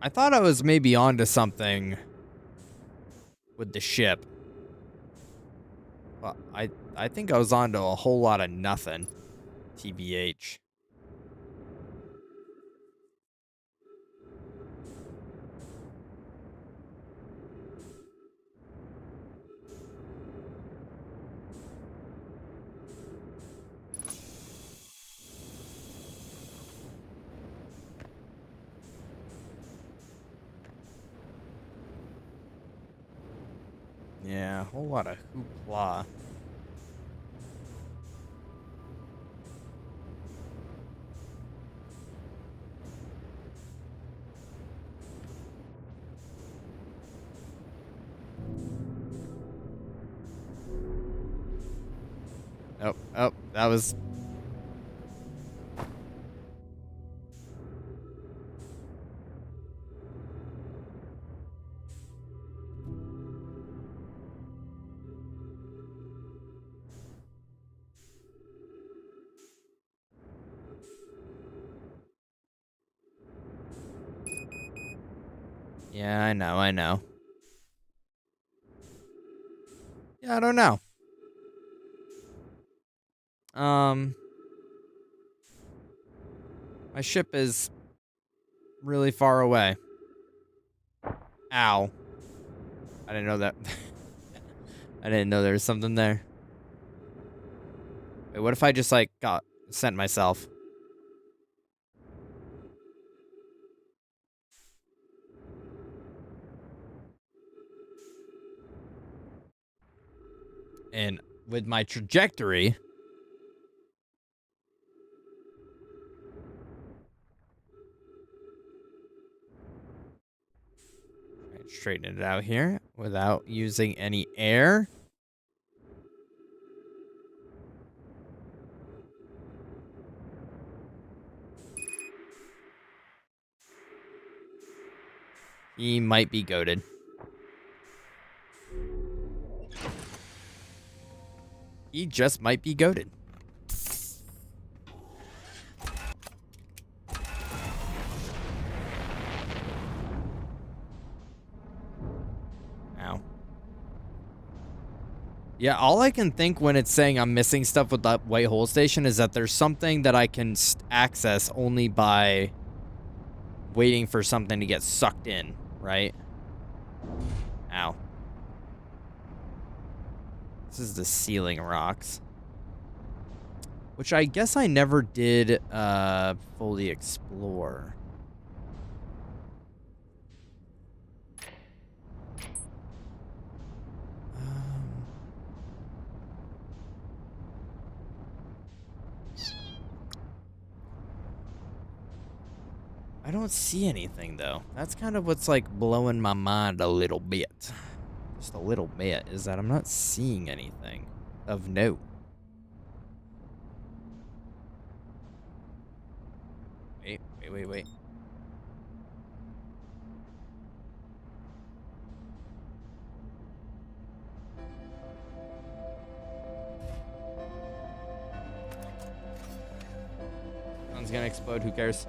I thought I was maybe onto something with the ship. But I think I was onto a whole lot of nothing. TBH. Yeah, a whole lot of hoopla. Oh, that was... Yeah, I know. Yeah, I don't know. My ship is really far away. Ow. I didn't know that. I didn't know there was something there. Wait, what if I just, like, got sent myself? And with my trajectory... Straighten it out here without using any air. He might be goated. He just might be goated. Ow. Yeah, all I can think when it's saying I'm missing stuff with that white hole station is that there's something that I can access only by waiting for something to get sucked in, right? Ow. This is the ceiling rocks. Which I guess I never did fully explore. I don't see anything, though. That's kind of what's, like, blowing my mind a little bit. Just a little bit, is that I'm not seeing anything of note. Wait. One's gonna explode, who cares?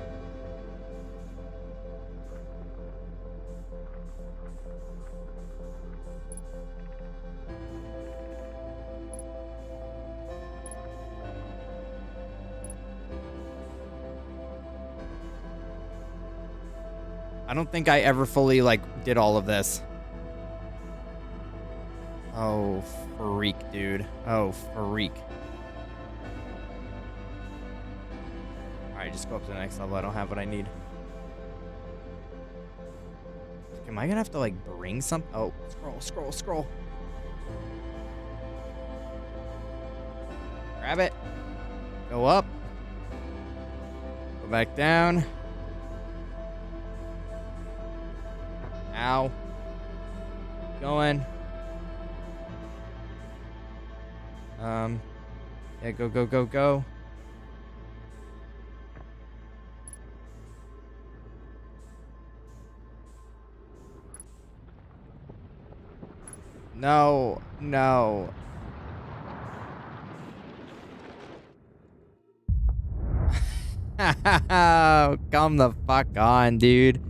I don't think I ever fully, like, did all of this. Oh, freak, dude. Oh, freak. Alright, just go up to the next level. I don't have what I need. Am I gonna have to, like, bring some? Oh, scroll. Grab it. Go up. Go back down. Ow. Going. Yeah, go. No. Come the fuck on, dude.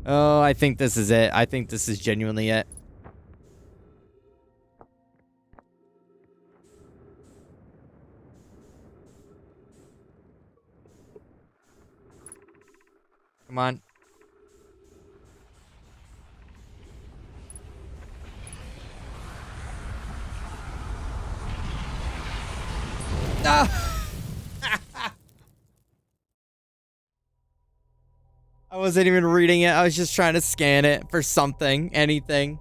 Oh, I think this is it. I think this is genuinely it. Come on. Ah! I wasn't even reading it. I was just trying to scan it for something, anything.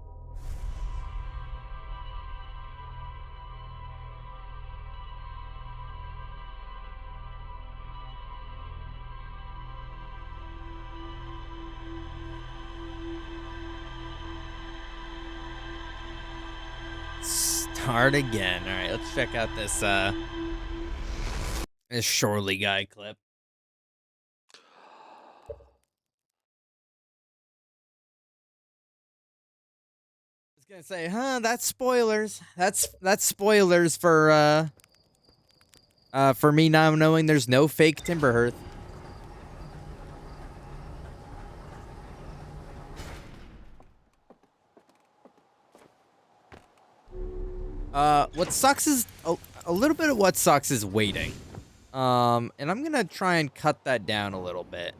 Start again. All right, let's check out this Shorely guy clip. I was gonna say, that's spoilers. That's spoilers for me now knowing there's no fake Timberhearth. What sucks is a little bit of what sucks is waiting. And I'm gonna try and cut that down a little bit.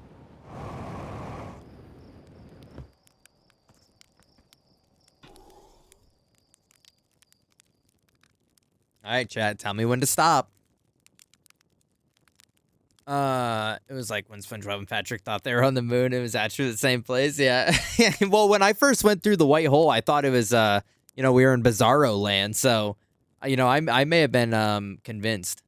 All right, chat, tell me when to stop. It was like when SpongeBob and Patrick thought they were on the moon. It was actually the same place. Yeah. Well, when I first went through the white hole, I thought it was, we were in Bizarro land. So, I may have been, convinced.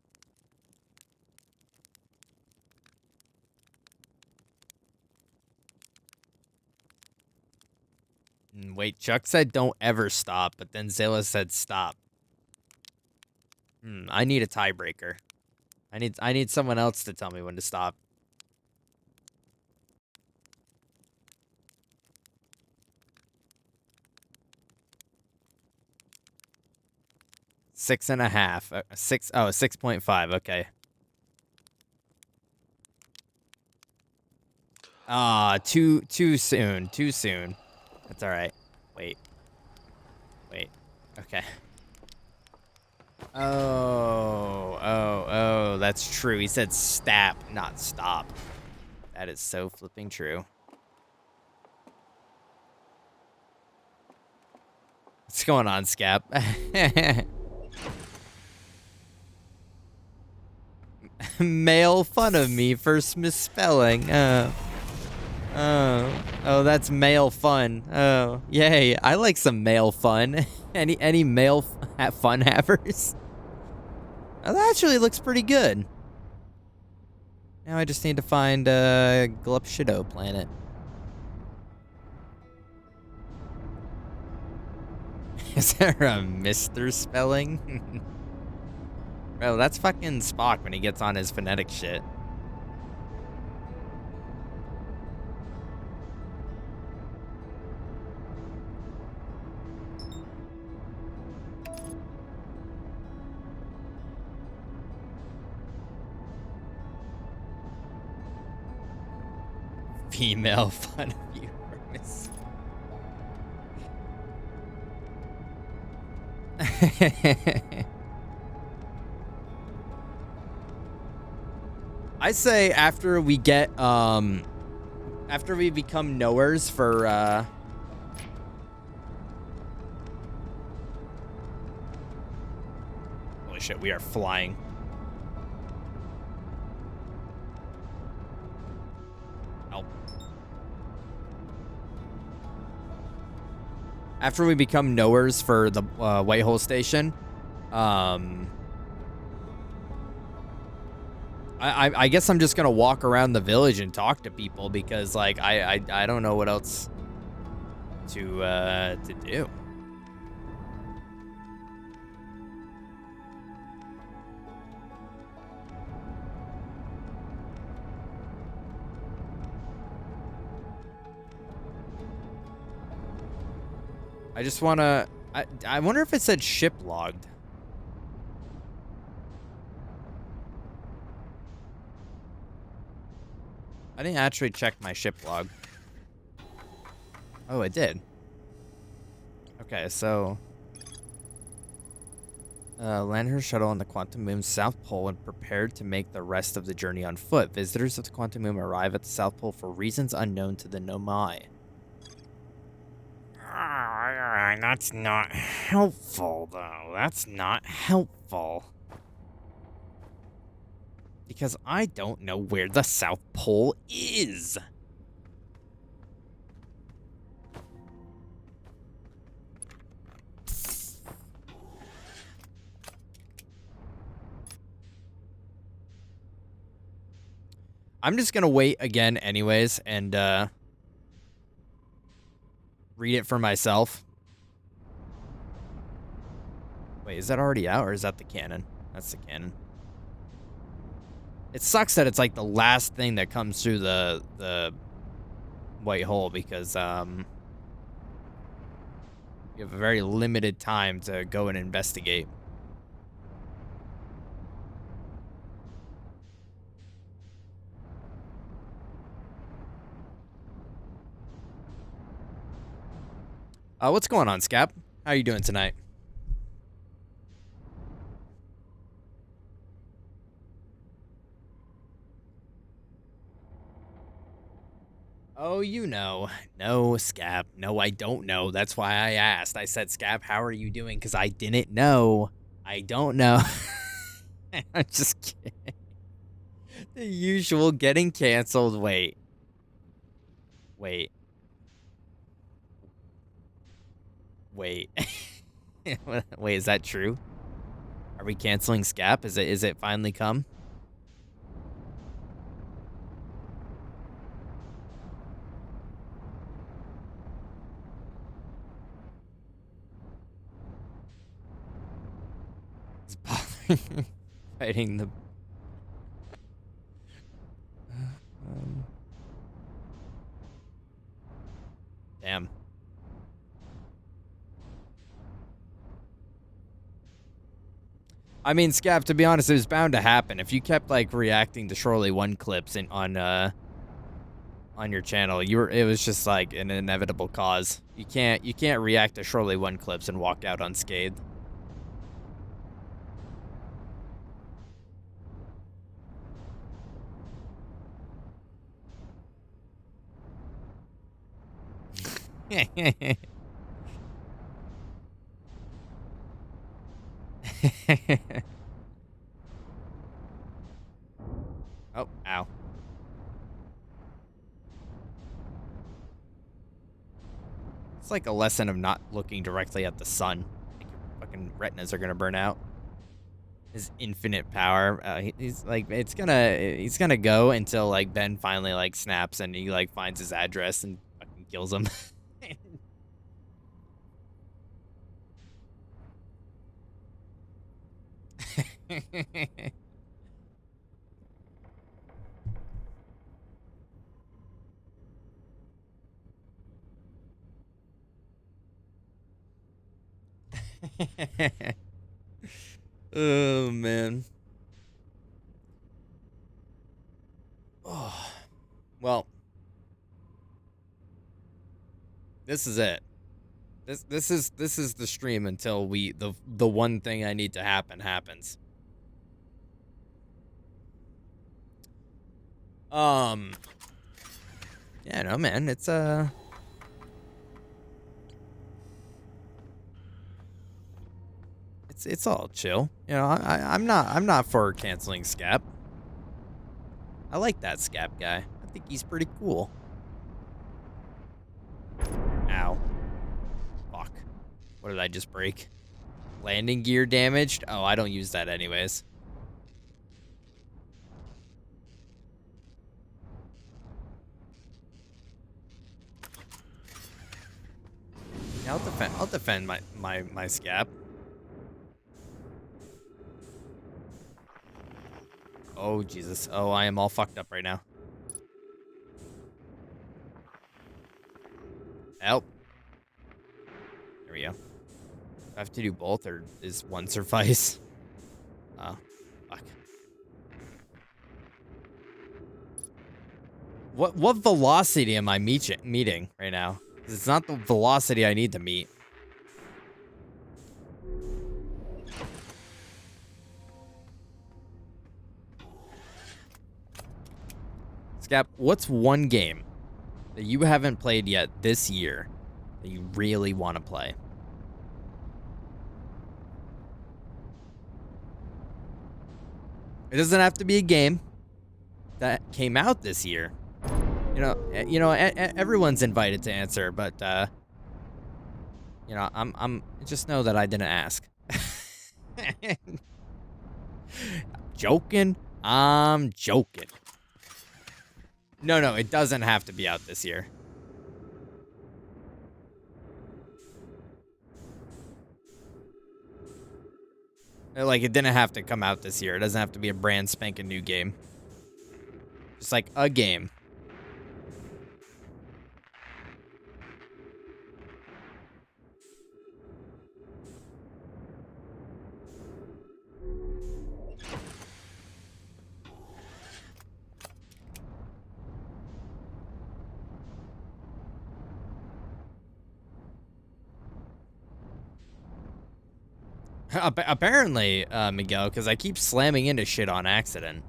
Wait, Chuck said don't ever stop, but then Zayla said stop. I need a tiebreaker. I need someone else to tell me when to stop. Six and a half. 6.5. Okay. Too soon. Too soon. That's all right. Wait. Okay. Oh, that's true. He said stap, not stop. That is so flipping true. What's going on, Scap? Male fun of me for misspelling. Oh, that's male fun. Oh, yay. I like some male fun. Any male fun havers? Oh, that actually looks pretty good. Now I just need to find Glupshido planet. Is there a Mr. spelling? Bro, that's fucking Spock when he gets on his phonetic shit. Female fun of you for miss. I say after we get after we become knowers for holy shit, we are flying. After we become knowers for the Whitehole Station, I guess I'm just gonna walk around the village and talk to people because like I don't know what else to do. I just wanna. I wonder if it said ship logged. I didn't actually check my ship log. Oh, it did. Okay, so land her shuttle on the Quantum Moon's South Pole and prepared to make the rest of the journey on foot. Visitors of the Quantum Moon arrive at the South Pole for reasons unknown to the Nomai. That's not helpful, though. That's not helpful. Because I don't know where the South Pole is. I'm just gonna wait again anyways and read it for myself. Wait, is that already out or is that the canon? That's the canon. It sucks that it's like the last thing that comes through the white hole because you have a very limited time to go and investigate. What's going on, Scap? How are you doing tonight? Oh, you know. No, Scap. No, I don't know. That's why I asked. I said, Scap, how are you doing? Because I didn't know. I don't know. I'm just kidding. The usual getting canceled. Wait. Wait. Wait. Wait, is that true? Are we canceling Scap? Is it finally come? Fighting the. Um, damn. I mean, Scap, to be honest, it was bound to happen. If you kept like reacting to Shorely 1 clips on your channel, it was just like an inevitable cause. You can't react to Shorely 1 clips and walk out unscathed. Oh, ow. It's like a lesson of not looking directly at the sun. Like your fucking retinas are gonna burn out. His infinite power. He's like, he's gonna go until like Ben finally like snaps and he like finds his address and fucking kills him. Oh man. Oh, well, this is it. This is the stream until the one thing I need to happen happens. Yeah, no man, it's all chill. You know, I'm not for canceling Scap. I like that Scap guy. I think he's pretty cool. Ow. Fuck. What did I just break? Landing gear damaged? Oh, I don't use that anyways. Yeah, I'll defend my Scap. Oh Jesus. Oh, I am all fucked up right now. Help. There we go. Do I have to do both, or is one suffice? Oh, fuck. What velocity am I meeting right now? 'Cause it's not the velocity I need to meet. Scap, what's one game that you haven't played yet this year that you really want to play? It doesn't have to be a game that came out this year. Everyone's invited to answer, but I'm just know that I didn't ask. Joking. I'm joking. No, it doesn't have to be out this year. Like, it didn't have to come out this year. It doesn't have to be a brand spanking new game. Just like a game. Apparently, Miguel, because I keep slamming into shit on accident.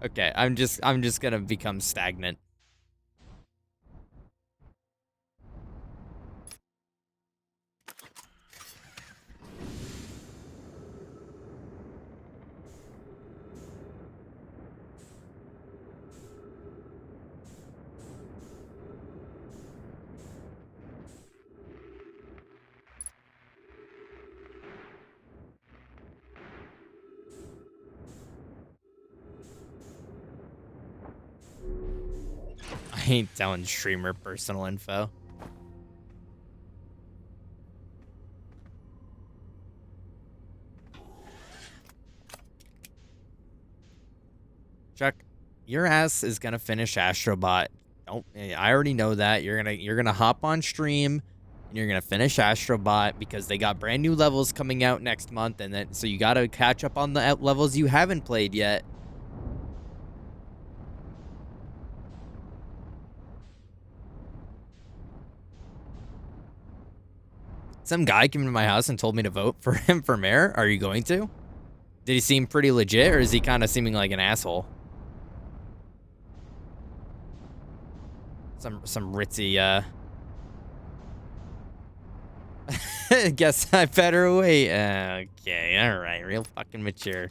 Okay, I'm just gonna become stagnant. ain't telling streamer personal info. Chuck, your ass is gonna finish Astrobot. Don't I already know that. You're gonna hop on stream and you're gonna finish Astrobot because they got brand new levels coming out next month, and then so you gotta catch up on the levels you haven't played yet. Some guy came to my house and told me to vote for him for mayor. Are you going to? Did he seem pretty legit, or is he kind of seeming like an asshole? Some ritzy, guess I better wait. Okay, alright, real fucking mature.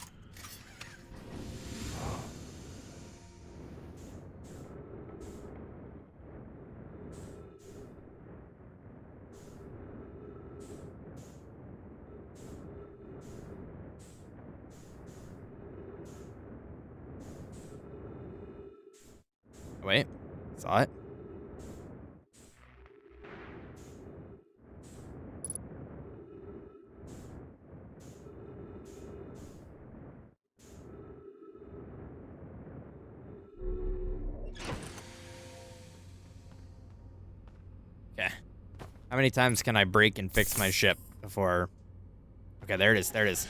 Wait, saw it. Okay. How many times can I break and fix my ship before... Okay, there it is, there it is.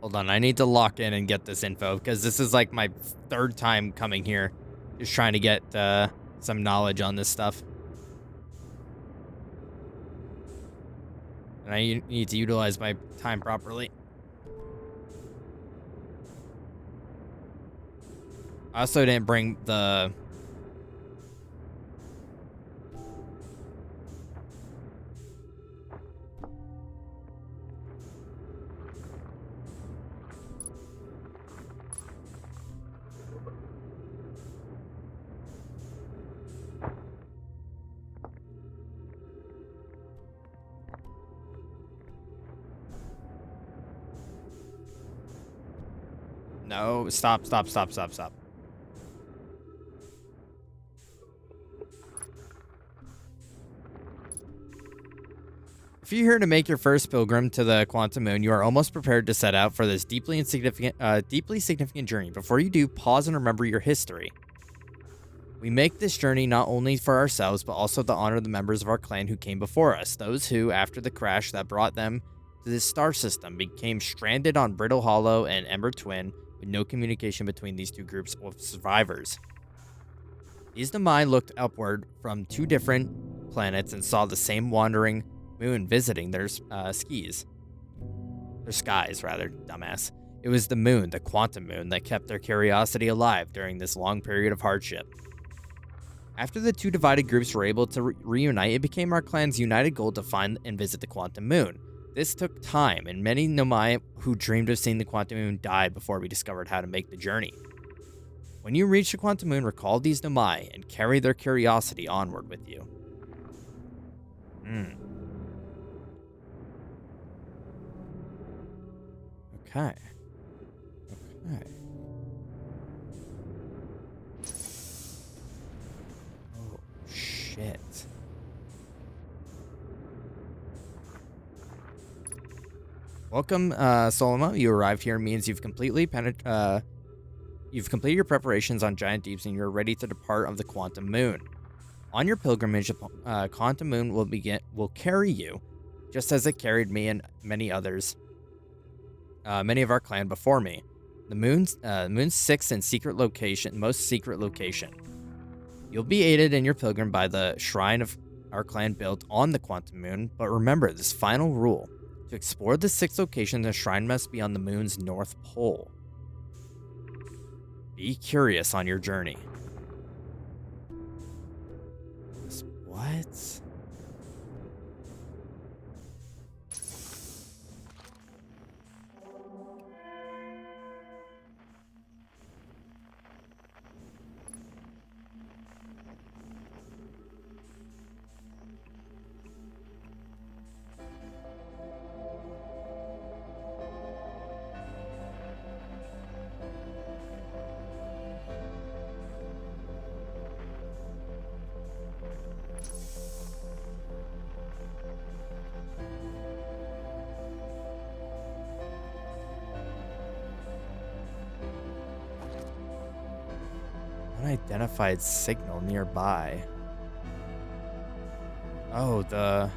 Hold on, I need to lock in and get this info, because this is like my third time coming here. Just trying to get some knowledge on this stuff. And I need to utilize my time properly. I also didn't bring the... No, stop. If you're here to make your first pilgrim to the Quantum Moon, you are almost prepared to set out for this deeply significant journey. Before you do, pause and remember your history. We make this journey not only for ourselves, but also to honor the members of our clan who came before us, those who, after the crash that brought them to this star system, became stranded on Brittle Hollow and Ember Twin, with no communication between these two groups of survivors. These Nomai looked upward from two different planets and saw the same wandering moon visiting their skies, rather, dumbass. It was the moon, the Quantum Moon, that kept their curiosity alive during this long period of hardship. After the two divided groups were able to reunite, it became our clan's united goal to find and visit the Quantum Moon. This took time, and many Nomai who dreamed of seeing the Quantum Moon died before we discovered how to make the journey. When you reach the Quantum Moon, recall these Nomai and carry their curiosity onward with you. Okay. Oh, shit. Welcome, Soloma. You arrived here means you've completed your preparations on Giant Deeps and you're ready to depart of the Quantum Moon. On your pilgrimage, Quantum Moon will carry you, just as it carried me and many others, many of our clan before me. The moon's sixth and most secret location. You'll be aided in your pilgrim by the shrine of our clan built on the Quantum Moon, but remember this final rule. To explore the sixth location, the shrine must be on the moon's north pole. Be curious on your journey. What? Unidentified signal nearby. Oh, the...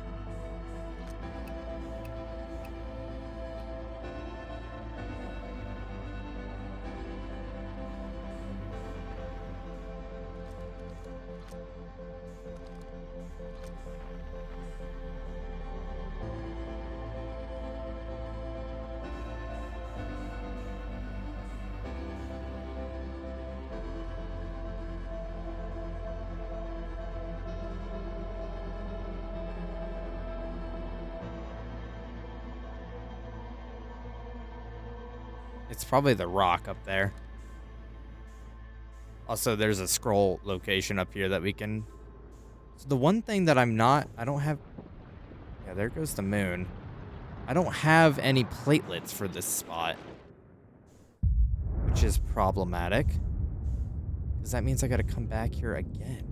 It's probably the rock up there. Also, there's a scroll location up here that we can... So the one thing that I don't have... Yeah, there goes the moon. I don't have any platelets for this spot, which is problematic. Because that means I gotta come back here again.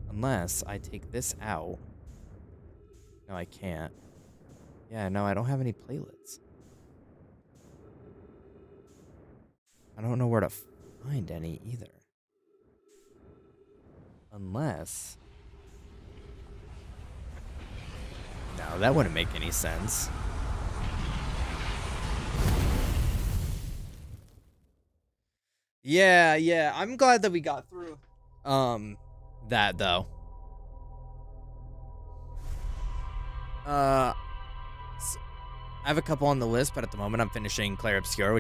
Unless I take this out. No, I can't. Yeah, no, I don't have any platelets. I don't know where to find any either. Unless... No, that wouldn't make any sense. Yeah, I'm glad that we got through that though. I have a couple on the list, but at the moment I'm finishing Clair Obscur,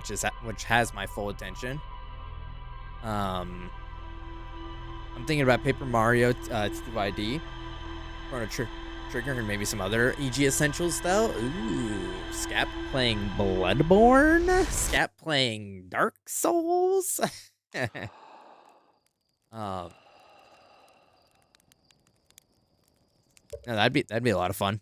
which has my full attention. I'm thinking about Paper Mario 2ID, Chrono Trigger, and maybe some other EG Essentials though. Ooh, Scap playing Bloodborne, Scap playing Dark Souls. No, that'd be a lot of fun.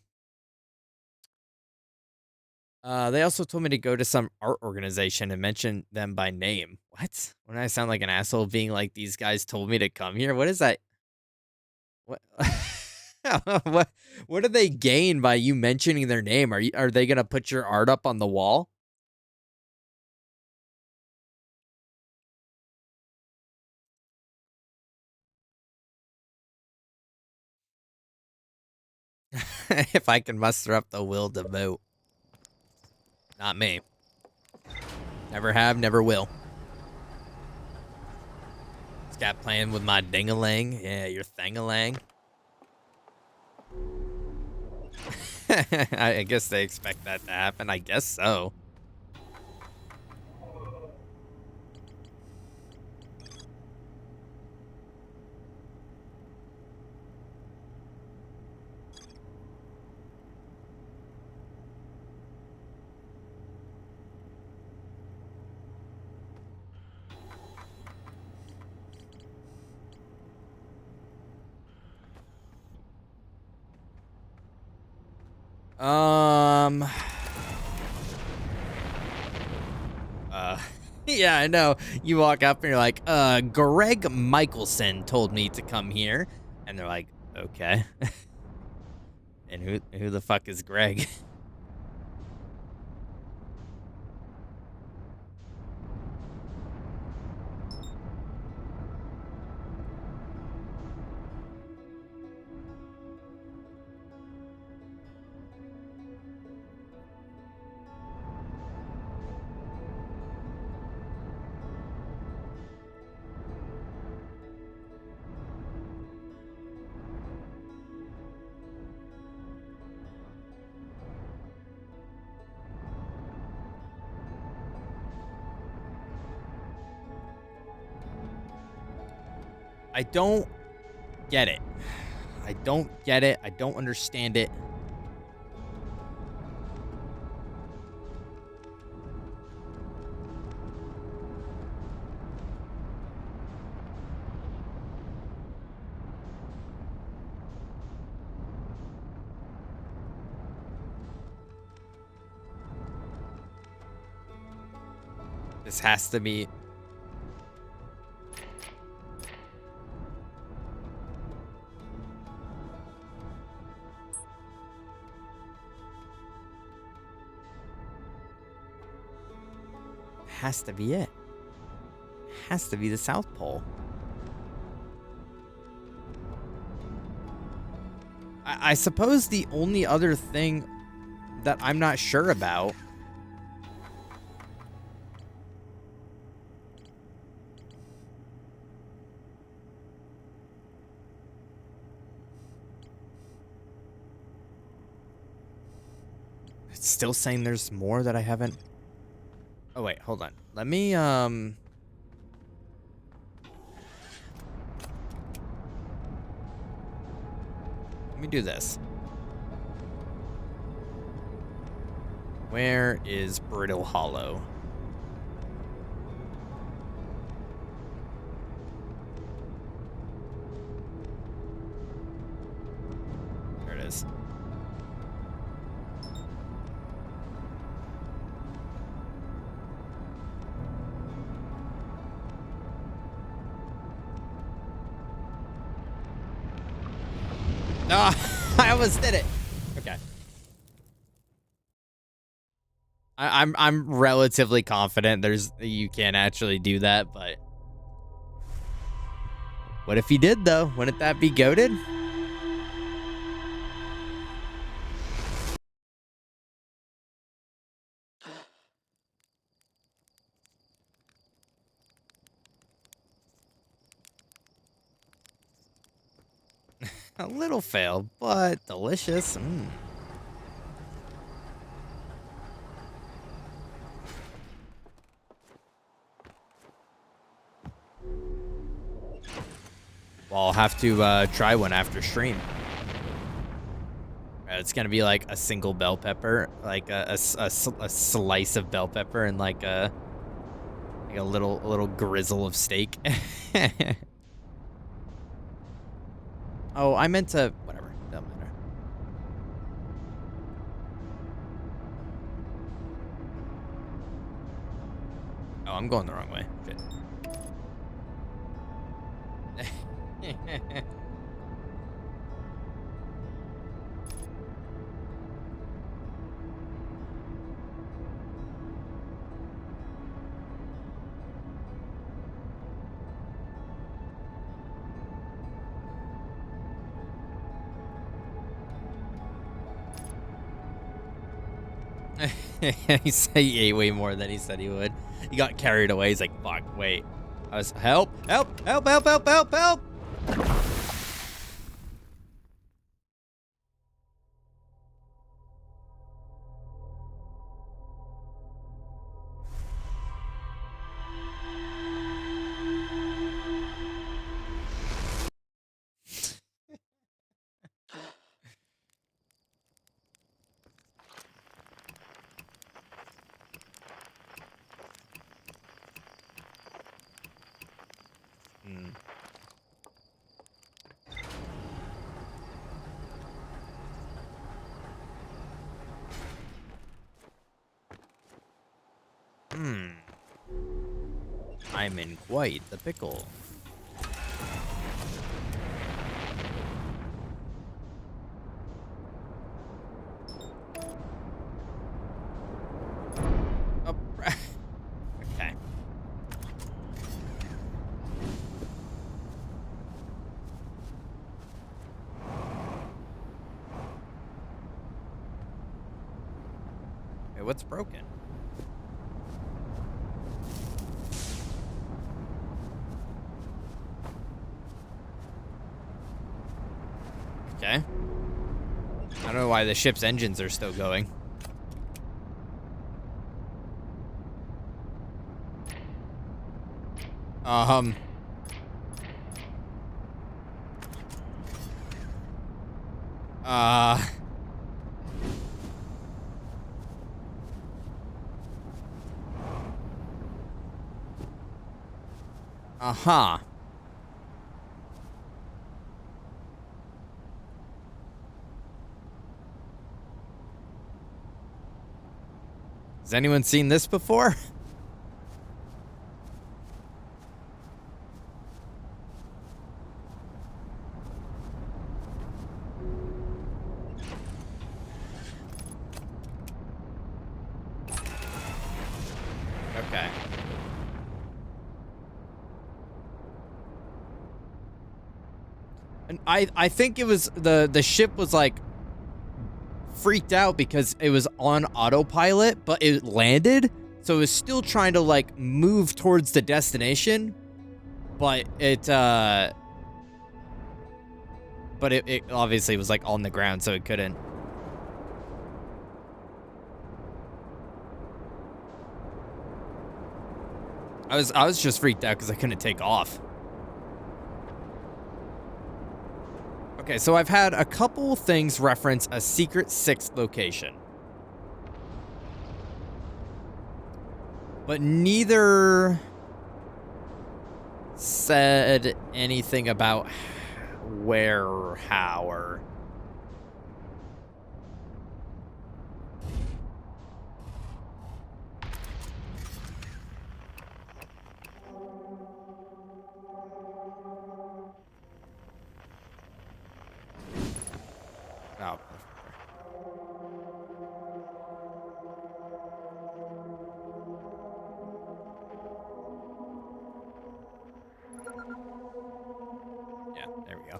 They also told me to go to some art organization and mention them by name. What? When I sound like an asshole being like, these guys told me to come here? What is that? What? What do they gain by you mentioning their name? Are they gonna put your art up on the wall? If I can muster up the will to vote. Not me. Never have, never will. Scap playing with my ding-a-ling. Yeah, your thing-a-lang. I guess they expect that to happen. I guess so. Yeah, I know. You walk up and you're like, Greg Michelson told me to come here. And they're like, okay. And who the fuck is Greg? I don't get it. I don't get it. I don't understand it. This has to be... Has to be it. Has to be the South Pole. I suppose the only other thing that I'm not sure about it's still saying there's more that I haven't. Oh wait, hold on. Let me do this. Where is Brittle Hollow? There it is. Ah, I almost did it. Okay. I'm relatively confident you can't actually do that, but what if he did though? Wouldn't that be goated? A little fail, but delicious. Well, I'll have to try one after stream. It's gonna be like a single bell pepper, like a slice of bell pepper, and like a little grizzle of steak. Oh, I meant to. Whatever, doesn't matter. Oh, I'm going the wrong way. Shit. He said he ate way more than he said he would. He got carried away. He's like, fuck, wait. I was, help, help, help, help, help, help, help. I'm in quite the pickle. Oh, okay. Hey, what's broken? Okay. I don't know why the ship's engines are still going. Uh-huh. Has anyone seen this before? Okay. I think it was the ship was like freaked out because it was on autopilot, but it landed, so it was still trying to like move towards the destination, but it obviously was like on the ground, so it couldn't. I was just freaked out because I couldn't take off. Okay, so I've had a couple things reference a secret sixth location. But neither said anything about where or how or... Oh. Yeah, there we go.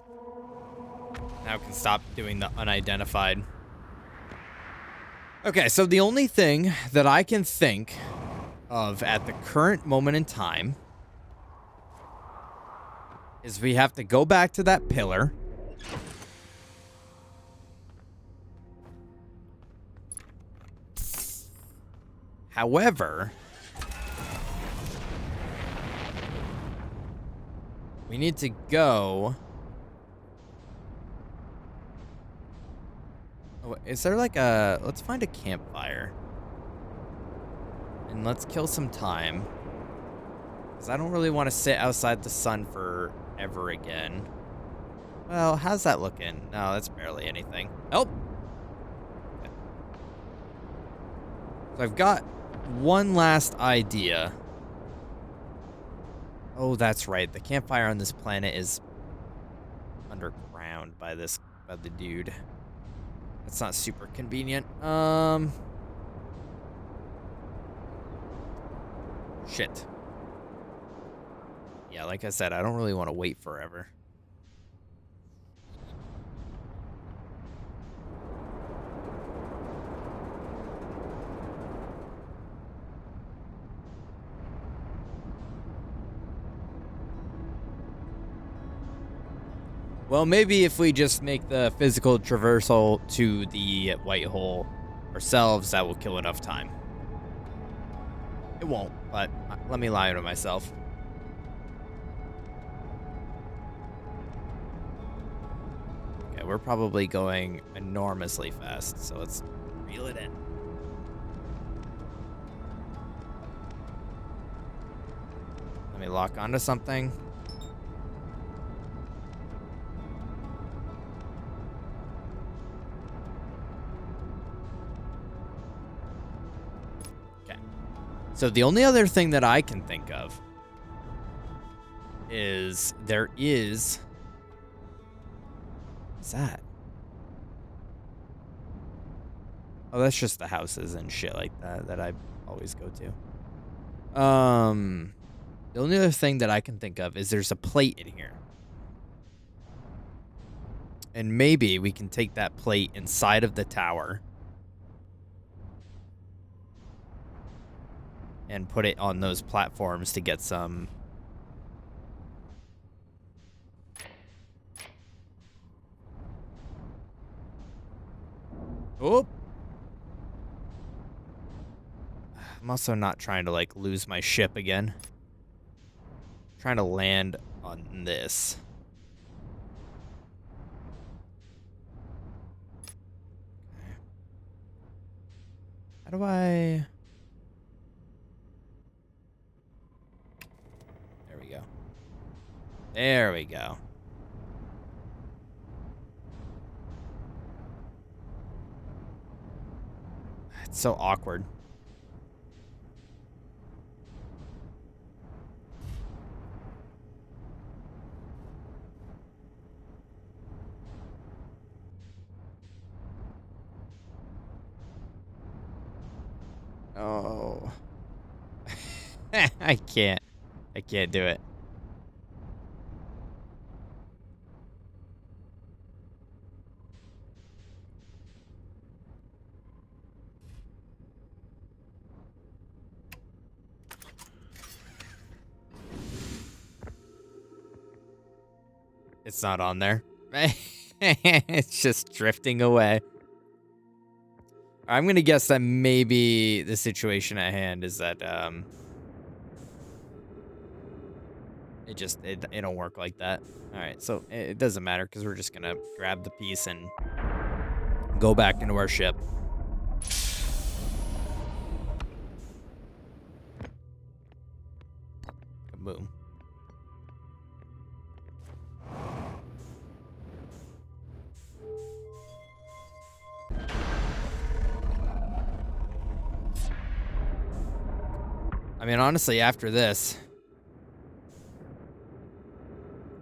Now we can stop doing the unidentified. Okay, so the only thing that I can think of at the current moment in time is we have to go back to that pillar. However, we need to go... Oh, is there like a... Let's find a campfire. And let's kill some time. Because I don't really want to sit outside the sun forever again. Well, how's that looking? No, that's barely anything. Oh! Okay. So I've got one last idea. Oh, that's right. The campfire on this planet is underground by the dude. That's not super convenient. Shit. Yeah, like I said, I don't really want to wait forever. Well, maybe if we just make the physical traversal to the white hole ourselves, that will kill enough time. It won't, but let me lie to myself. Okay, we're probably going enormously fast, so let's reel it in. Let me lock onto something. So the only other thing that I can think of is there is... What's that? Oh, that's just the houses and shit like that I always go to. The only other thing that I can think of is there's a plate in here. And maybe we can take that plate inside of the tower and put it on those platforms to get some... Oh! I'm also not trying to, like, lose my ship again. I'm trying to land on this. Okay. How do I... There we go. It's so awkward. Oh. I can't do it. It's not on there. It's just drifting away. I'm going to guess that maybe the situation at hand is that it don't work like that. All right, so it doesn't matter because we're just going to grab the piece and go back into our ship. Boom. I mean, honestly, after this,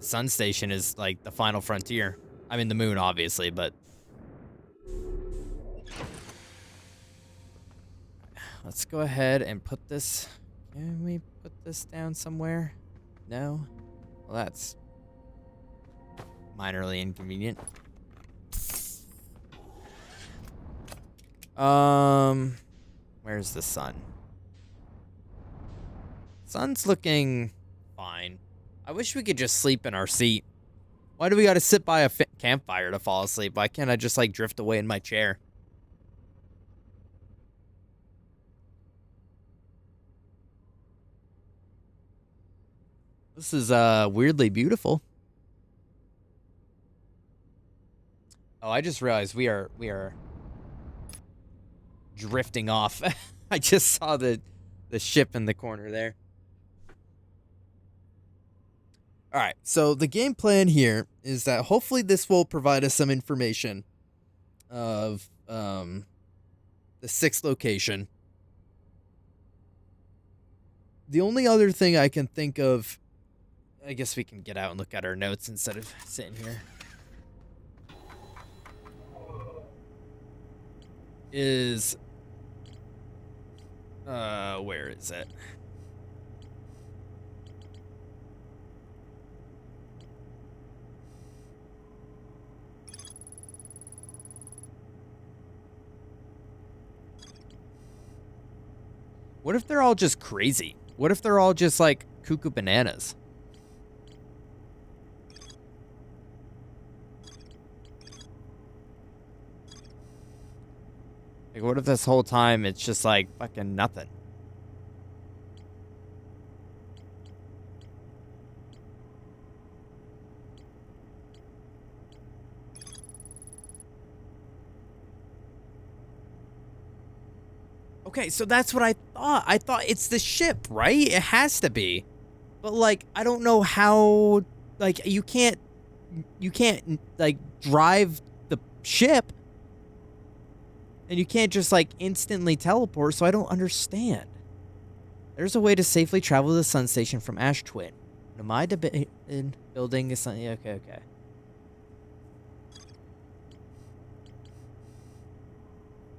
Sun Station is like the final frontier. I mean, the moon, obviously, but let's go ahead and put this. Can we put this down somewhere? No? Well, that's minorly inconvenient. Where's the sun? Sun's looking fine. I wish we could just sleep in our seat. Why do we gotta sit by a campfire to fall asleep? Why can't I just, like, drift away in my chair? This is, weirdly beautiful. Oh, I just realized we are drifting off. I just saw the ship in the corner there. All right, so the game plan here is that hopefully this will provide us some information of the 6th location. The only other thing I can think of, I guess we can get out and look at our notes instead of sitting here, is where is it? What if they're all just crazy? What if they're all just like cuckoo bananas? Like, what if this whole time it's just like fucking nothing? Okay, so that's what I thought. I thought it's the ship, right? It has to be. But, like, I don't know how, like, you can't, like, drive the ship. And you can't just, like, instantly teleport, so I don't understand. There's a way to safely travel to the Sun Station from Ash Twin. Am I in building a sun? Yeah, okay.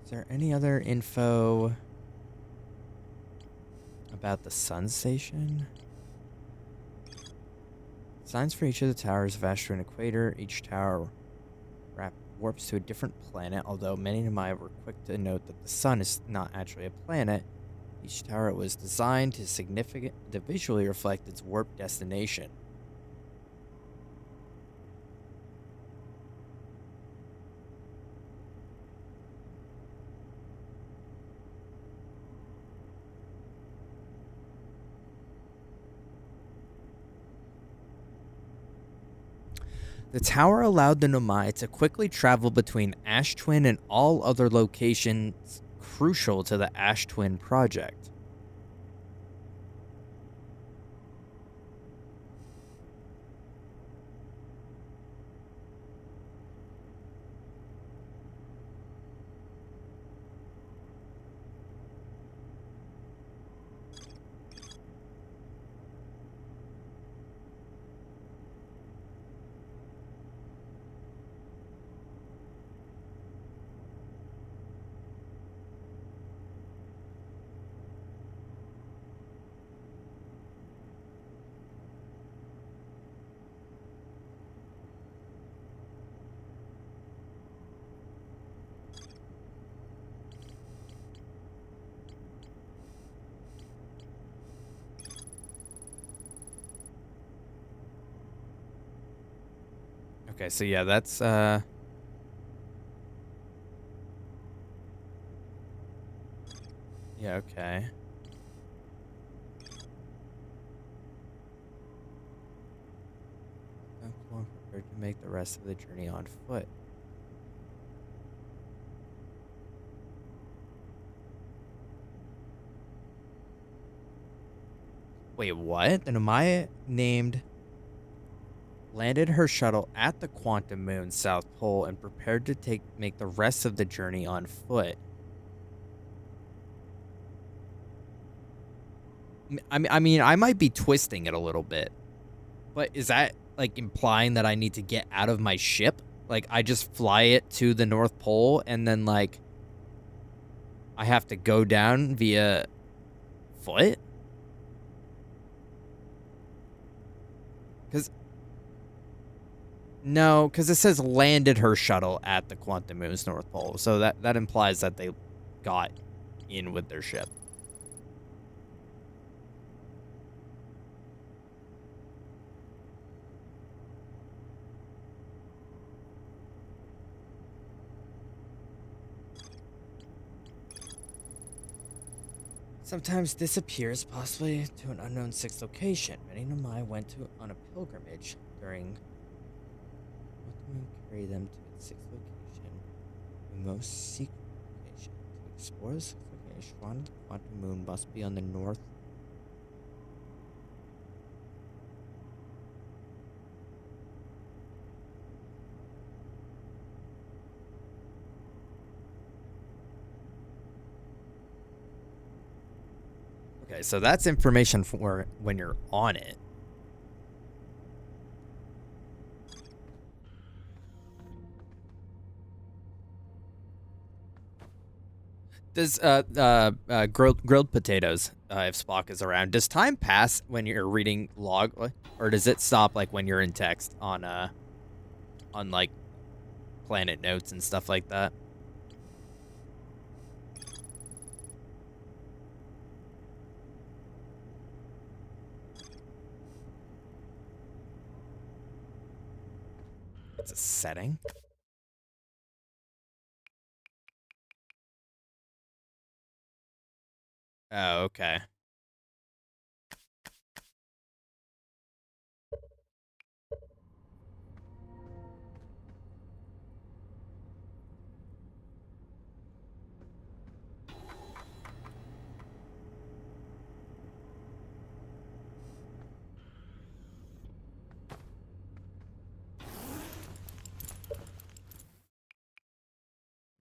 Is there any other info about the Sun Station? Signs for each of the towers of Ash Twin Equator. Each tower warps to a different planet, although many Nomai were quick to note that the sun is not actually a planet. Each tower was designed to visually reflect its warp destination. The tower allowed the Nomai to quickly travel between Ash Twin and all other locations crucial to the Ash Twin project. Okay, so yeah, that's yeah, okay. I'm prepared to make the rest of the journey on foot. Wait, what? Then Amaya named landed her shuttle at the Quantum Moon's South Pole and prepared to make the rest of the journey on foot. I mean, I might be twisting it a little bit, but is that like implying that I need to get out of my ship? Like I just fly it to the North Pole and then like I have to go down via foot? Cuz no, cuz it says landed her shuttle at the Quantum Moon's North Pole. So that implies that they got in with their ship. Sometimes disappears, possibly to an unknown sixth location. Many Namai went on a pilgrimage during what the moon carry them to its sixth location, the most secret location. To explore the sixth location, Shwan of the Quantum Moon must be on the north. Okay, so that's information for when you're on it. Does grilled potatoes if Spock is around? Does time pass when you're reading log, or does it stop like when you're in text on like planet notes and stuff like that? It's a setting. Oh, okay.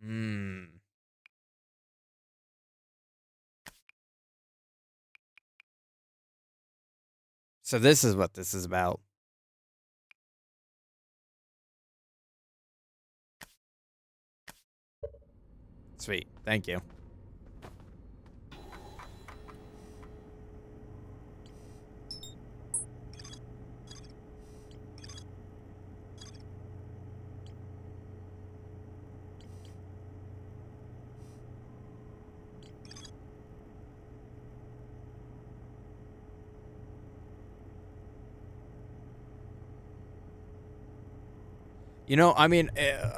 Hmm. So this is what this is about. Sweet. Thank you. You know, I mean,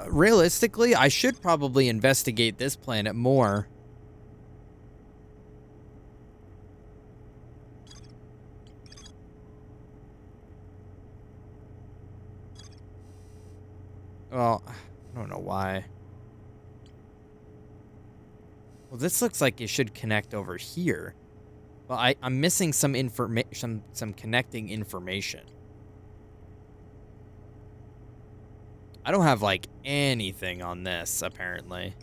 realistically, I should probably investigate this planet more. Well, I don't know why. Well, this looks like it should connect over here. Well, I'm missing some information, some connecting information. I don't have like anything on this apparently.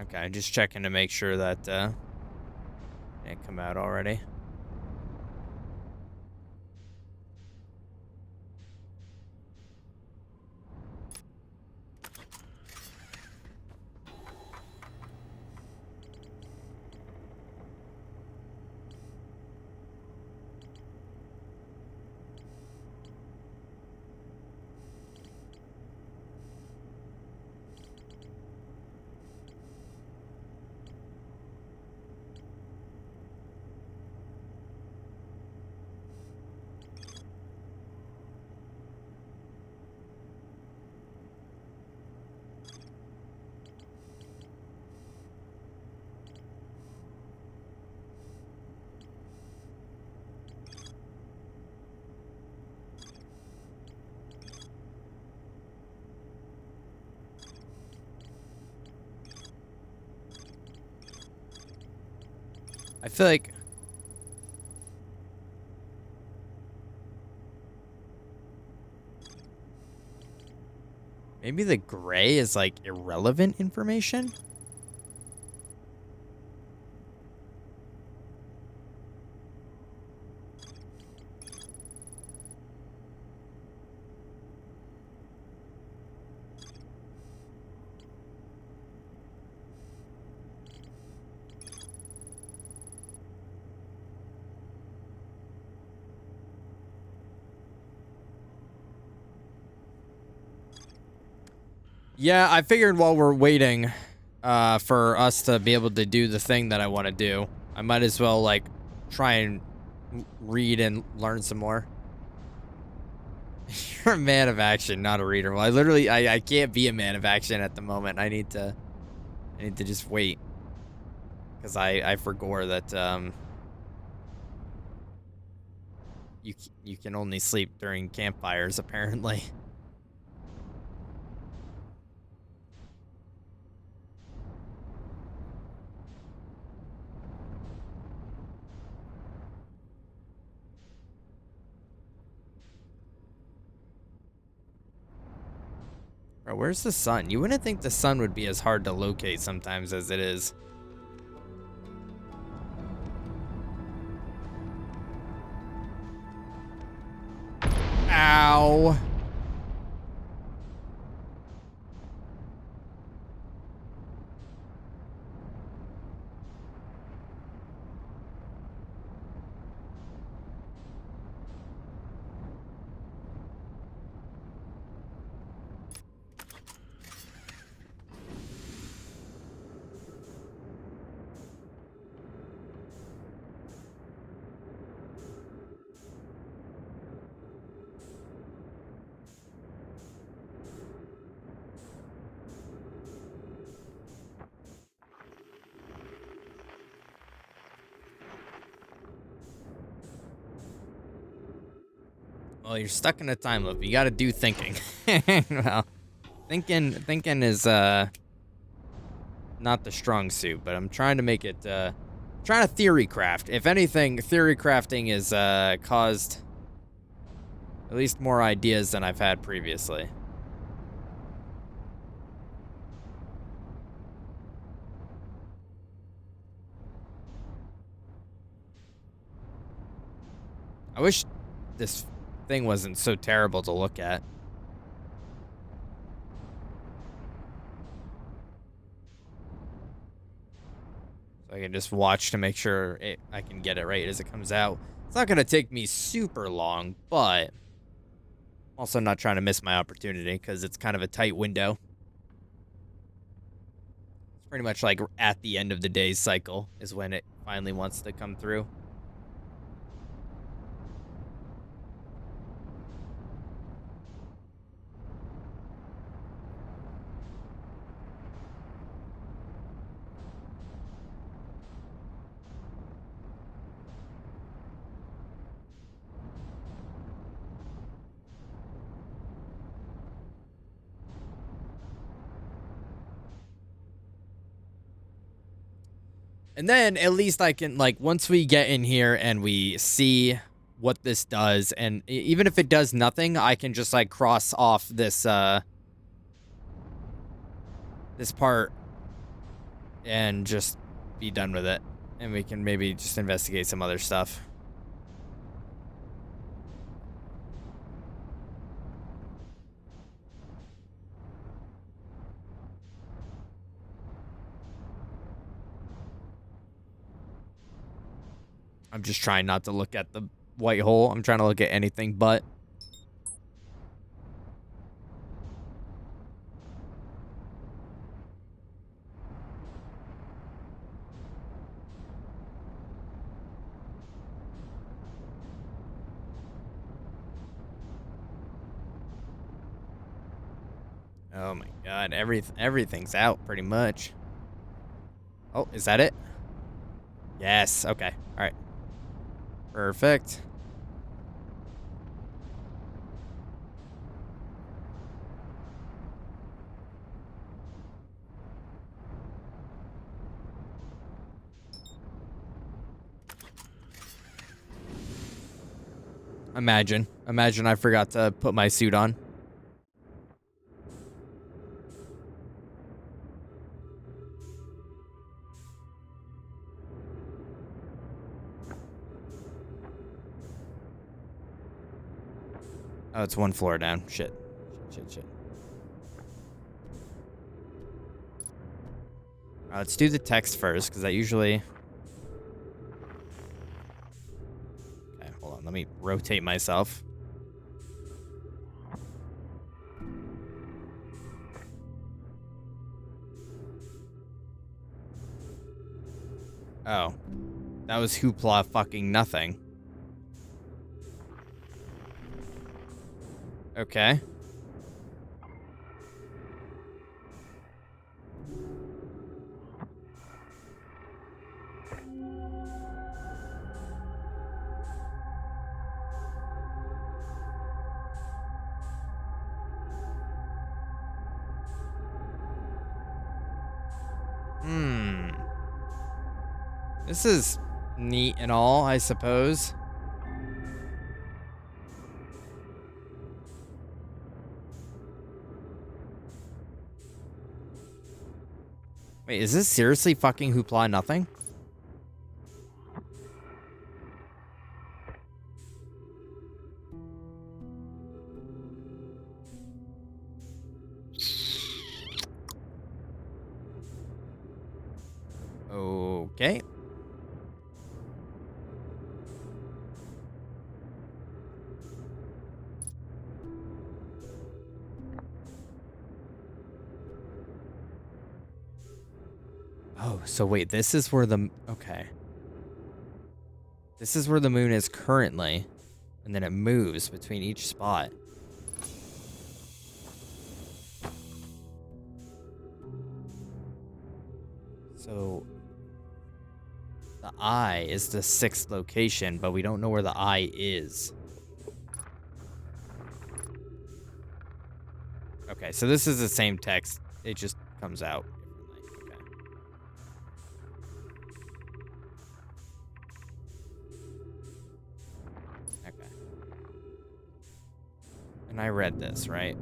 Okay, just checking to make sure that it come out already. I feel like maybe the gray is like irrelevant information. Yeah, I figured while we're waiting for us to be able to do the thing that I want to do, I might as well like try and read and learn some more. You're a man of action, not a reader. Well, I can't be a man of action at the moment. I need to just wait because I forgot that you can only sleep during campfires apparently. Bro, where's the sun? You wouldn't think the sun would be as hard to locate sometimes as it is. Ow. Well, you're stuck in a time loop. You got to do thinking. Well, thinking is not the strong suit, but I'm trying to make it trying to theory craft. If anything, theory crafting is caused at least more ideas than I've had previously. I wish this thing wasn't so terrible to look at. So I can just watch to make sure I can get it right as it comes out. It's not going to take me super long, but also not trying to miss my opportunity because it's kind of a tight window. It's pretty much like at the end of the day's cycle is when it finally wants to come through. And then at least I can, like, once we get in here and we see what this does, and even if it does nothing, I can just, like, cross off this, this part and just be done with it. And we can maybe just investigate some other stuff. I'm just trying not to look at the white hole. I'm trying to look at anything but. Oh my god, everything's out pretty much. Oh, is that it? Yes, okay. All right. Perfect. Imagine I forgot to put my suit on. Oh, it's one floor down. Shit. Let's do the text first, because that usually... Okay, hold on. Let me rotate myself. Oh. That was hoopla fucking nothing. Okay. This is neat and all, I suppose. Wait, is this seriously fucking hoopla nothing? Okay. Oh, so wait, this is where the... Okay. This is where the moon is currently, and then it moves between each spot. So... The eye is the 6th location, but we don't know where the eye is. Okay, so this is the same text. It just comes out differently. Okay. Okay. And I read this, right?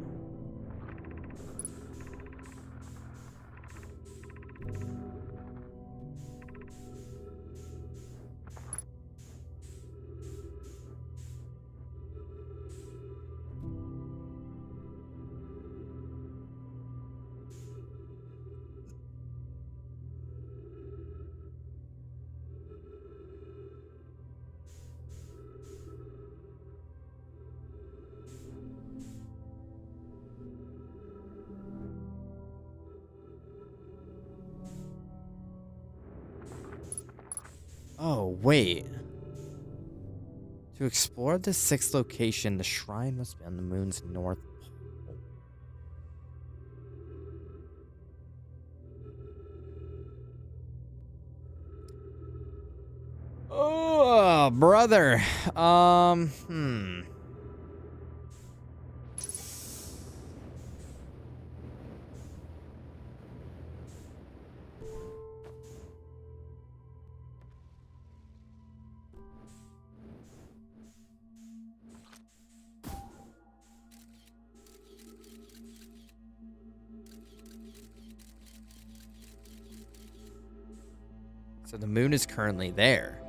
Oh, wait. To explore the 6th location, the shrine must be on the moon's north pole. Oh, brother. So the moon is currently there.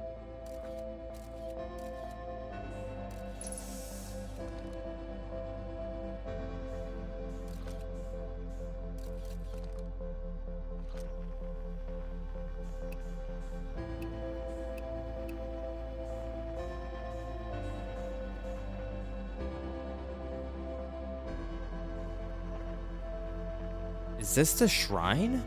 Is this the shrine?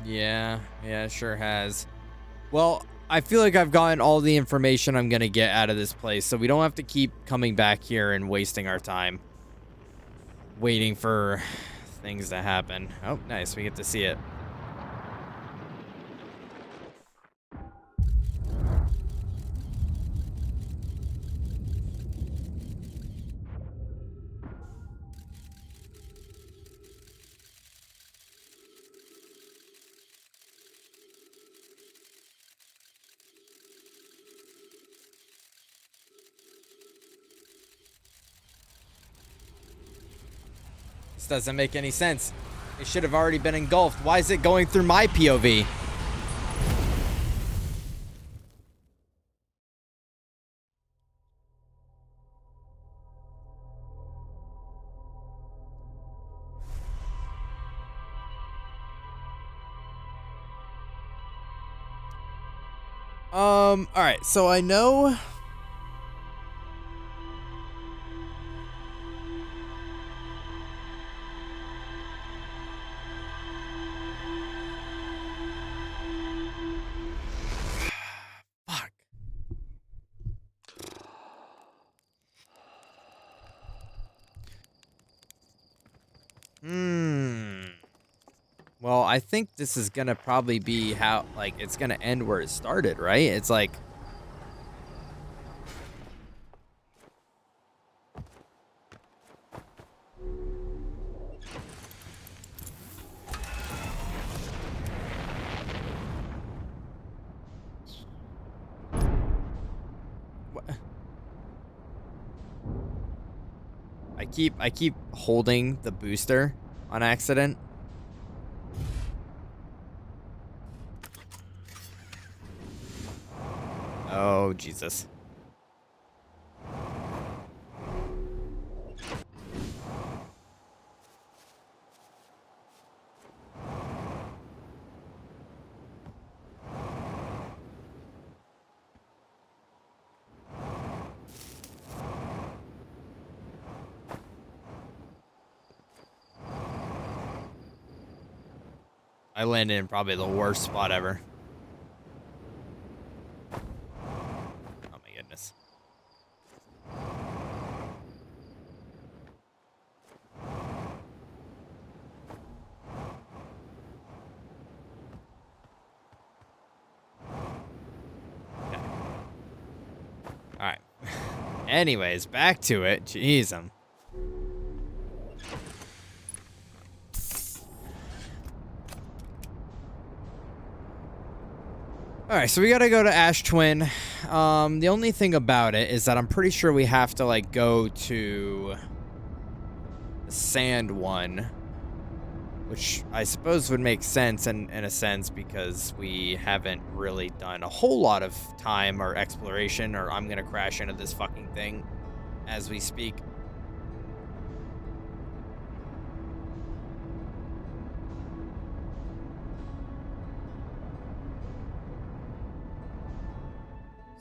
Yeah, it sure has. Well, I feel like I've gotten all the information I'm going to get out of this place, so we don't have to keep coming back here and wasting our time waiting for things to happen. Oh, nice. We get to see it. This doesn't make any sense. It should have already been engulfed. Why is it going through my POV? All right, so I know. Fuck. Well, I think this is gonna probably be how, like, it's gonna end where it started, right? It's like. What? I keep holding the booster on accident. Oh, Jesus. I landed in probably the worst spot ever. Oh my goodness. Okay. All right. Anyways, back to it. Jeez, All right, so we gotta go to Ash Twin. The only thing about it is that I'm pretty sure we have to, like, go to the sand one, which I suppose would make sense in a sense because we haven't really done a whole lot of time or exploration, or I'm gonna crash into this fucking thing as we speak.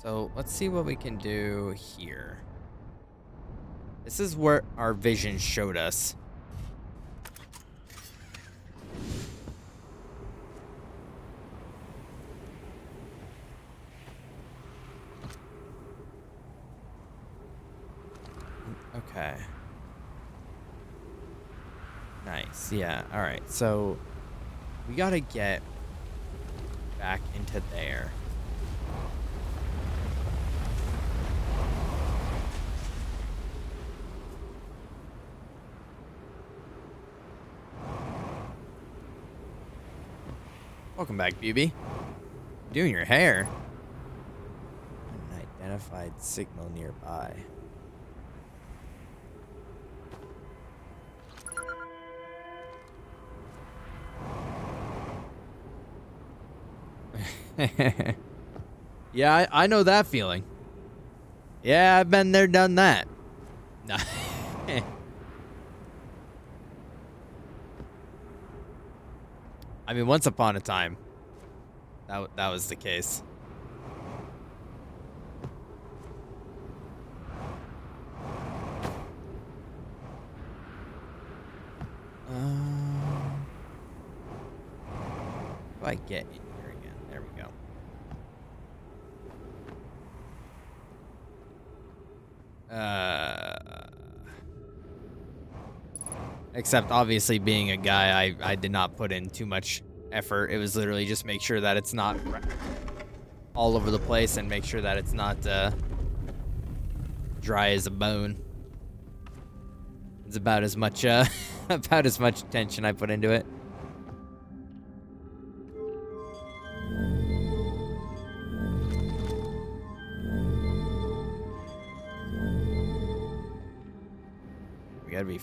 So let's see what we can do here. This is where our vision showed us. Okay. Nice. Yeah. All right. So we gotta get back into there. Welcome back, BB. Doing your hair. Unidentified signal nearby. Yeah, I know that feeling. Yeah, I've been there, done that. No. I mean, once upon a time, that was the case. If I get in here again, there we go. Except obviously being a guy, I did not put in too much effort. It was literally just make sure that it's not all over the place and make sure that it's not dry as a bone. It's about as much about as much attention I put into it. We gotta be.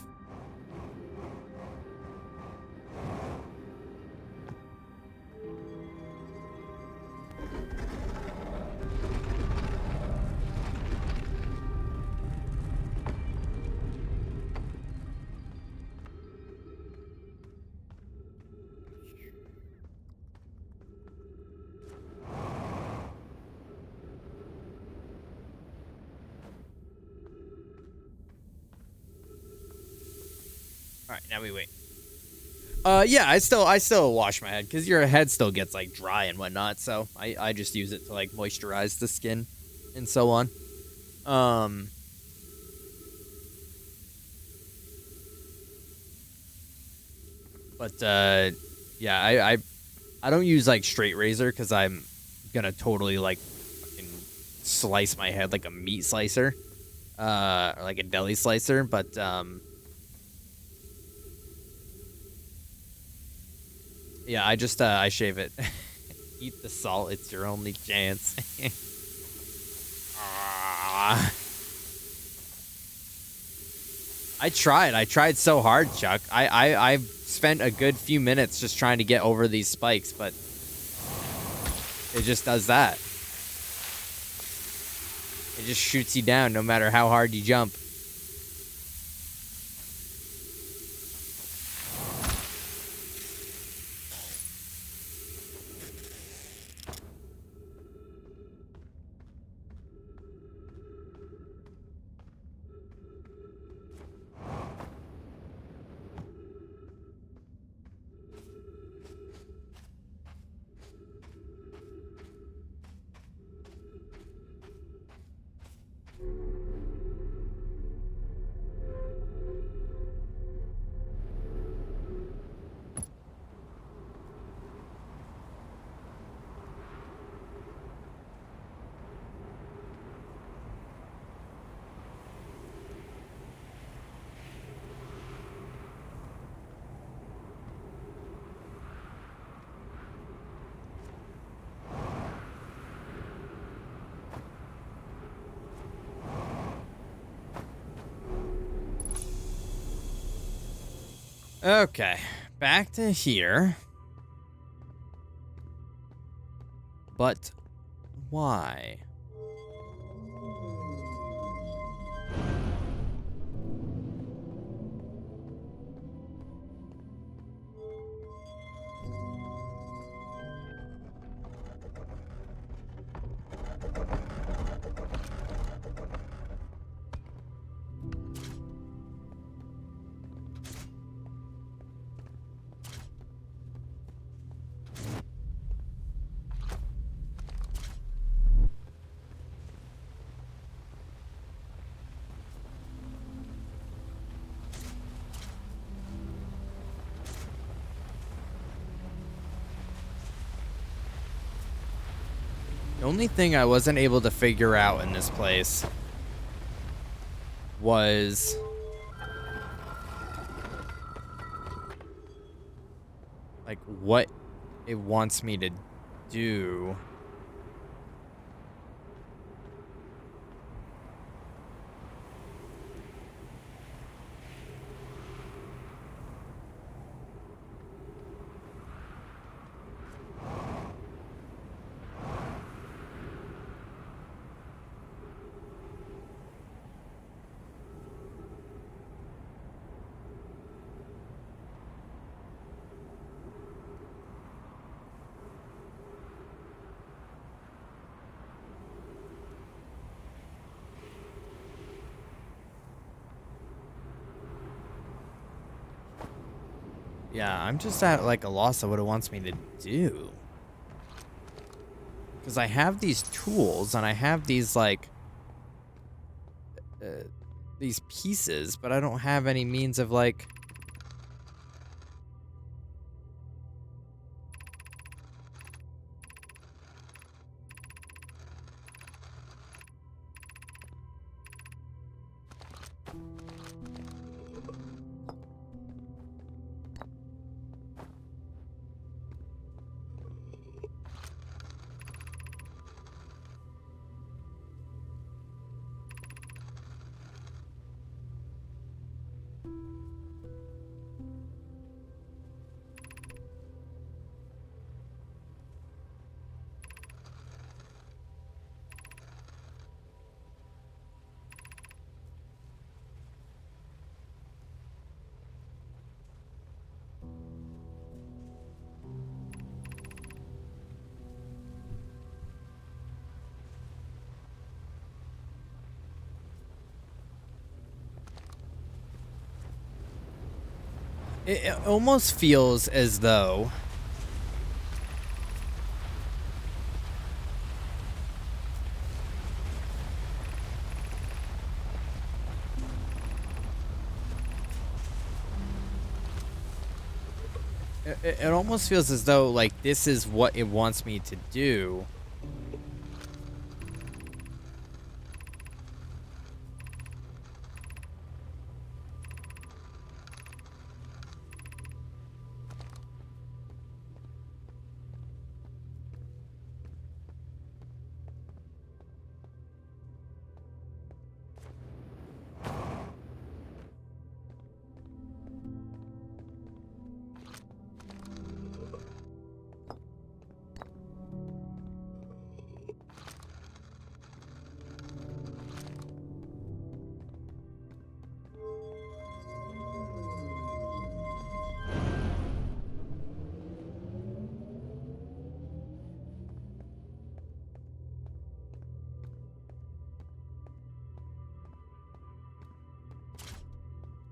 All right, now we wait. Yeah, I still wash my head because your head still gets like dry and whatnot. So I just use it to like moisturize the skin and so on. But yeah, I don't use like straight razor because I'm gonna totally like fucking slice my head like a meat slicer, or like a deli slicer. But yeah, I shave it. Eat the salt; it's your only chance. Ah. I tried so hard, Chuck. I've spent a good few minutes just trying to get over these spikes, but it just does that. It just shoots you down no matter how hard you jump. Okay, back to here. But why? The only thing I wasn't able to figure out in this place was like what it wants me to do. Yeah, I'm just at like a loss of what it wants me to do. Because I have these tools and I have these like these pieces, but I don't have any means of like... It almost feels as though it almost feels as though like this is what it wants me to do.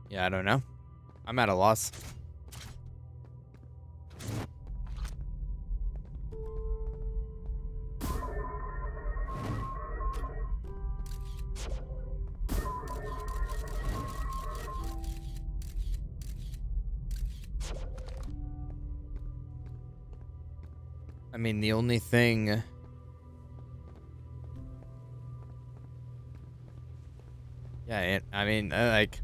Yeah, I don't know. I'm at a loss. I mean, the only thing... Yeah, I mean, like...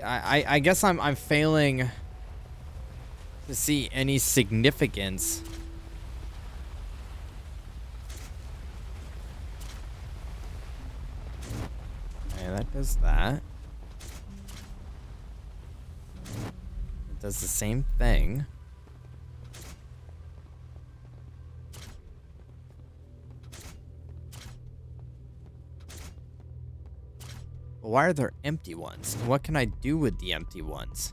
I guess I'm failing to see any significance. Okay, that does that. It does the same thing. But why are there empty ones? And what can I do with the empty ones?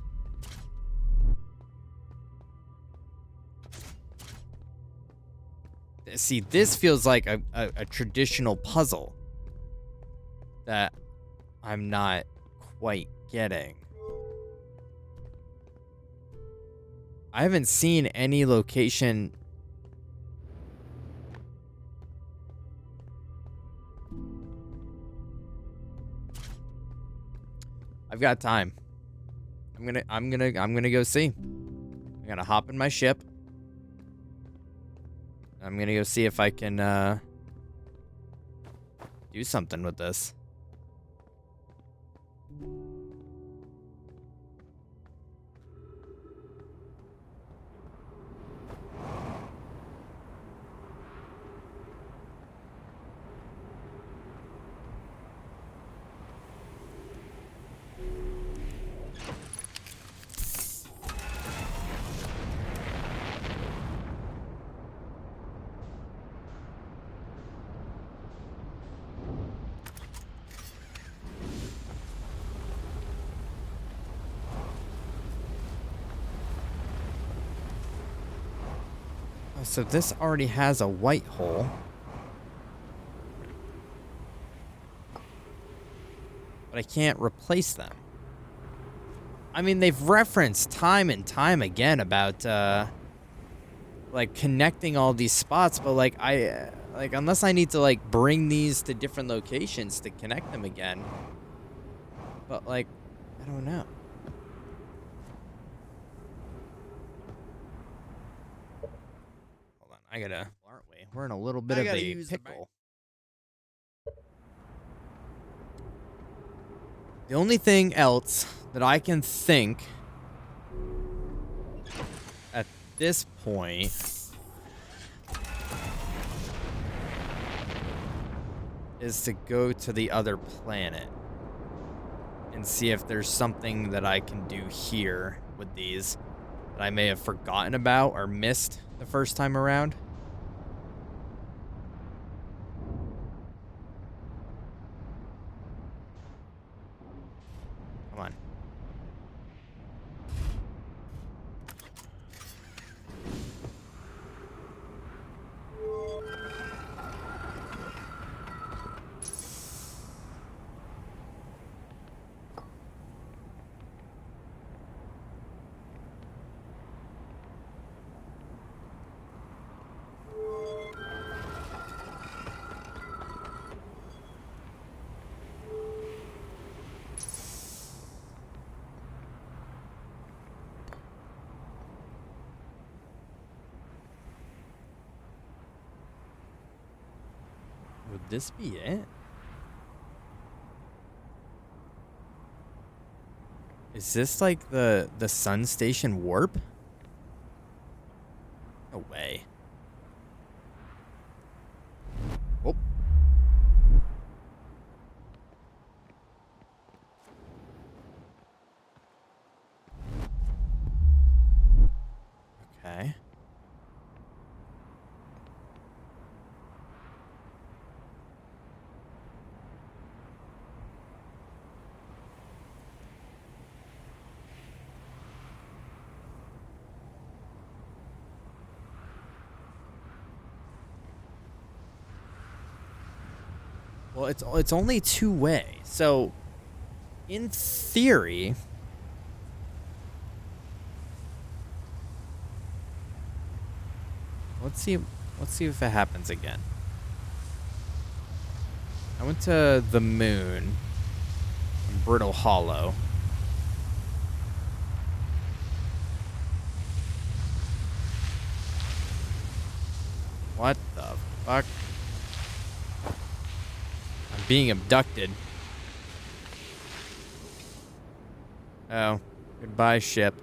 See, this feels like a traditional puzzle that I'm not quite getting. I haven't seen any location... I've got time. I'm gonna go see. I'm gonna hop in my ship. I'm gonna go see if I can do something with this. So this already has a white hole. But I can't replace them. I mean, they've referenced time and time again about, like, connecting all these spots, but, like, Like, unless I need to, like, bring these to different locations to connect them again. But, like, I don't know. Hold on, aren't we? We're in a little bit of a pickle. The only thing else that I can think at this point is to go to the other planet and see if there's something that I can do here with these that I may have forgotten about or missed the first time around. Come on. Would this be it? Is this like the sun station warp? No way. Oh. Okay. Well, it's only two-way. So, in theory, let's see if it happens again. I went to the moon in Brittle Hollow. What the fuck? I'm being abducted. Oh, goodbye, ship.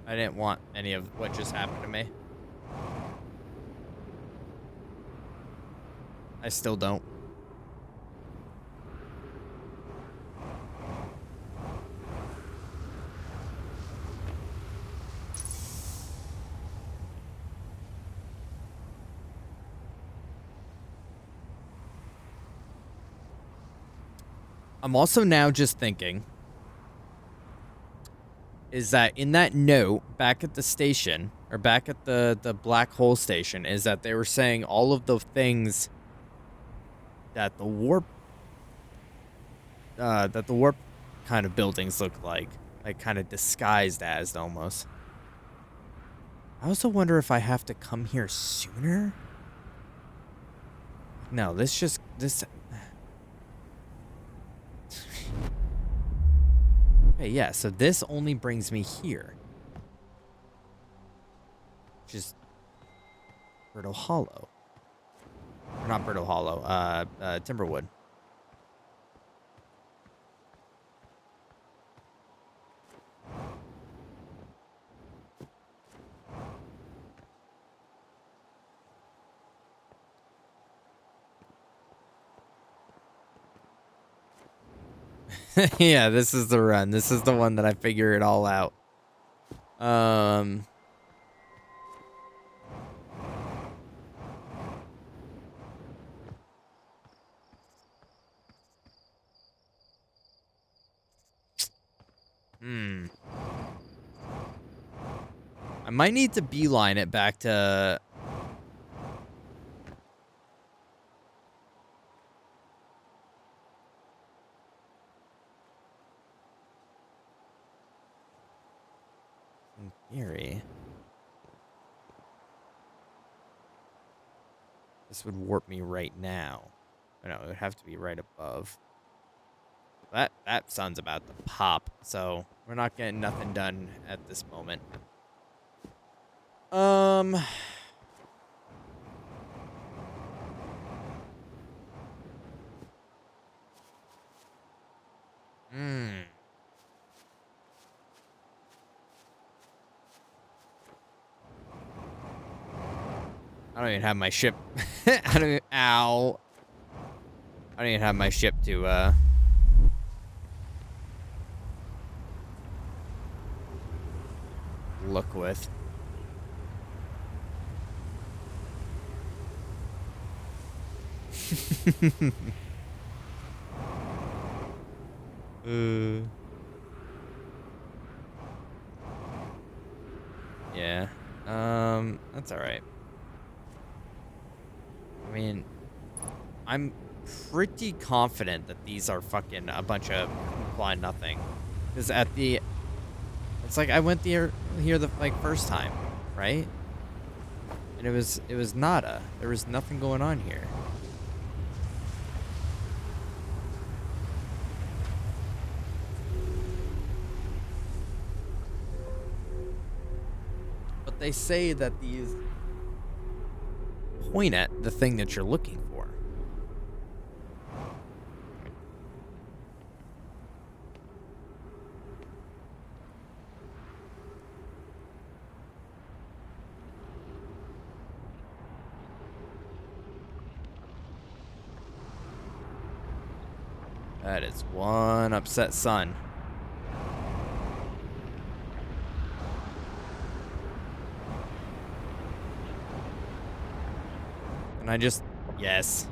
I didn't want any of what just happened to me. I still don't. I'm also now just thinking is that in that note back at the station or back at the black hole station is that they were saying all of the things that the warp kind of buildings look like kind of disguised as almost. I also wonder if I have to come here sooner. No, this. Okay, yeah, so this only brings me here. Which is Brittle Hollow. Or not Brittle Hollow, Timberwood. Yeah, this is the run. This is the one that I figure it all out. I might need to beeline it back to... In theory, this would warp me right now. Oh, no, it would have to be right above. That sun's about to pop, so we're not getting nothing done at this moment. Hmm. I don't even have my ship. Ow. I don't even have my ship to, look with. Yeah. That's all right. I mean, I'm pretty confident that these are fucking a bunch of blind nothing. Because it's like I went here the first time, right? And it was nada. There was nothing going on here. But they say that these point at the thing that you're looking for. That is one upset sun. And I just, yes.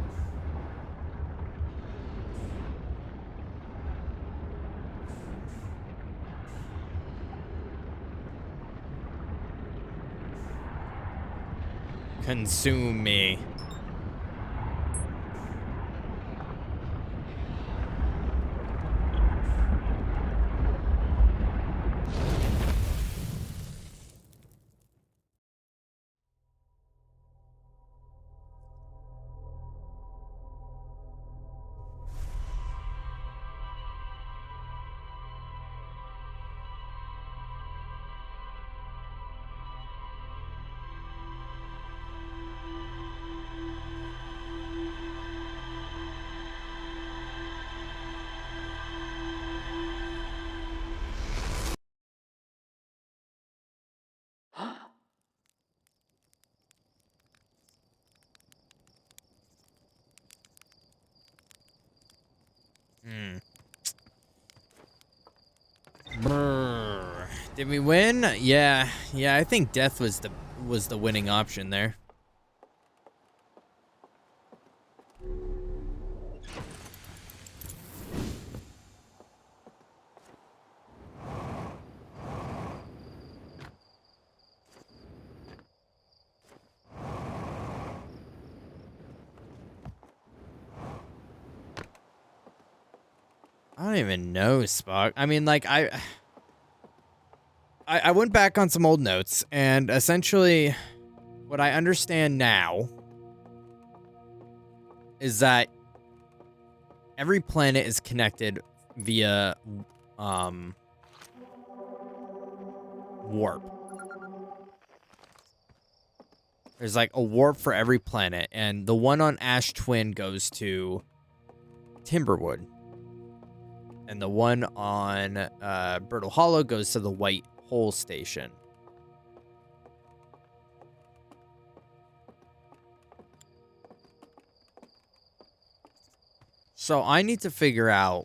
Consume me. Brrr. Did we win? Yeah, I think death was the winning option there. I don't even know, Spock. I mean, like, I went back on some old notes, and essentially, what I understand now is that every planet is connected via, warp. There's like a warp for every planet, and the one on Ash Twin goes to Timberwood. And the one on Brittle Hollow goes to the White Hole Station. So I need to figure out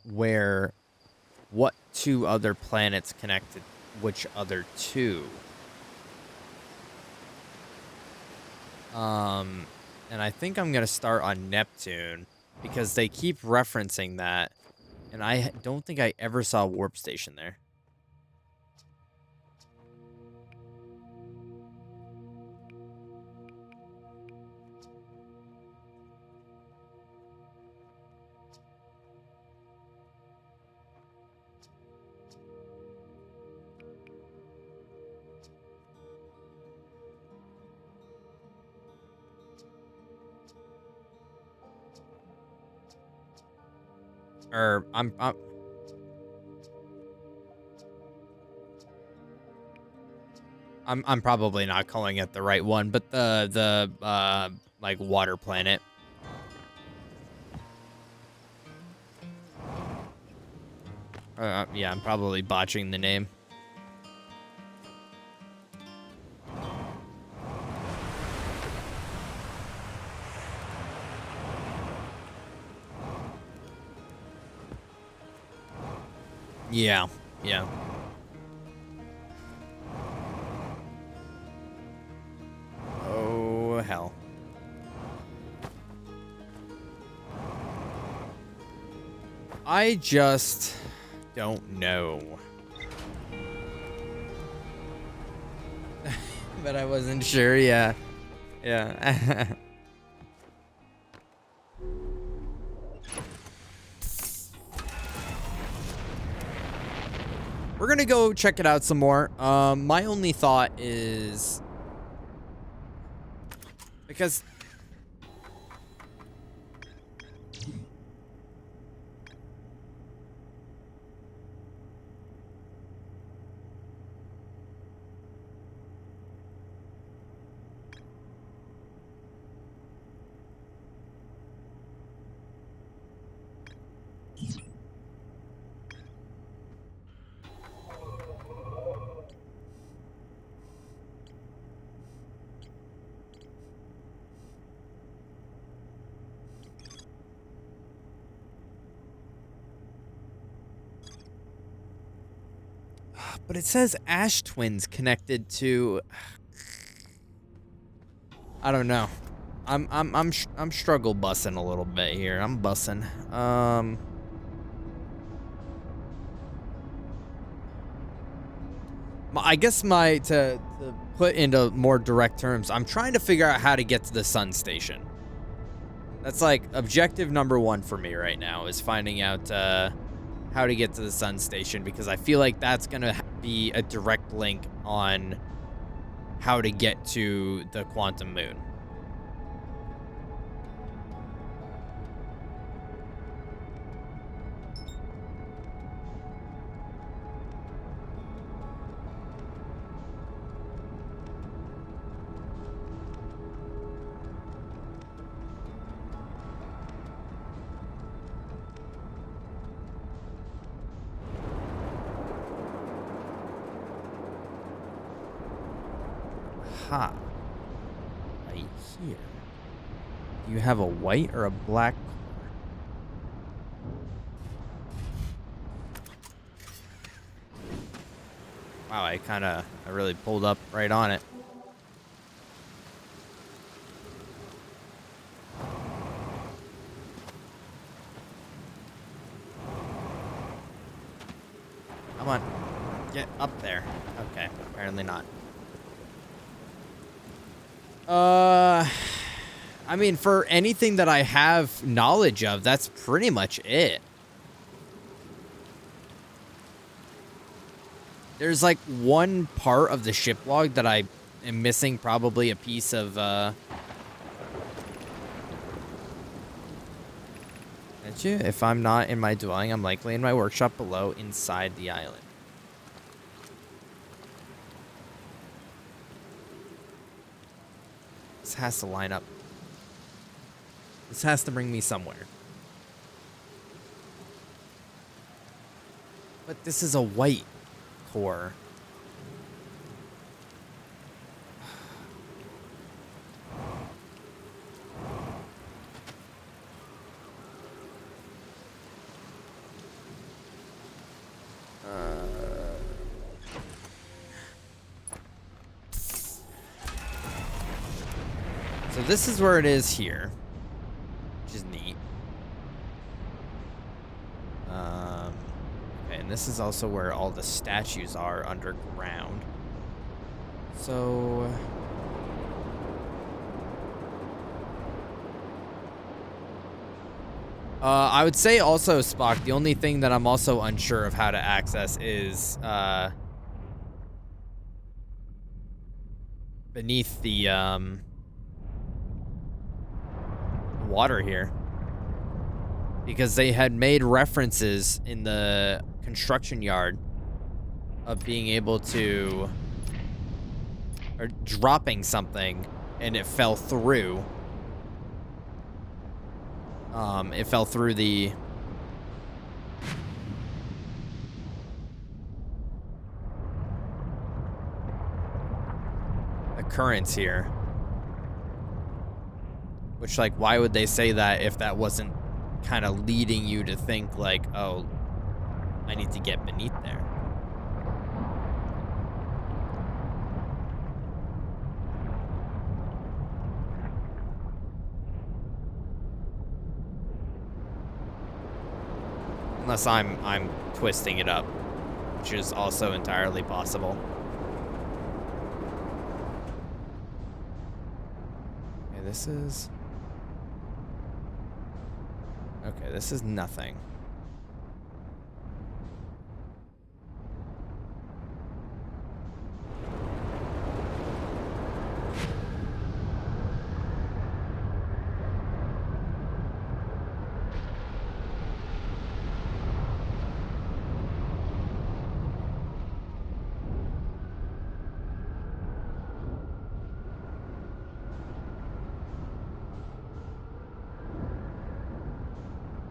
what two other planets connected which other two. And I think I'm going to start on Neptune because they keep referencing that. And I don't think I ever saw a warp station there. Or I'm probably not calling it the right one, but the like water planet. Yeah, I'm probably botching the name. Yeah, yeah. Oh, hell. I just don't know. But I wasn't sure, yeah. Yeah. We're gonna go check it out some more. My only thought is because but it says Ash Twins connected to I don't know. I'm struggle bussing a little bit here. I'm bussing. I guess to put into more direct terms, I'm trying to figure out how to get to the sun station. That's like objective number 1 for me right now is finding out how to get to the sun station, because I feel like that's gonna be a direct link on how to get to the quantum moon. Ha. Right here. Do you have a white or a black core? Wow, I really pulled up right on it. Come on. Get up there. Okay, apparently not. I mean, for anything that I have knowledge of, that's pretty much it. There's like one part of the ship log that I am missing, probably a piece of, If I'm not in my dwelling, I'm likely in my workshop below inside the island. This has to line up. This has to bring me somewhere. But this is a white core. So this is where it is here, which is neat. Okay, and this is also where all the statues are underground. So I would say also, Spock, the only thing that I'm also unsure of how to access is beneath the water here. because they had made references in the construction yard of being able to, or dropping something and it fell through. It fell through the currents here. Which, like, why would they say that if that wasn't kind of leading you to think, like, oh, I need to get beneath there? Unless I'm twisting it up, which is also entirely possible. Okay, this is... Okay, this is nothing.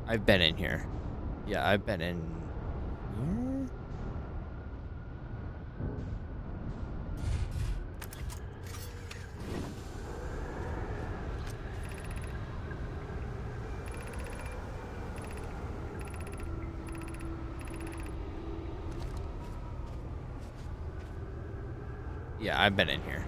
I've been in here. Yeah, I've been in here. Yeah, I've been in here.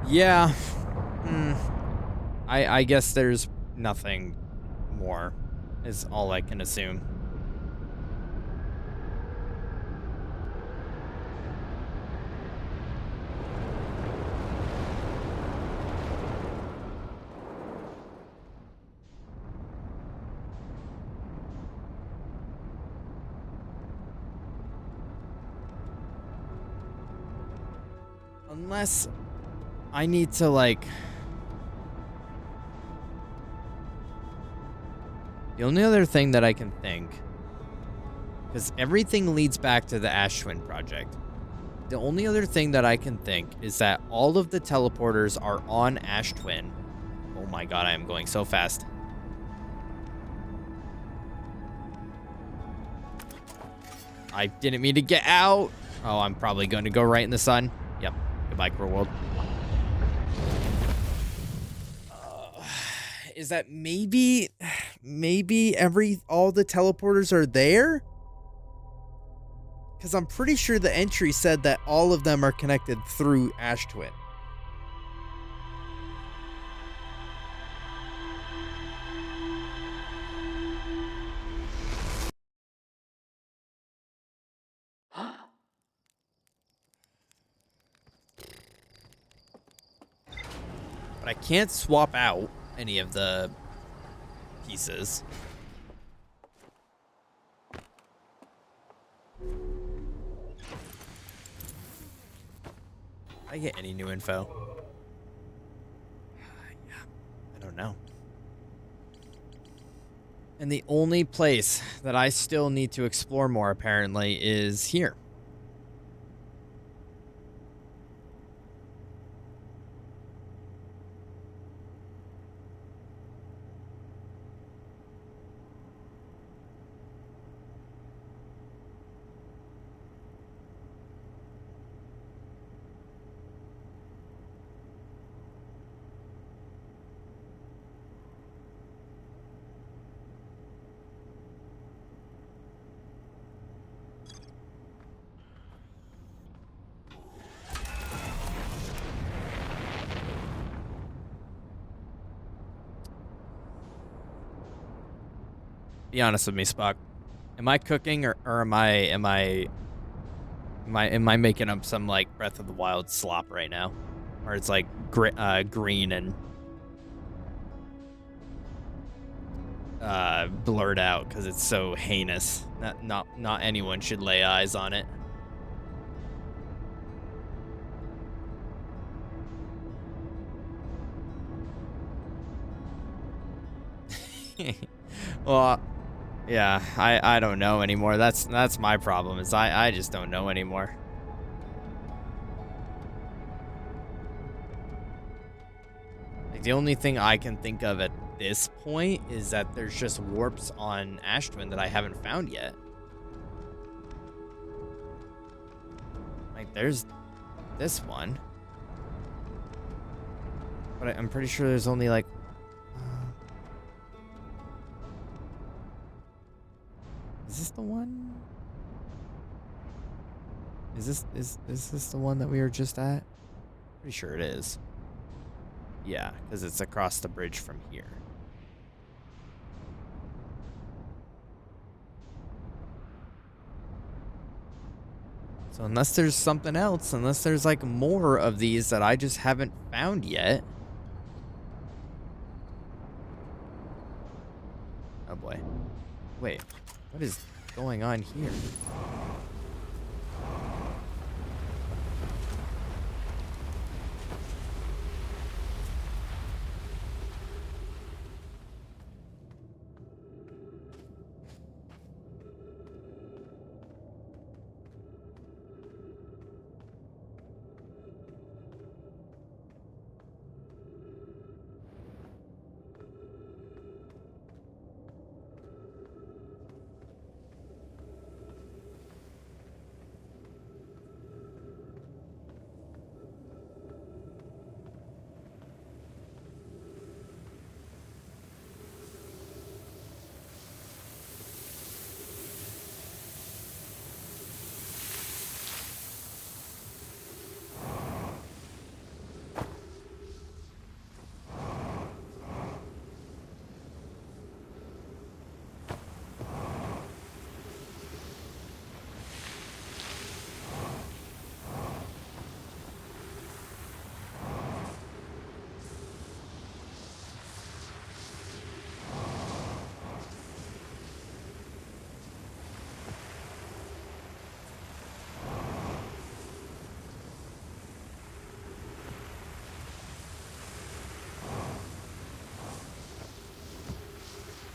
Yeah. I guess there's nothing more, is all I can assume. Unless I need to, like... The only other thing that I can think, because everything leads back to the Ash Twin project. The only other thing that I can think is that all of the teleporters are on Ash Twin. Oh my god, I am going so fast. I didn't mean to get out. Oh, I'm probably going to go right in the sun. Yep. Goodbye, Cruel World. Is that maybe all the teleporters are there? Because I'm pretty sure the entry said that all of them are connected through Ash Twin. But I can't swap out any of the pieces. I get any new info? Yeah, I don't know. And the only place that I still need to explore more, apparently, is here. Be honest with me, Spock. Am I cooking or am I Am I making up some like Breath of the Wild slop right now, or it's like green and blurred out because it's so heinous. Not anyone should lay eyes on it. Well, yeah, I don't know anymore. That's my problem, is I just don't know anymore. Like, the only thing I can think of at this point is that there's just warps on Ashtwin that I haven't found yet. Like, there's this one. But I'm pretty sure there's only like is this the one? Is this the one that we were just at? Pretty sure it is. Yeah, because it's across the bridge from here. So unless there's something else, unless there's like more of these that I just haven't found yet. Oh boy. Wait, what is going on here?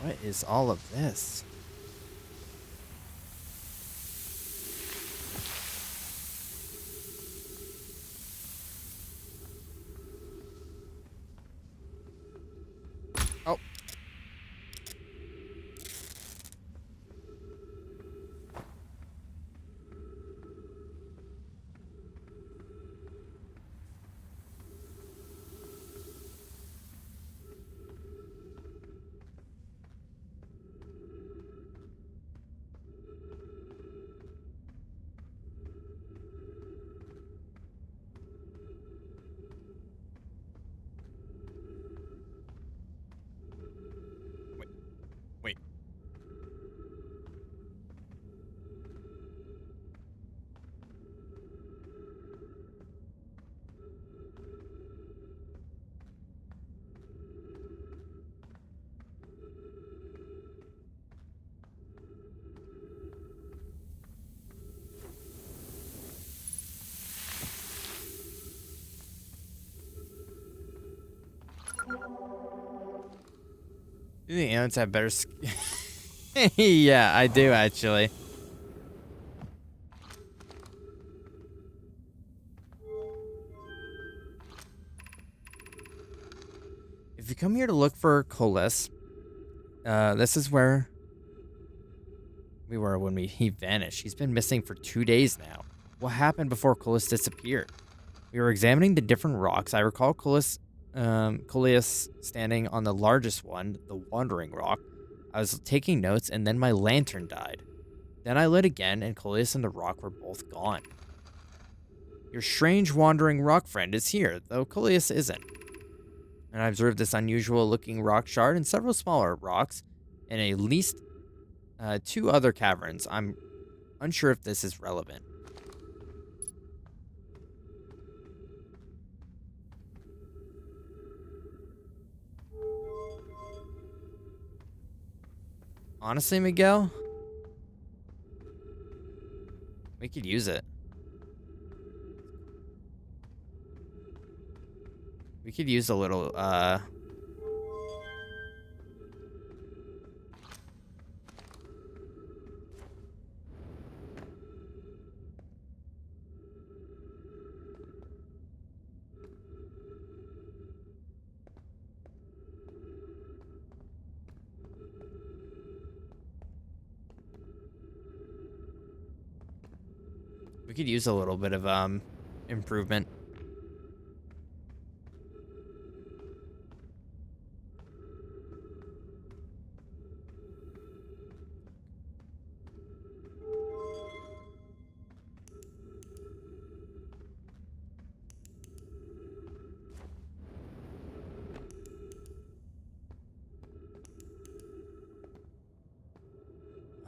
What is all of this? Oh. Wait. Do the ants have better Yeah, I do actually. If you come here to look for Colas, this is where we were when he vanished. He's been missing for 2 days now. What happened before Colas disappeared? We were examining the different rocks. I recall Colas standing on the largest one, the Wandering Rock. I was taking notes, and then my lantern died. Then I lit again, and Coleus and the rock were both gone. Your strange Wandering Rock friend is here, though Coleus isn't. And I observed this unusual-looking rock shard and several smaller rocks, and at least 2 other caverns. I'm unsure if this is relevant. Honestly, Miguel, we could use it. We could use a little, we could use a little bit of, improvement.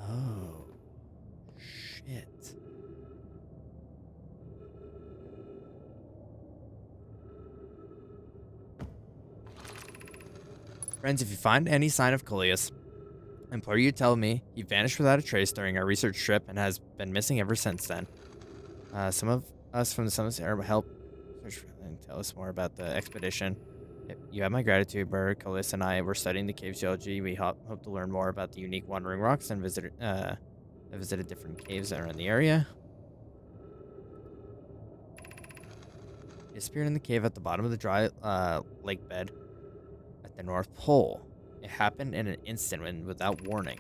Oh, shit. Friends, if you find any sign of Coleus, I implore you to tell me he vanished without a trace during our research trip and has been missing ever since then. Some of us from the Summits Air will help search for and tell us more about the expedition. You have my gratitude, Burr. Coleus and I were studying the cave geology. We hope to learn more about the unique wandering rocks and visited different caves that are in the area. He disappeared in the cave at the bottom of the dry lake bed at the North Pole. It happened in an instant and without warning.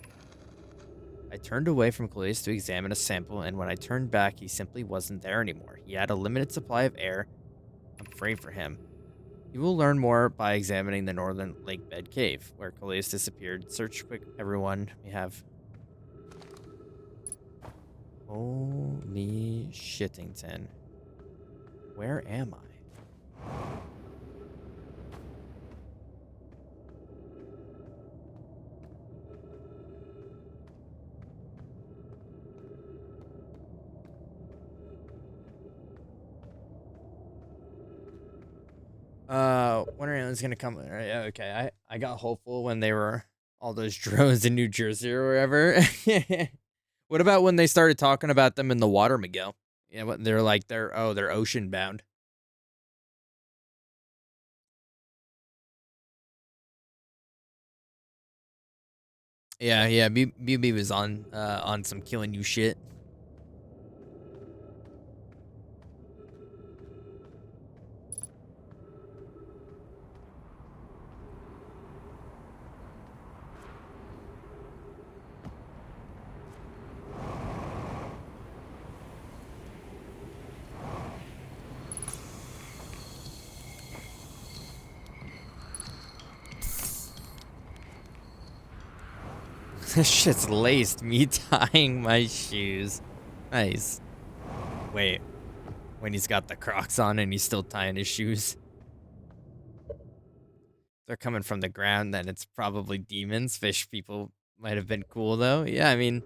I turned away from Coleus to examine a sample, and when I turned back, he simply wasn't there anymore. He had a limited supply of air. I'm afraid for him. You will learn more by examining the northern lake bed cave, where Coleus disappeared. Search quick, everyone. We have... Holy shittington. Where am I? Winter Island's gonna come. Yeah, okay, I got hopeful when they were all those drones in New Jersey or wherever. What about when they started talking about them in the water, Miguel? Yeah, what they're like, they're ocean bound. Yeah, BB was on some killing you shit. This shit's laced. Me tying my shoes. Nice. Wait. When he's got the Crocs on and he's still tying his shoes. They're coming from the ground, then it's probably demons. Fish people might have been cool though. Yeah, I mean,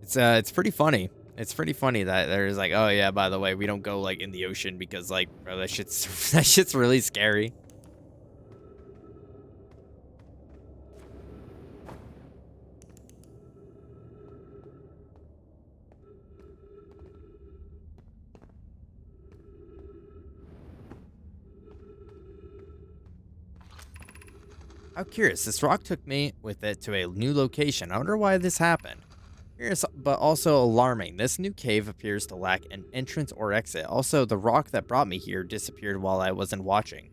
it's pretty funny. It's pretty funny that there's like, oh yeah, by the way, we don't go like in the ocean because like, bro, that shit's really scary. How curious. This rock took me with it to a new location. I wonder why this happened. Curious, but also alarming. This new cave appears to lack an entrance or exit. Also, the rock that brought me here disappeared while I wasn't watching.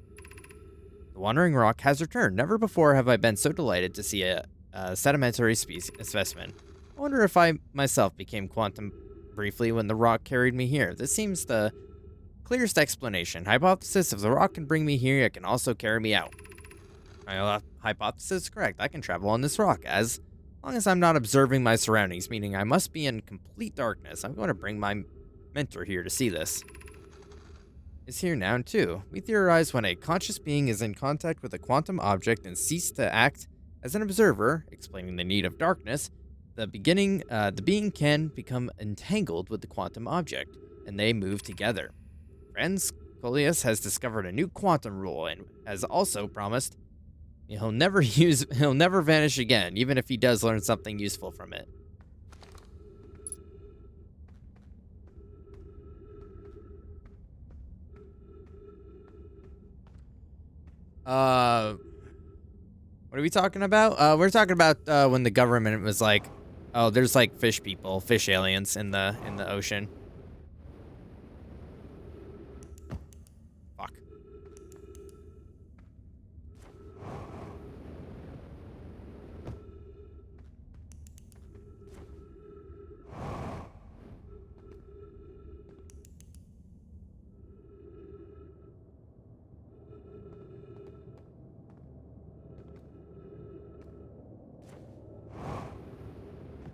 The wandering rock has returned. Never before have I been so delighted to see a sedimentary specimen. I wonder if I myself became quantum briefly when the rock carried me here. This seems the clearest explanation. Hypothesis: if the rock can bring me here, it can also carry me out. My hypothesis is correct. I can travel on this rock as long as I'm not observing my surroundings, meaning I must be in complete darkness. I'm going to bring my mentor here to see this. Is here now too. We theorize when a conscious being is in contact with a quantum object and cease to act as an observer, explaining the need of darkness, the being can become entangled with the quantum object, and they move together. Friends, Coleus has discovered a new quantum rule and has also promised He'll never he'll never vanish again, even if he does learn something useful from it. What are we talking about? We're talking about when the government was like, oh, there's like fish people, fish aliens in the ocean. Fuck.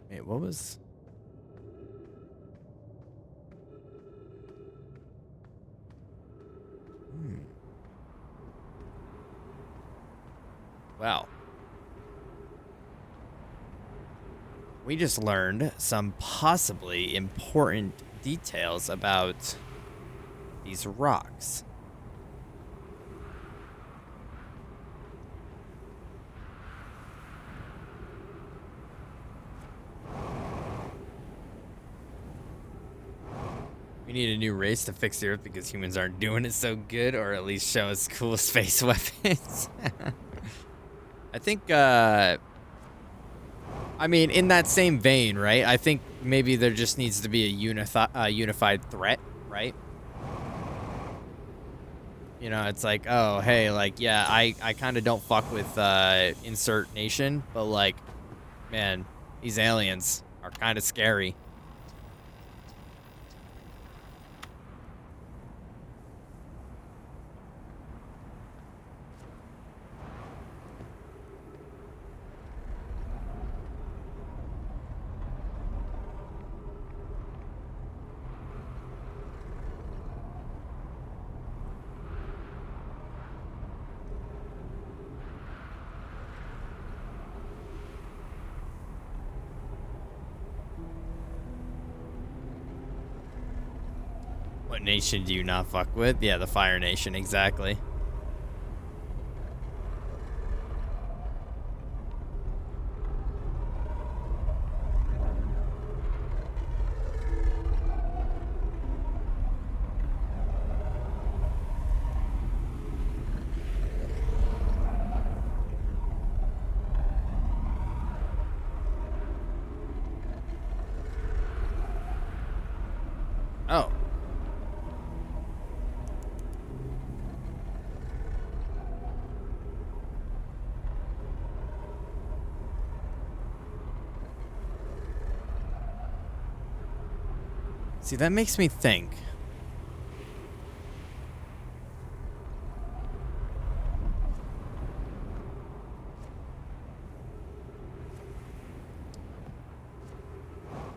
Wait, what was? Well, we just learned some possibly important details about these rocks. We need a new race to fix the Earth because humans aren't doing it so good, or at least show us cool space weapons. I think, I mean, in that same vein, right? I think maybe there just needs to be a unified threat, right? You know, it's like, oh, hey, like, yeah, I kind of don't fuck with insert nation, but like, man, these aliens are kind of scary. What nation do you not fuck with? Yeah, the Fire Nation, exactly. Oh. See, that makes me think.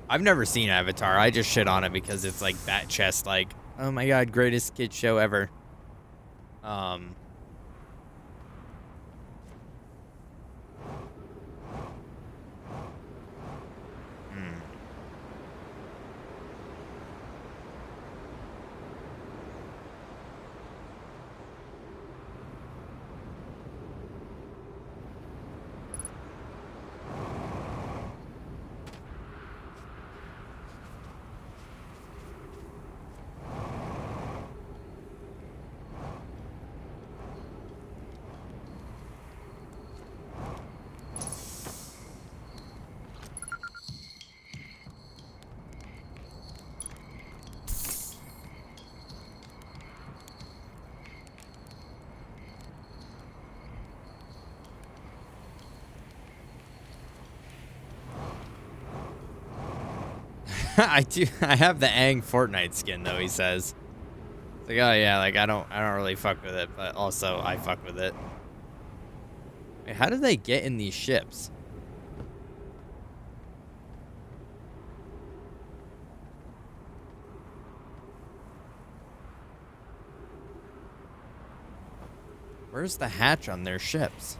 I've never seen Avatar. I just shit on it because it's like that chest, like, oh my god, greatest kid show ever. Hmm. I do. I have the Aang Fortnite skin though. He says, it's like, oh yeah, like I don't really fuck with it, but also I fuck with it. Wait, how do they get in these ships? Where's the hatch on their ships?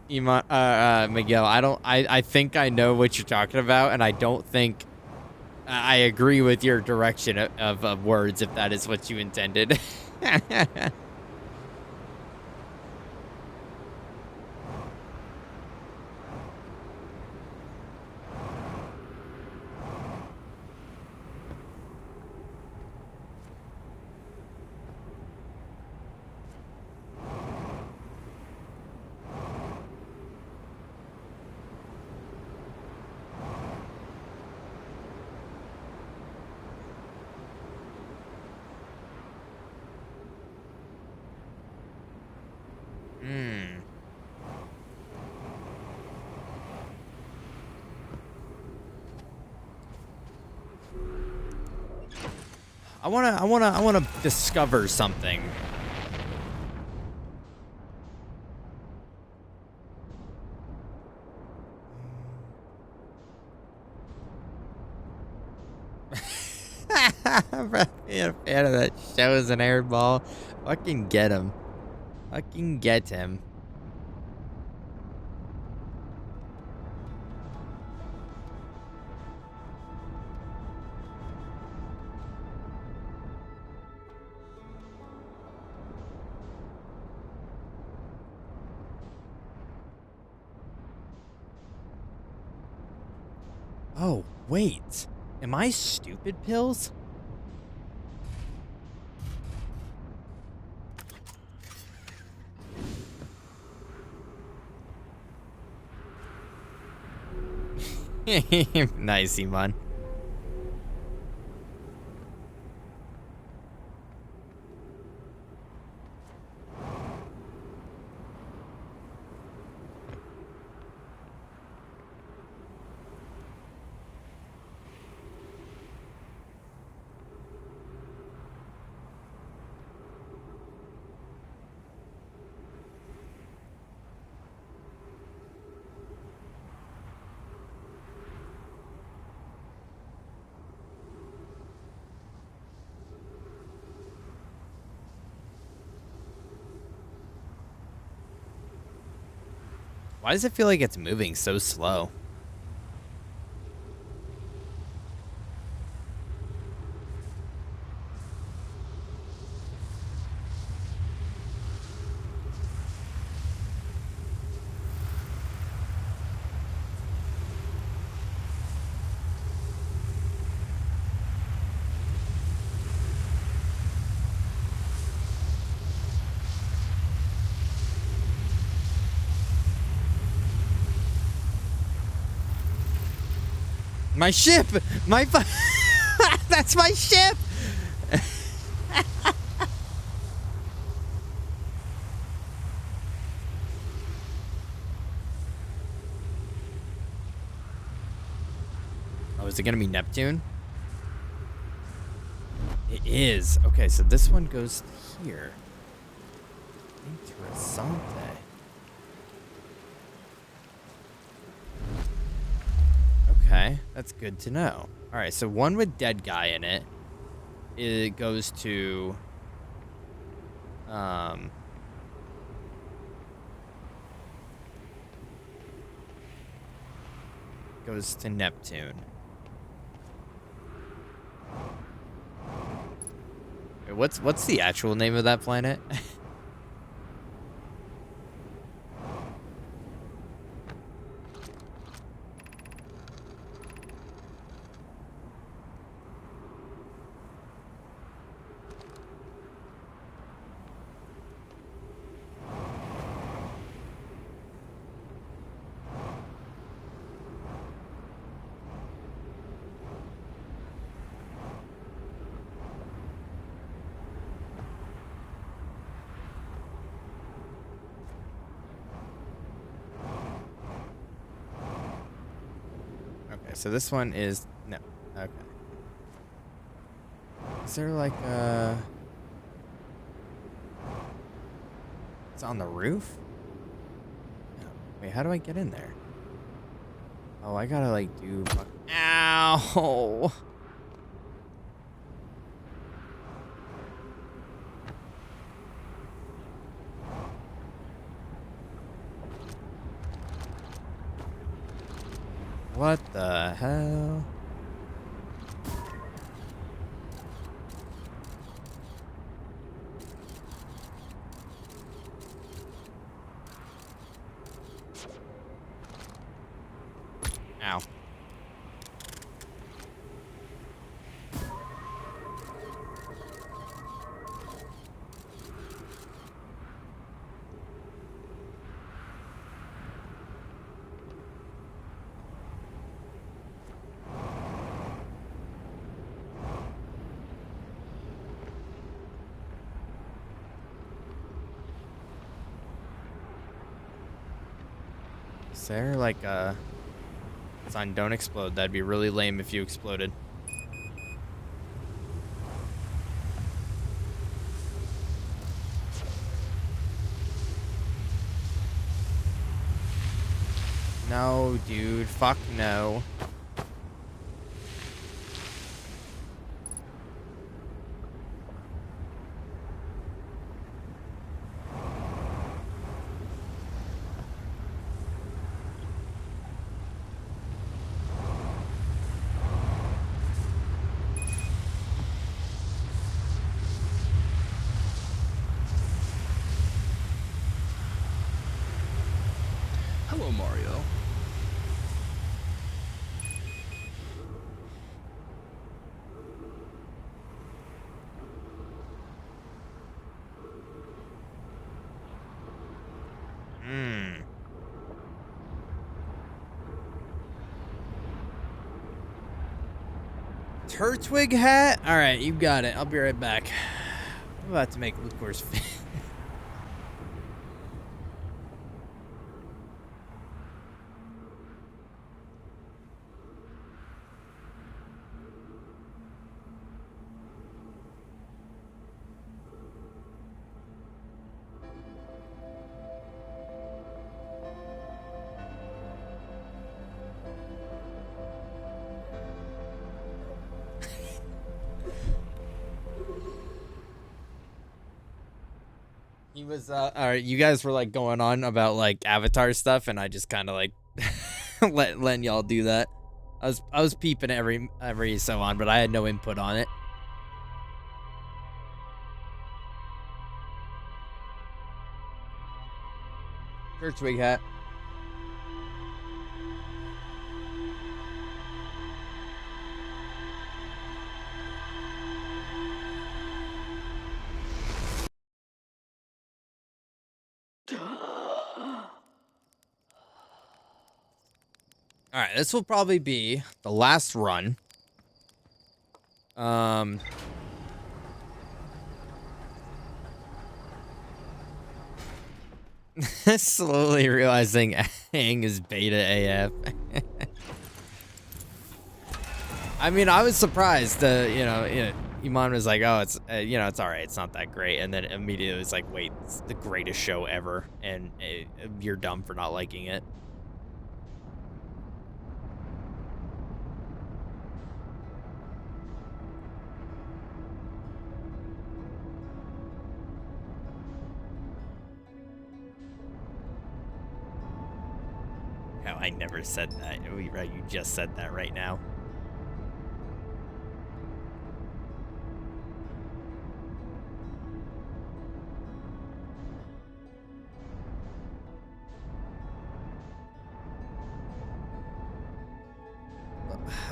Miguel, I think I know what you're talking about, and I don't think I agree with your direction of words, if that is what you intended. Hmm. I wanna discover something. Being a fan of that show as an airball. Fucking get him. Fucking get him. Oh, wait. Am I stupid, Pills? Nice, Iman. Why does it feel like it's moving so slow? My ship! That's my ship! Oh, is it gonna be Neptune? It is. Okay, so this one goes here. Interessante. Okay, that's good to know. All right, so one with dead guy in it. It goes to goes to Neptune. Wait, what's the actual name of that planet? So this one is no. Okay. Is there like a? It's on the roof? No. Wait, how do I get in there? Oh, I gotta like do. Ow! What the hell? Ow. Is there like a sign don't explode? That'd be really lame if you exploded. No, dude. Fuck no. Hello, Mario. Hmm. Turtwig hat? Alright, you got it. I'll be right back. I'm about to make Lucor's He was all right, you guys were like going on about like Avatar stuff and I just kind of like letting y'all do that. I was peeping every so on, but I had no input on it. Turtwig hat. All right, this will probably be the last run. Slowly realizing Aang is beta AF. I mean, I was surprised. Iman was like, "Oh, it's it's all right. It's not that great," and then immediately was like, "Wait, it's the greatest show ever," and you're dumb for not liking it. How I never said that. Right, you just said that right now.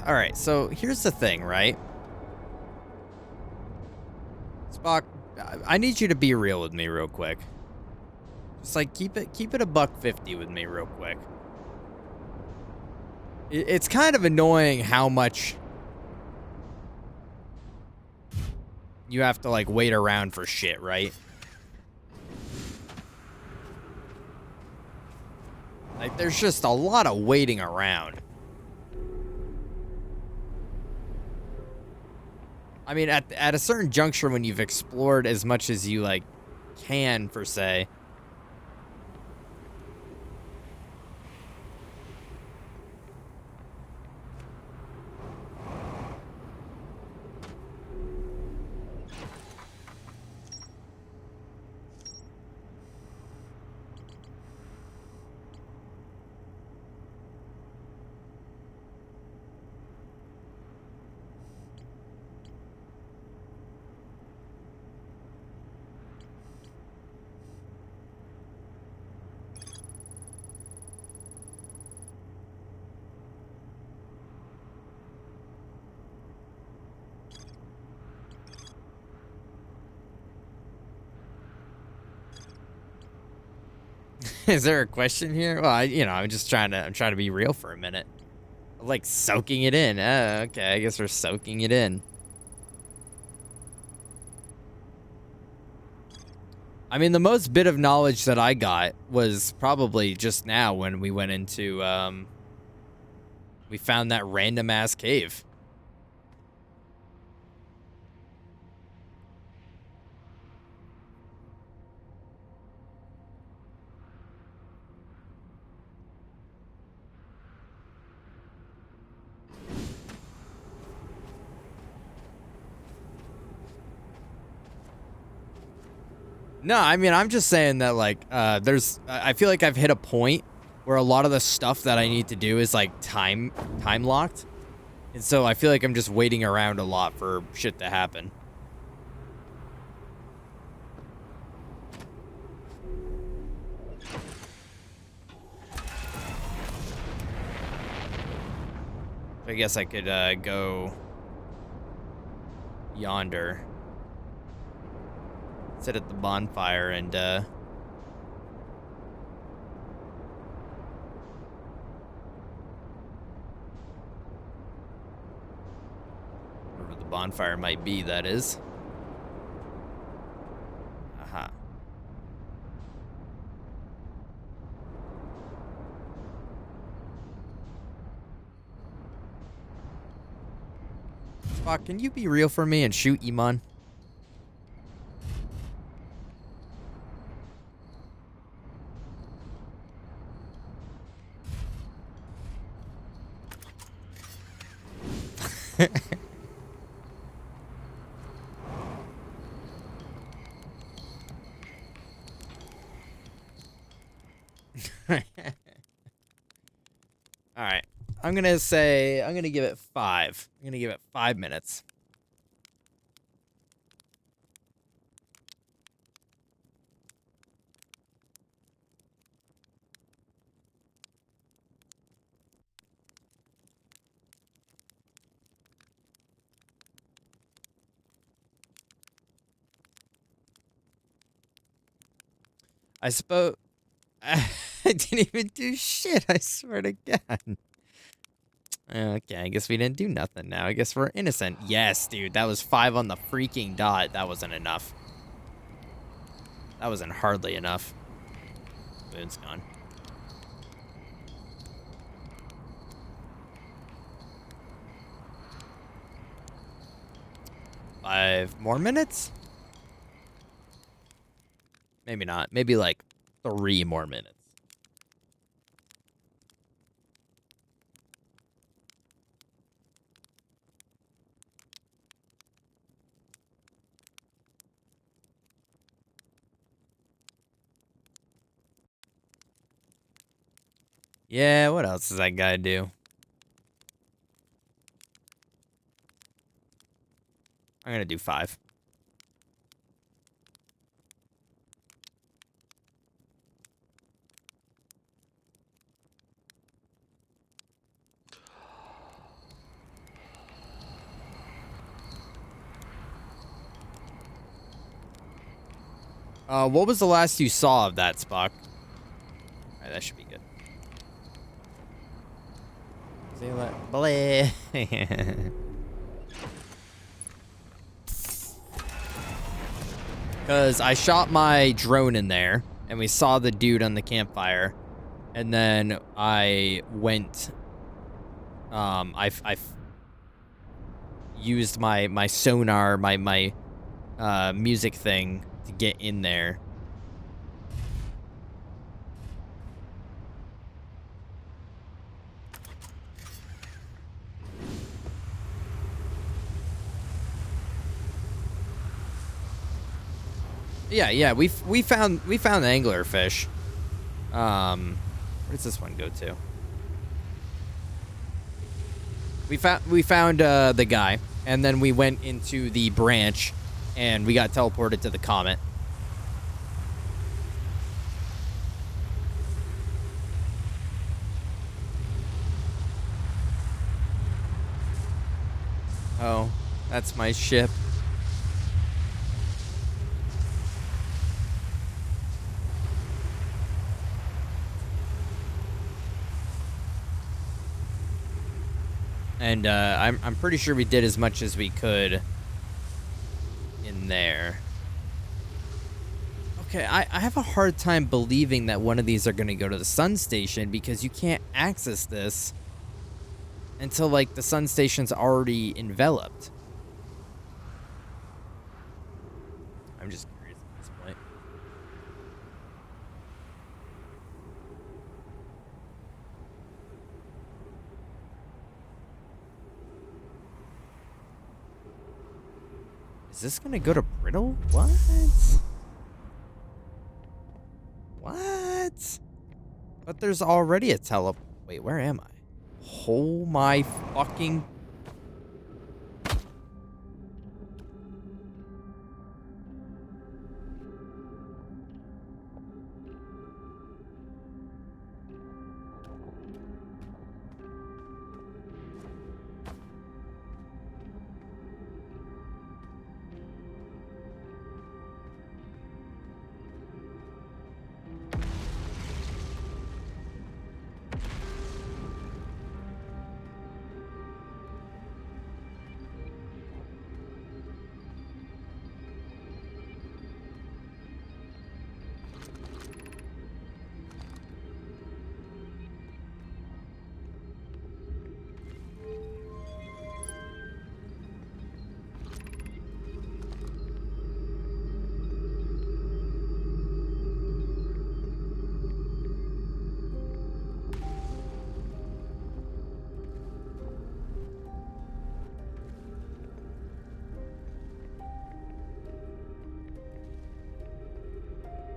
All right, so here's the thing, right? Spock, I need you to be real with me real quick. Just like keep it $150 with me real quick. It's kind of annoying how much you have to like wait around for shit, right? Like there's just a lot of waiting around. I mean, at a certain juncture when you've explored as much as you like can per se. Is there a question here? Well, I'm just trying to be real for a minute. I'm like soaking it in. Okay, I guess we're soaking it in. I mean, the most bit of knowledge that I got was probably just now when we went into, we found that random ass cave. No, I mean, I'm just saying that, like, I feel like I've hit a point where a lot of the stuff that I need to do is, like, time locked. And so I feel like I'm just waiting around a lot for shit to happen. I guess I could, go yonder. Sit at the bonfire and, or wherever the bonfire might be, that is. Aha. Spock, can you be real for me and shoot Iman? All right. I'm going to give it 5. I'm going to give it 5 minutes. I suppose I didn't even do shit, I swear to God. Okay, I guess we didn't do nothing now. I guess we're innocent. Yes, dude, that was 5 on the freaking dot. That wasn't enough. That wasn't hardly enough. Moon's gone. Five more minutes? Maybe not. Maybe like 3 more minutes. Yeah, what else does that guy do? I'm gonna do 5. What was the last you saw of that, Spock? Alright, that should be good. See you later. Bleh. Because I shot my drone in there, and we saw the dude on the campfire, and then I went, I used my sonar, my music thing to get in there. Yeah, we found the anglerfish. Where does this one go to? We found the guy, and then we went into the branch, and we got teleported to the comet. Oh, that's my ship. And I'm pretty sure we did as much as we could in there. Okay, I have a hard time believing that one of these are going to go to the sun station because you can't access this until, like, the sun station's already enveloped. I'm just curious at this point. Is this going to go to Brittle? What? What? But there's already a Wait, where am I? Oh my fucking...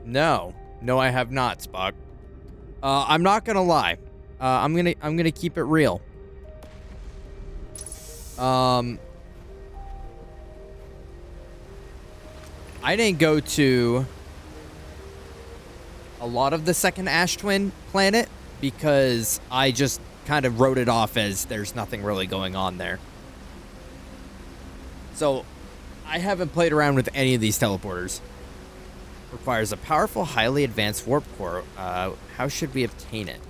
No, I have not, Spock. I'm not gonna lie. I'm gonna keep it real. I didn't go to a lot of the second Ash Twin planet because I just kind of wrote it off as there's nothing really going on there. So I haven't played around with any of these teleporters. Requires a powerful, highly advanced warp core. How should we obtain it?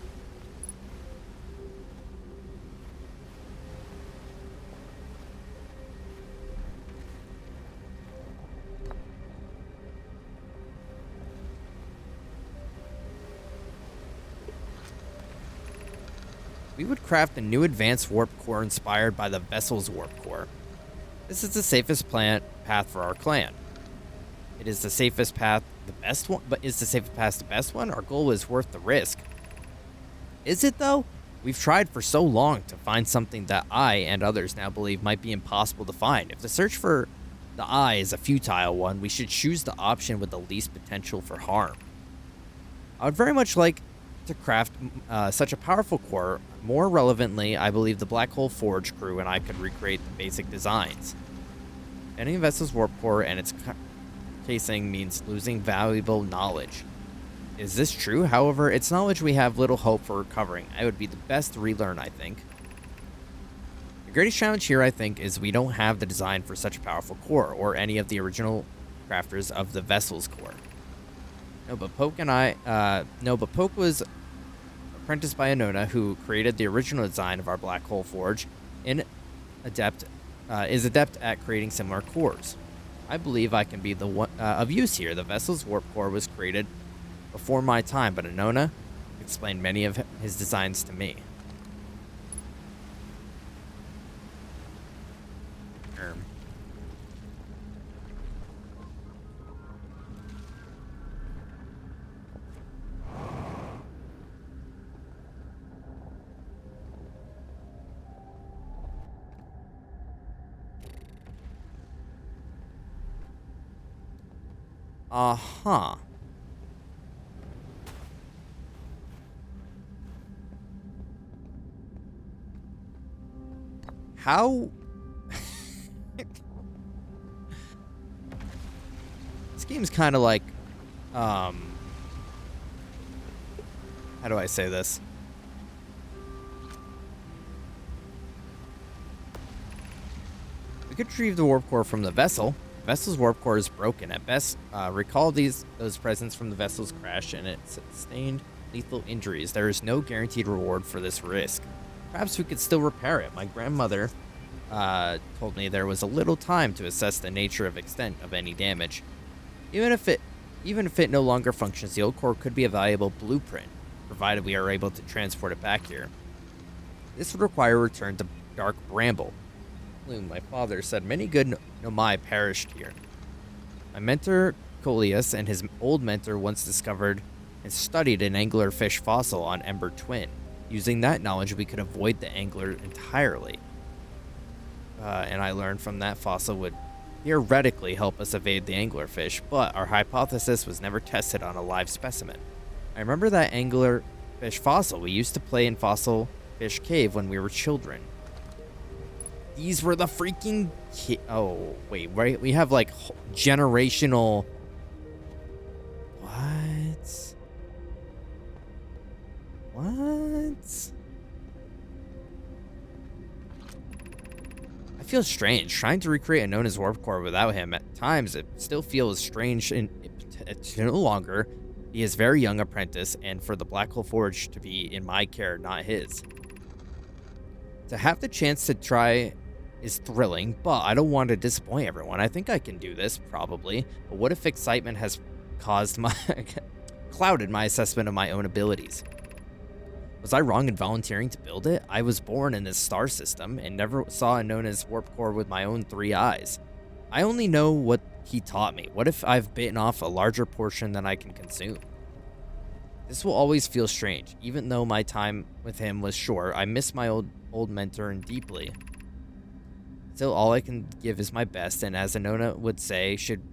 We would craft a new advanced warp core inspired by the vessel's warp core. This is the safest path for our clan. It is the safest path, the best one, but is the safest path the best one? Our goal is worth the risk. Is it though? We've tried for so long to find something that I and others now believe might be impossible to find. If the search for the eye is a futile one, we should choose the option with the least potential for harm. I would very much like to craft such a powerful core. More relevantly, I believe the Black Hole Forge crew and I could recreate the basic designs. Any vessel's warp core and its casing means losing valuable knowledge. Is this true? However, it's knowledge we have little hope for recovering. It would be the best to relearn, I think. The greatest challenge here, I think, is we don't have the design for such a powerful core, or any of the original crafters of the vessel's core. No, but Poke was apprenticed by Anona, who created the original design of our Black Hole Forge, and is adept at creating similar cores. I believe I can be the one of use here. The vessel's warp core was created before my time, but Anona explained many of his designs to me. Uh-huh. How... This game's kind of like, how do I say this? We could retrieve the warp core from the vessel. The vessel's warp core is broken. At best, recall those presents from the vessel's crash and it sustained lethal injuries. There is no guaranteed reward for this risk. Perhaps we could still repair it. My grandmother told me there was a little time to assess the nature of extent of any damage. Even if it no longer functions, the old core could be a valuable blueprint, provided we are able to transport it back here. This would require a return to Dark Bramble. My father said many good Nomai perished here. My mentor, Coleus, and his old mentor once discovered and studied an anglerfish fossil on Ember Twin. Using that knowledge, we could avoid the angler entirely. And I learned from that fossil would theoretically help us evade the anglerfish, but our hypothesis was never tested on a live specimen. I remember that anglerfish fossil. We used to play in Fossil Fish Cave when we were children. These were the freaking oh, wait, right? We have like generational... What? What? I feel strange. Trying to recreate a Nona's warp core without him, at times it still feels strange and it's no longer be his very young apprentice, and for the Black Hole Forge to be in my care, not his. To have the chance to try is thrilling, but I don't want to disappoint everyone. I think I can do this, probably. But what if excitement has clouded my assessment of my own abilities? Was I wrong in volunteering to build it? I was born in this star system and never saw a Nona's warp core with my own 3 eyes. I only know what he taught me. What if I've bitten off a larger portion than I can consume? This will always feel strange. Even though my time with him was short, I miss my old mentor and deeply. Still, all I can give is my best, and as Anona would say, should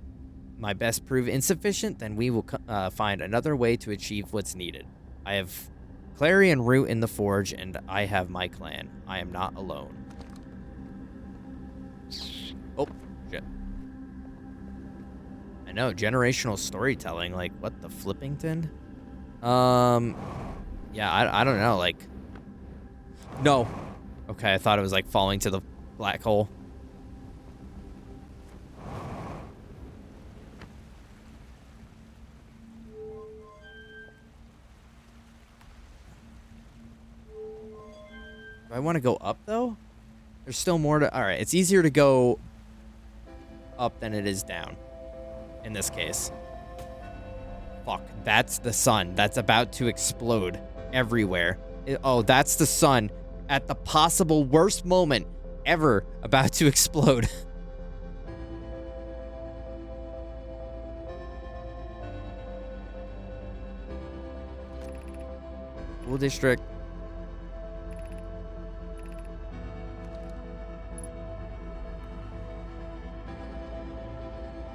my best prove insufficient, then we will find another way to achieve what's needed. I have Clary and Root in the Forge, and I have my clan. I am not alone. Oh, shit. I know, generational storytelling, like, what the Flippington? Yeah, I don't know, like... No. Okay, I thought it was, like, falling to the black hole. Do I want to go up, though? There's still more to... Alright, it's easier to go up than it is down. In this case. Fuck, that's the sun. That's about to explode everywhere. Oh, that's the sun at the possible worst moment ever about to explode. School district.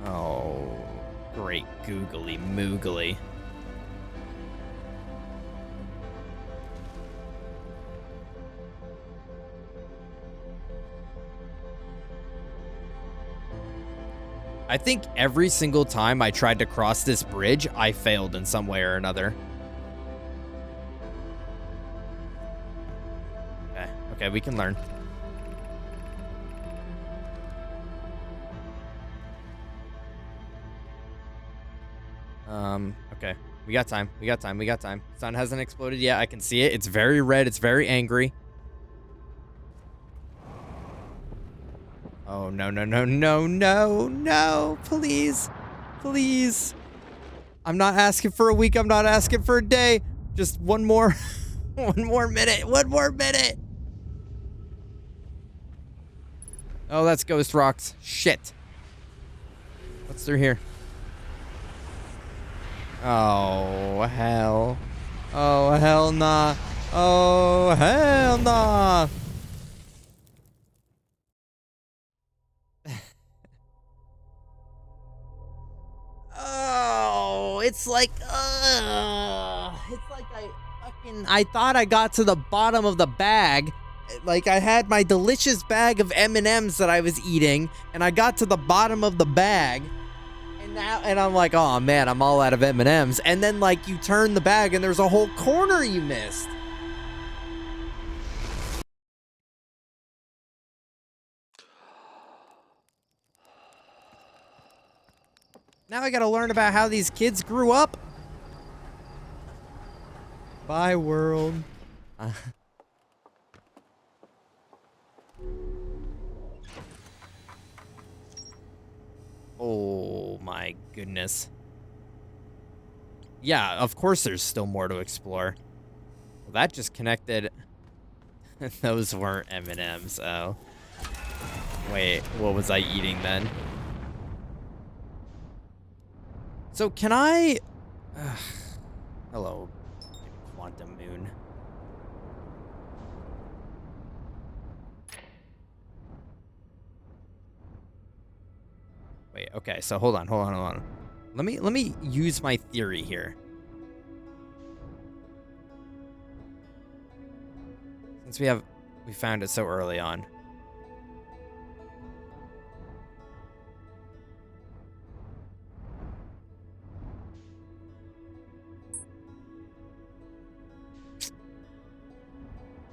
Oh, great googly moogly. I think every single time I tried to cross this bridge, I failed in some way or another. Okay, we can learn. Okay. We got time. We got time. We got time. Sun hasn't exploded yet. I can see it. It's very red. It's very angry. Oh, no, no, no, no, no, no. Please. Please. I'm not asking for a week. I'm not asking for a day. Just one more. One more minute. One more minute. Oh, that's Ghost Rocks. Shit. What's through here? Oh, hell. Oh, hell nah. Oh, hell nah. Oh, it's like I thought I got to the bottom of the bag. Like, I had my delicious bag of M&Ms that I was eating, and I got to the bottom of the bag, and I'm like, oh man, I'm all out of M&Ms. And then, like, you turn the bag, and there's a whole corner you missed. Now I gotta learn about how these kids grew up. Bye, world. Oh my goodness. Yeah, of course there's still more to explore. Well, that just connected. Those weren't M&Ms. Oh. Wait, what was I eating then? So can I... hello, Quantum Moon. Wait, okay, so hold on. Let me use my theory here. Since we found it so early on.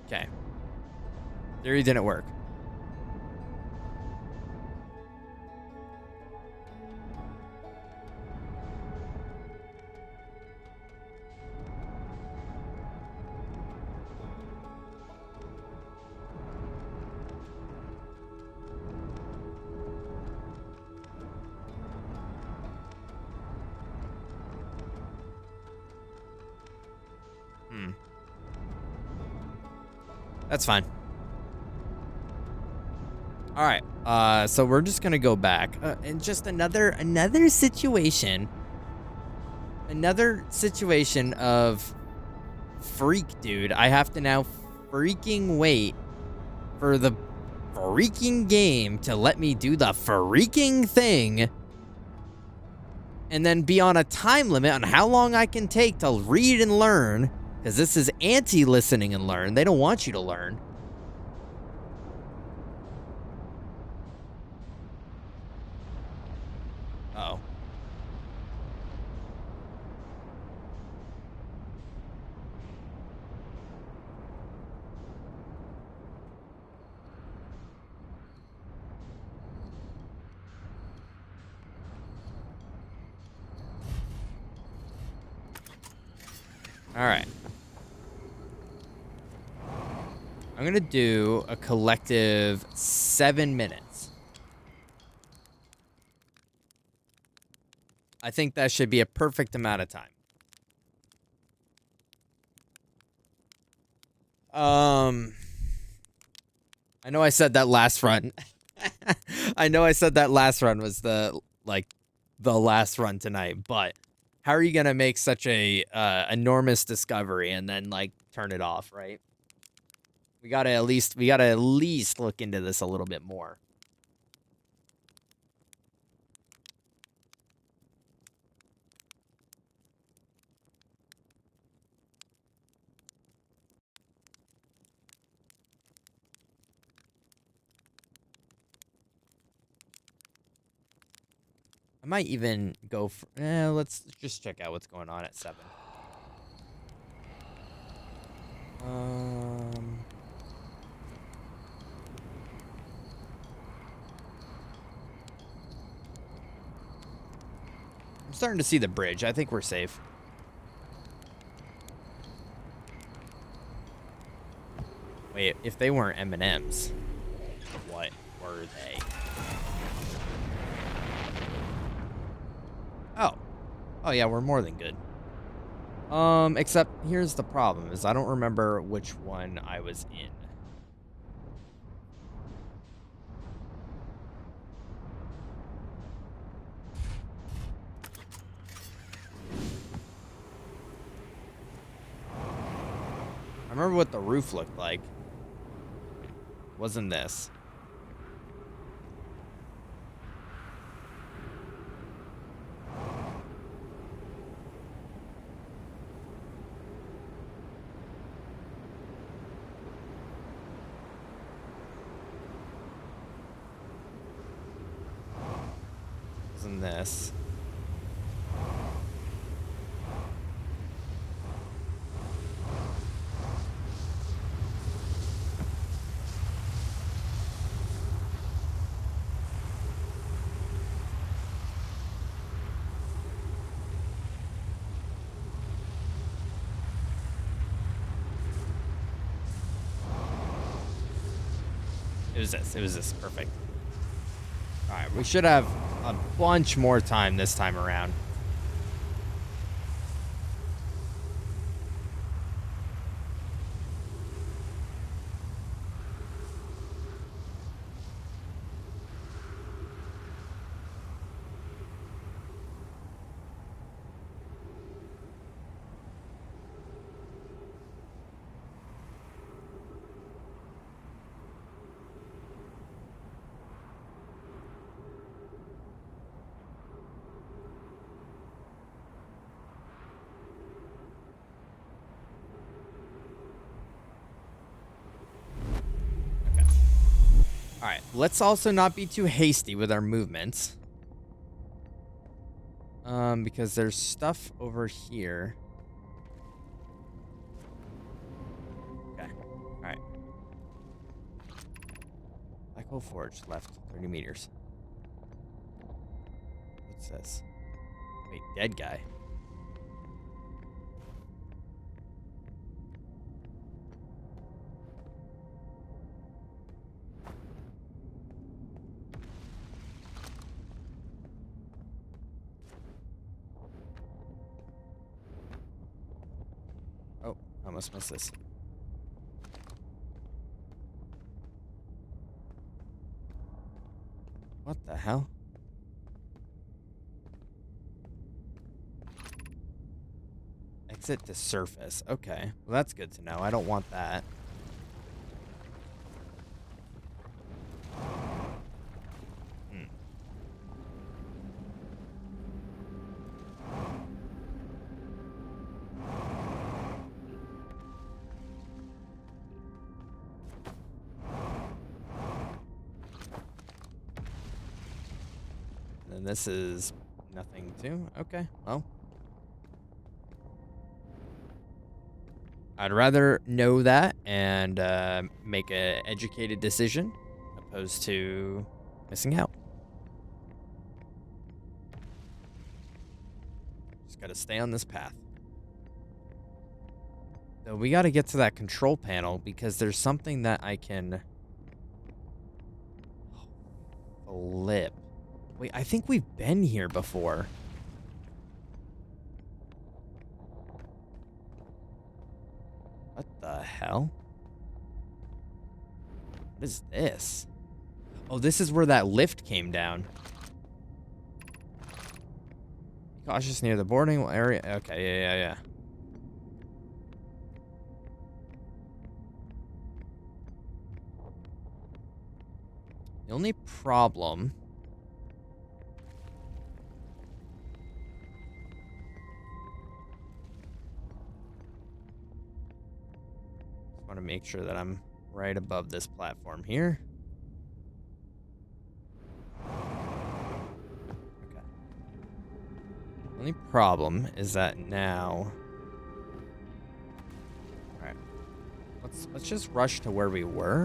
Okay. Theory didn't work. That's fine. All right. So we're just gonna go back and just another situation. Another situation of freak, dude. I have to now freaking wait for the freaking game to let me do the freaking thing. And then be on a time limit on how long I can take to read and learn. Because this is anti-listening and learn. They don't want you to learn. Uh-oh. All right. I'm going to do a collective 7 minutes. I think that should be a perfect amount of time. I know I said that last run. I know I said that last run was the last run tonight, but how are you going to make such a enormous discovery and then turn it off, right? We gotta at least look into this a little bit more. I might even go for... let's just check out what's going on at 7. I'm starting to see the bridge. I think we're safe. Wait, if they weren't M&Ms, what were they? Oh yeah, we're more than good. Except here's the problem: is I don't remember which one I was in. I remember what the roof looked like. Wasn't this? Wasn't this? It was this. It was this. Perfect. All right, we should have a bunch more time this time around. All right, let's also not be too hasty with our movements. Because there's stuff over here. Okay, all right. Black Hole Forge, left 30 meters. What's this? Wait, dead guy. Oh, I almost missed this. What the hell? Exit to surface. Okay. Well, that's good to know. I don't want that. And this is nothing too. Okay. Well. I'd rather know that and make an educated decision opposed to missing out. Just got to stay on this path. So we got to get to that control panel because there's something that I can flip. Wait, I think we've been here before. What the hell? What is this? Oh, this is where that lift came down. Be cautious near the boarding area. Okay, yeah. The only problem... want to make sure that I'm right above this platform here. Okay. Only problem is that now. All right. Let's just rush to where we were,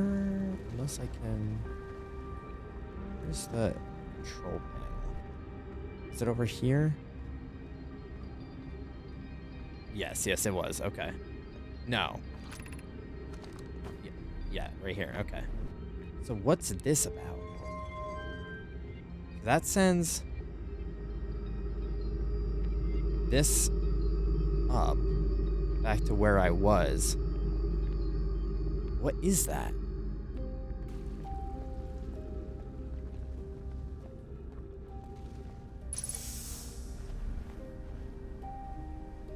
unless I can. Where's the control panel? Is it over here? Yes, it was. Okay. No. Yeah, right here. Okay. So what's this about? That sends this up back to where I was. What is that?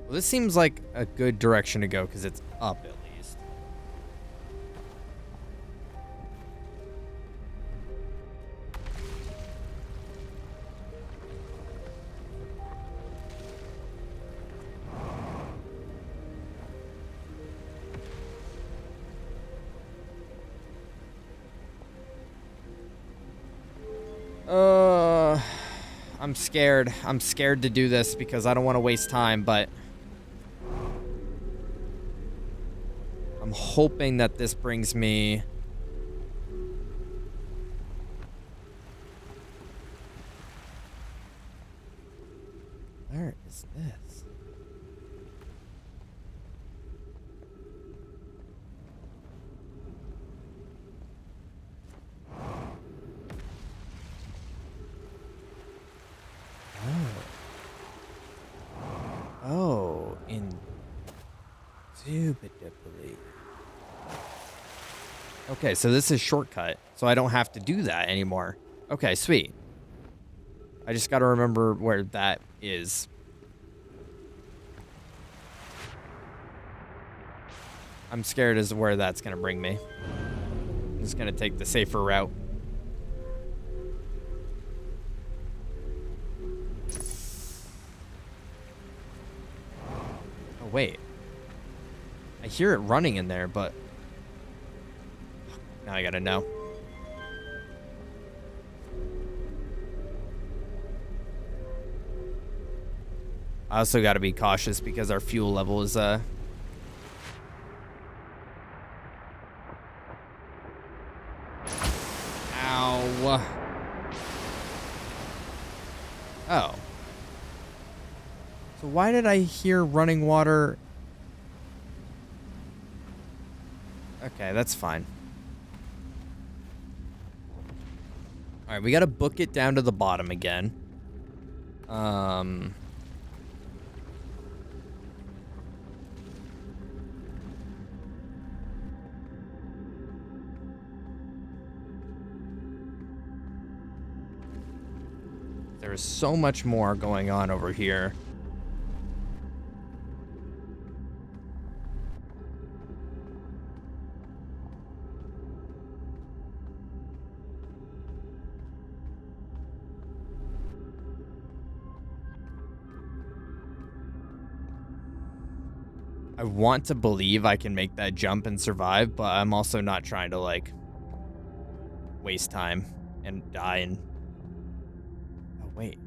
Well, this seems like a good direction to go because it's up at least. I'm scared. I'm scared to do this because I don't want to waste time, but I'm hoping that this brings me... Where is this? Indubitably. Okay, so this is shortcut, so I don't have to do that anymore. Okay, sweet. I just got to remember where that is. I'm scared as to where that's going to bring me. I'm just going to take the safer route. Oh, wait. I hear it running in there, but... Now I gotta know. I also gotta be cautious because our fuel level is, Ow. Oh. So why did I hear running water? Okay, that's fine. All right, we got to book it down to the bottom again. There is so much more going on over here. I want to believe I can make that jump and survive, but I'm also not trying to, like, waste time and die and... Oh, wait.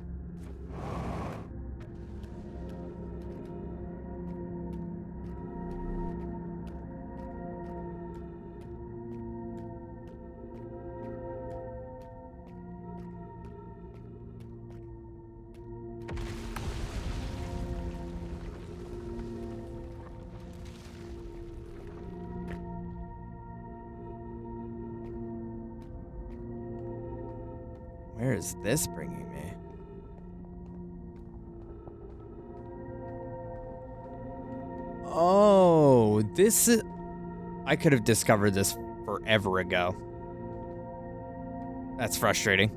Where is this bringing me? Oh, this is... I could have discovered this forever ago. That's frustrating.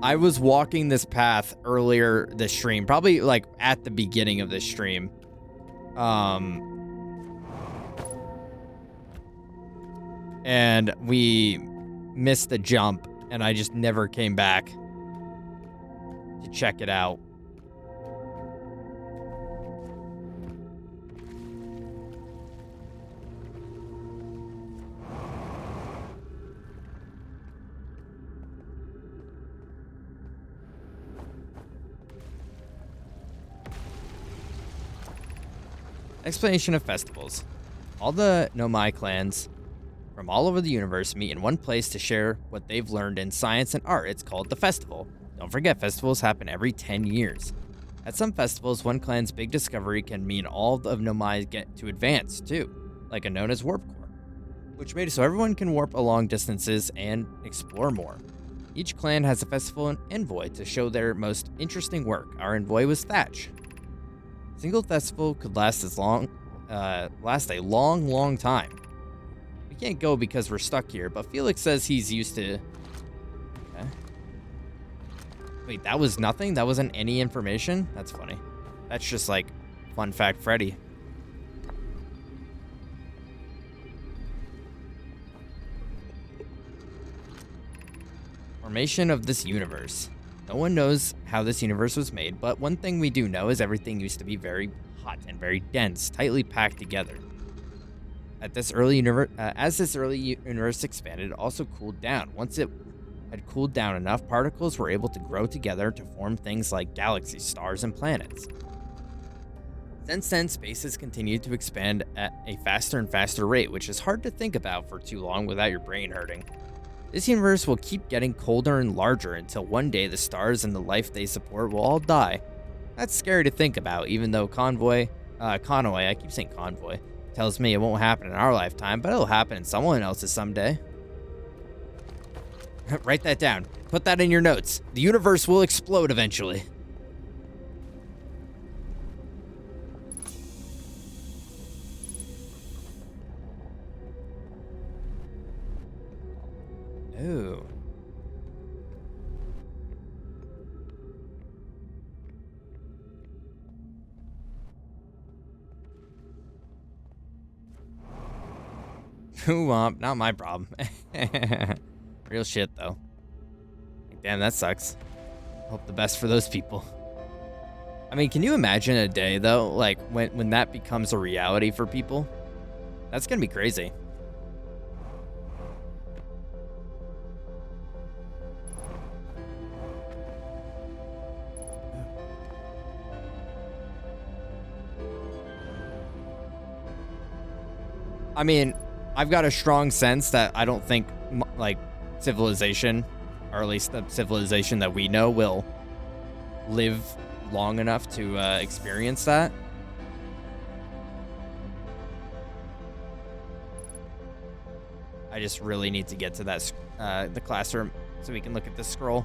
I was walking this path earlier this stream, probably like at the beginning of this stream. And we missed the jump, and I just never came back to check it out. Explanation of festivals. All the Nomai clans from all over the universe meet in one place to share what they've learned in science and art. It's called the festival. Don't forget, festivals happen every 10 years. At some festivals, one clan's big discovery can mean all of Nomai get to advance, too, like a known as Warp Core, which made it so everyone can warp along distances and explore more. Each clan has a festival envoy to show their most interesting work. Our envoy was Thatch. A single festival could last a long time. We can't go because we're stuck here, but Felix says he's used to... Okay. Wait, that was nothing? That wasn't any information? That's funny. That's just like, fun fact Freddy. Formation of this universe. No one knows how this universe was made, but one thing we do know is everything used to be very hot and very dense, tightly packed together. As this early universe expanded, it also cooled down. Once it had cooled down enough, particles were able to grow together to form things like galaxies, stars, and planets. Since then, space has continued to expand at a faster and faster rate, which is hard to think about for too long without your brain hurting. This universe will keep getting colder and larger until one day the stars and the life they support will all die. That's scary to think about, even though Convoy, I keep saying Convoy, tells me it won't happen in our lifetime, but it'll happen in someone else's someday. Write that down. Put that in your notes. The universe will explode eventually. Ooh. Not my problem. Real shit, though. Damn, that sucks. Hope the best for those people. I mean, can you imagine a day, though, like, when that becomes a reality for people? That's gonna be crazy. I mean, I've got a strong sense that I don't think, like, civilization, or at least the civilization that we know, will live long enough to experience that. I just really need to get to that the classroom so we can look at this scroll.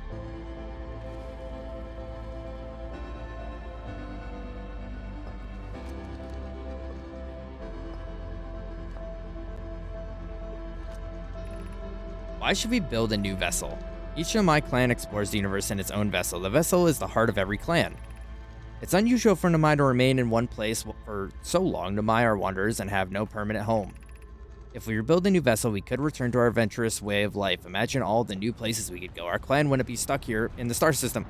Why should we build a new vessel? Each of my clan explores the universe in its own vessel. The vessel is the heart of every clan. It's unusual for Nomai to remain in one place for so long. Nomai are wanderers and have no permanent home. If we rebuild a new vessel, we could return to our adventurous way of life. Imagine all the new places we could go. Our clan wouldn't be stuck here in the star system.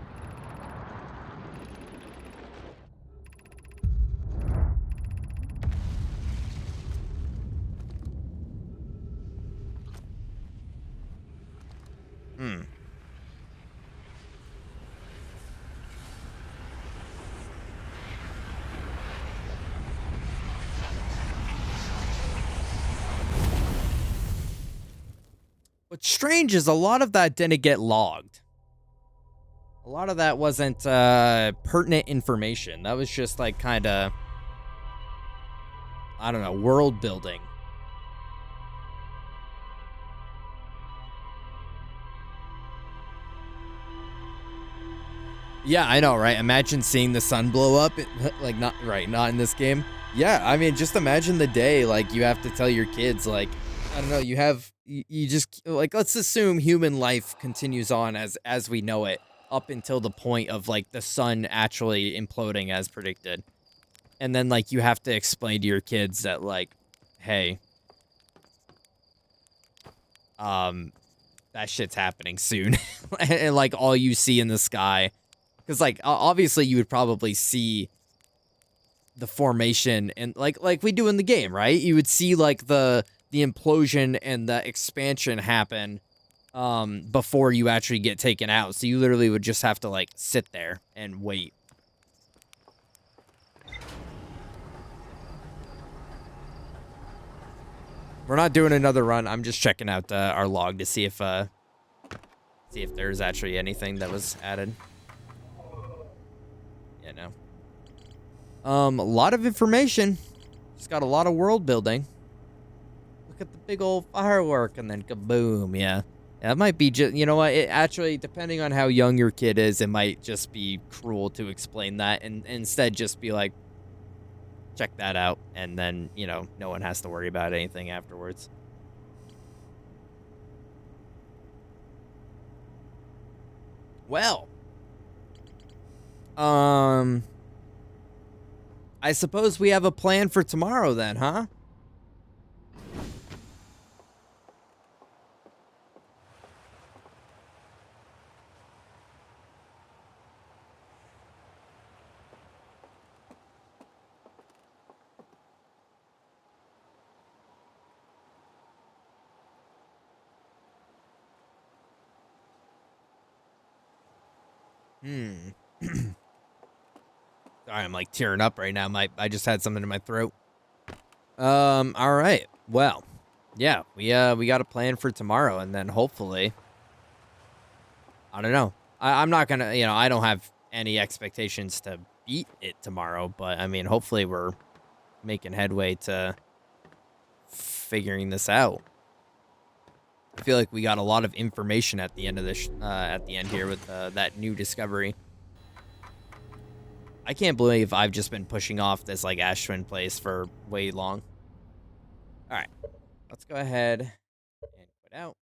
What's strange is a lot of that didn't get logged. A lot of that wasn't pertinent information. That was just like kind of, I don't know, world building. Yeah, I know, right? Imagine seeing the sun blow up. Like, not in this game. Yeah, I mean, just imagine the day, like, you have to tell your kids, like, I don't know, you just, like, let's assume human life continues on as we know it, up until the point of, like, the sun actually imploding as predicted. And then, like, you have to explain to your kids that, like, hey, that shit's happening soon. And, like, all you see in the sky. Because, like, obviously you would probably see the formation and, like we do in the game, right? You would see, like, the implosion and the expansion happen before you actually get taken out. So you literally would just have to, like, sit there and wait. We're not doing another run. I'm just checking out our log to see if there's actually anything that was added. Yeah, no. A lot of information. Just got a lot of world building. Look at the big old firework and then kaboom, yeah. That might be just, you know what, it actually, depending on how young your kid is, it might just be cruel to explain that and instead just be like, check that out, and then, you know, no one has to worry about anything afterwards. Well, I suppose we have a plan for tomorrow then, huh? Sorry, I'm like tearing up right now. I just had something in my throat. All right. Well, yeah, we got a plan for tomorrow, and then hopefully, I don't know. I'm not gonna, you know, I don't have any expectations to beat it tomorrow, but I mean, hopefully we're making headway to figuring this out. I feel like we got a lot of information at the end of this, at the end here with that new discovery. I can't believe I've just been pushing off this, like, Ashwin place for way long. All right, let's go ahead and quit out.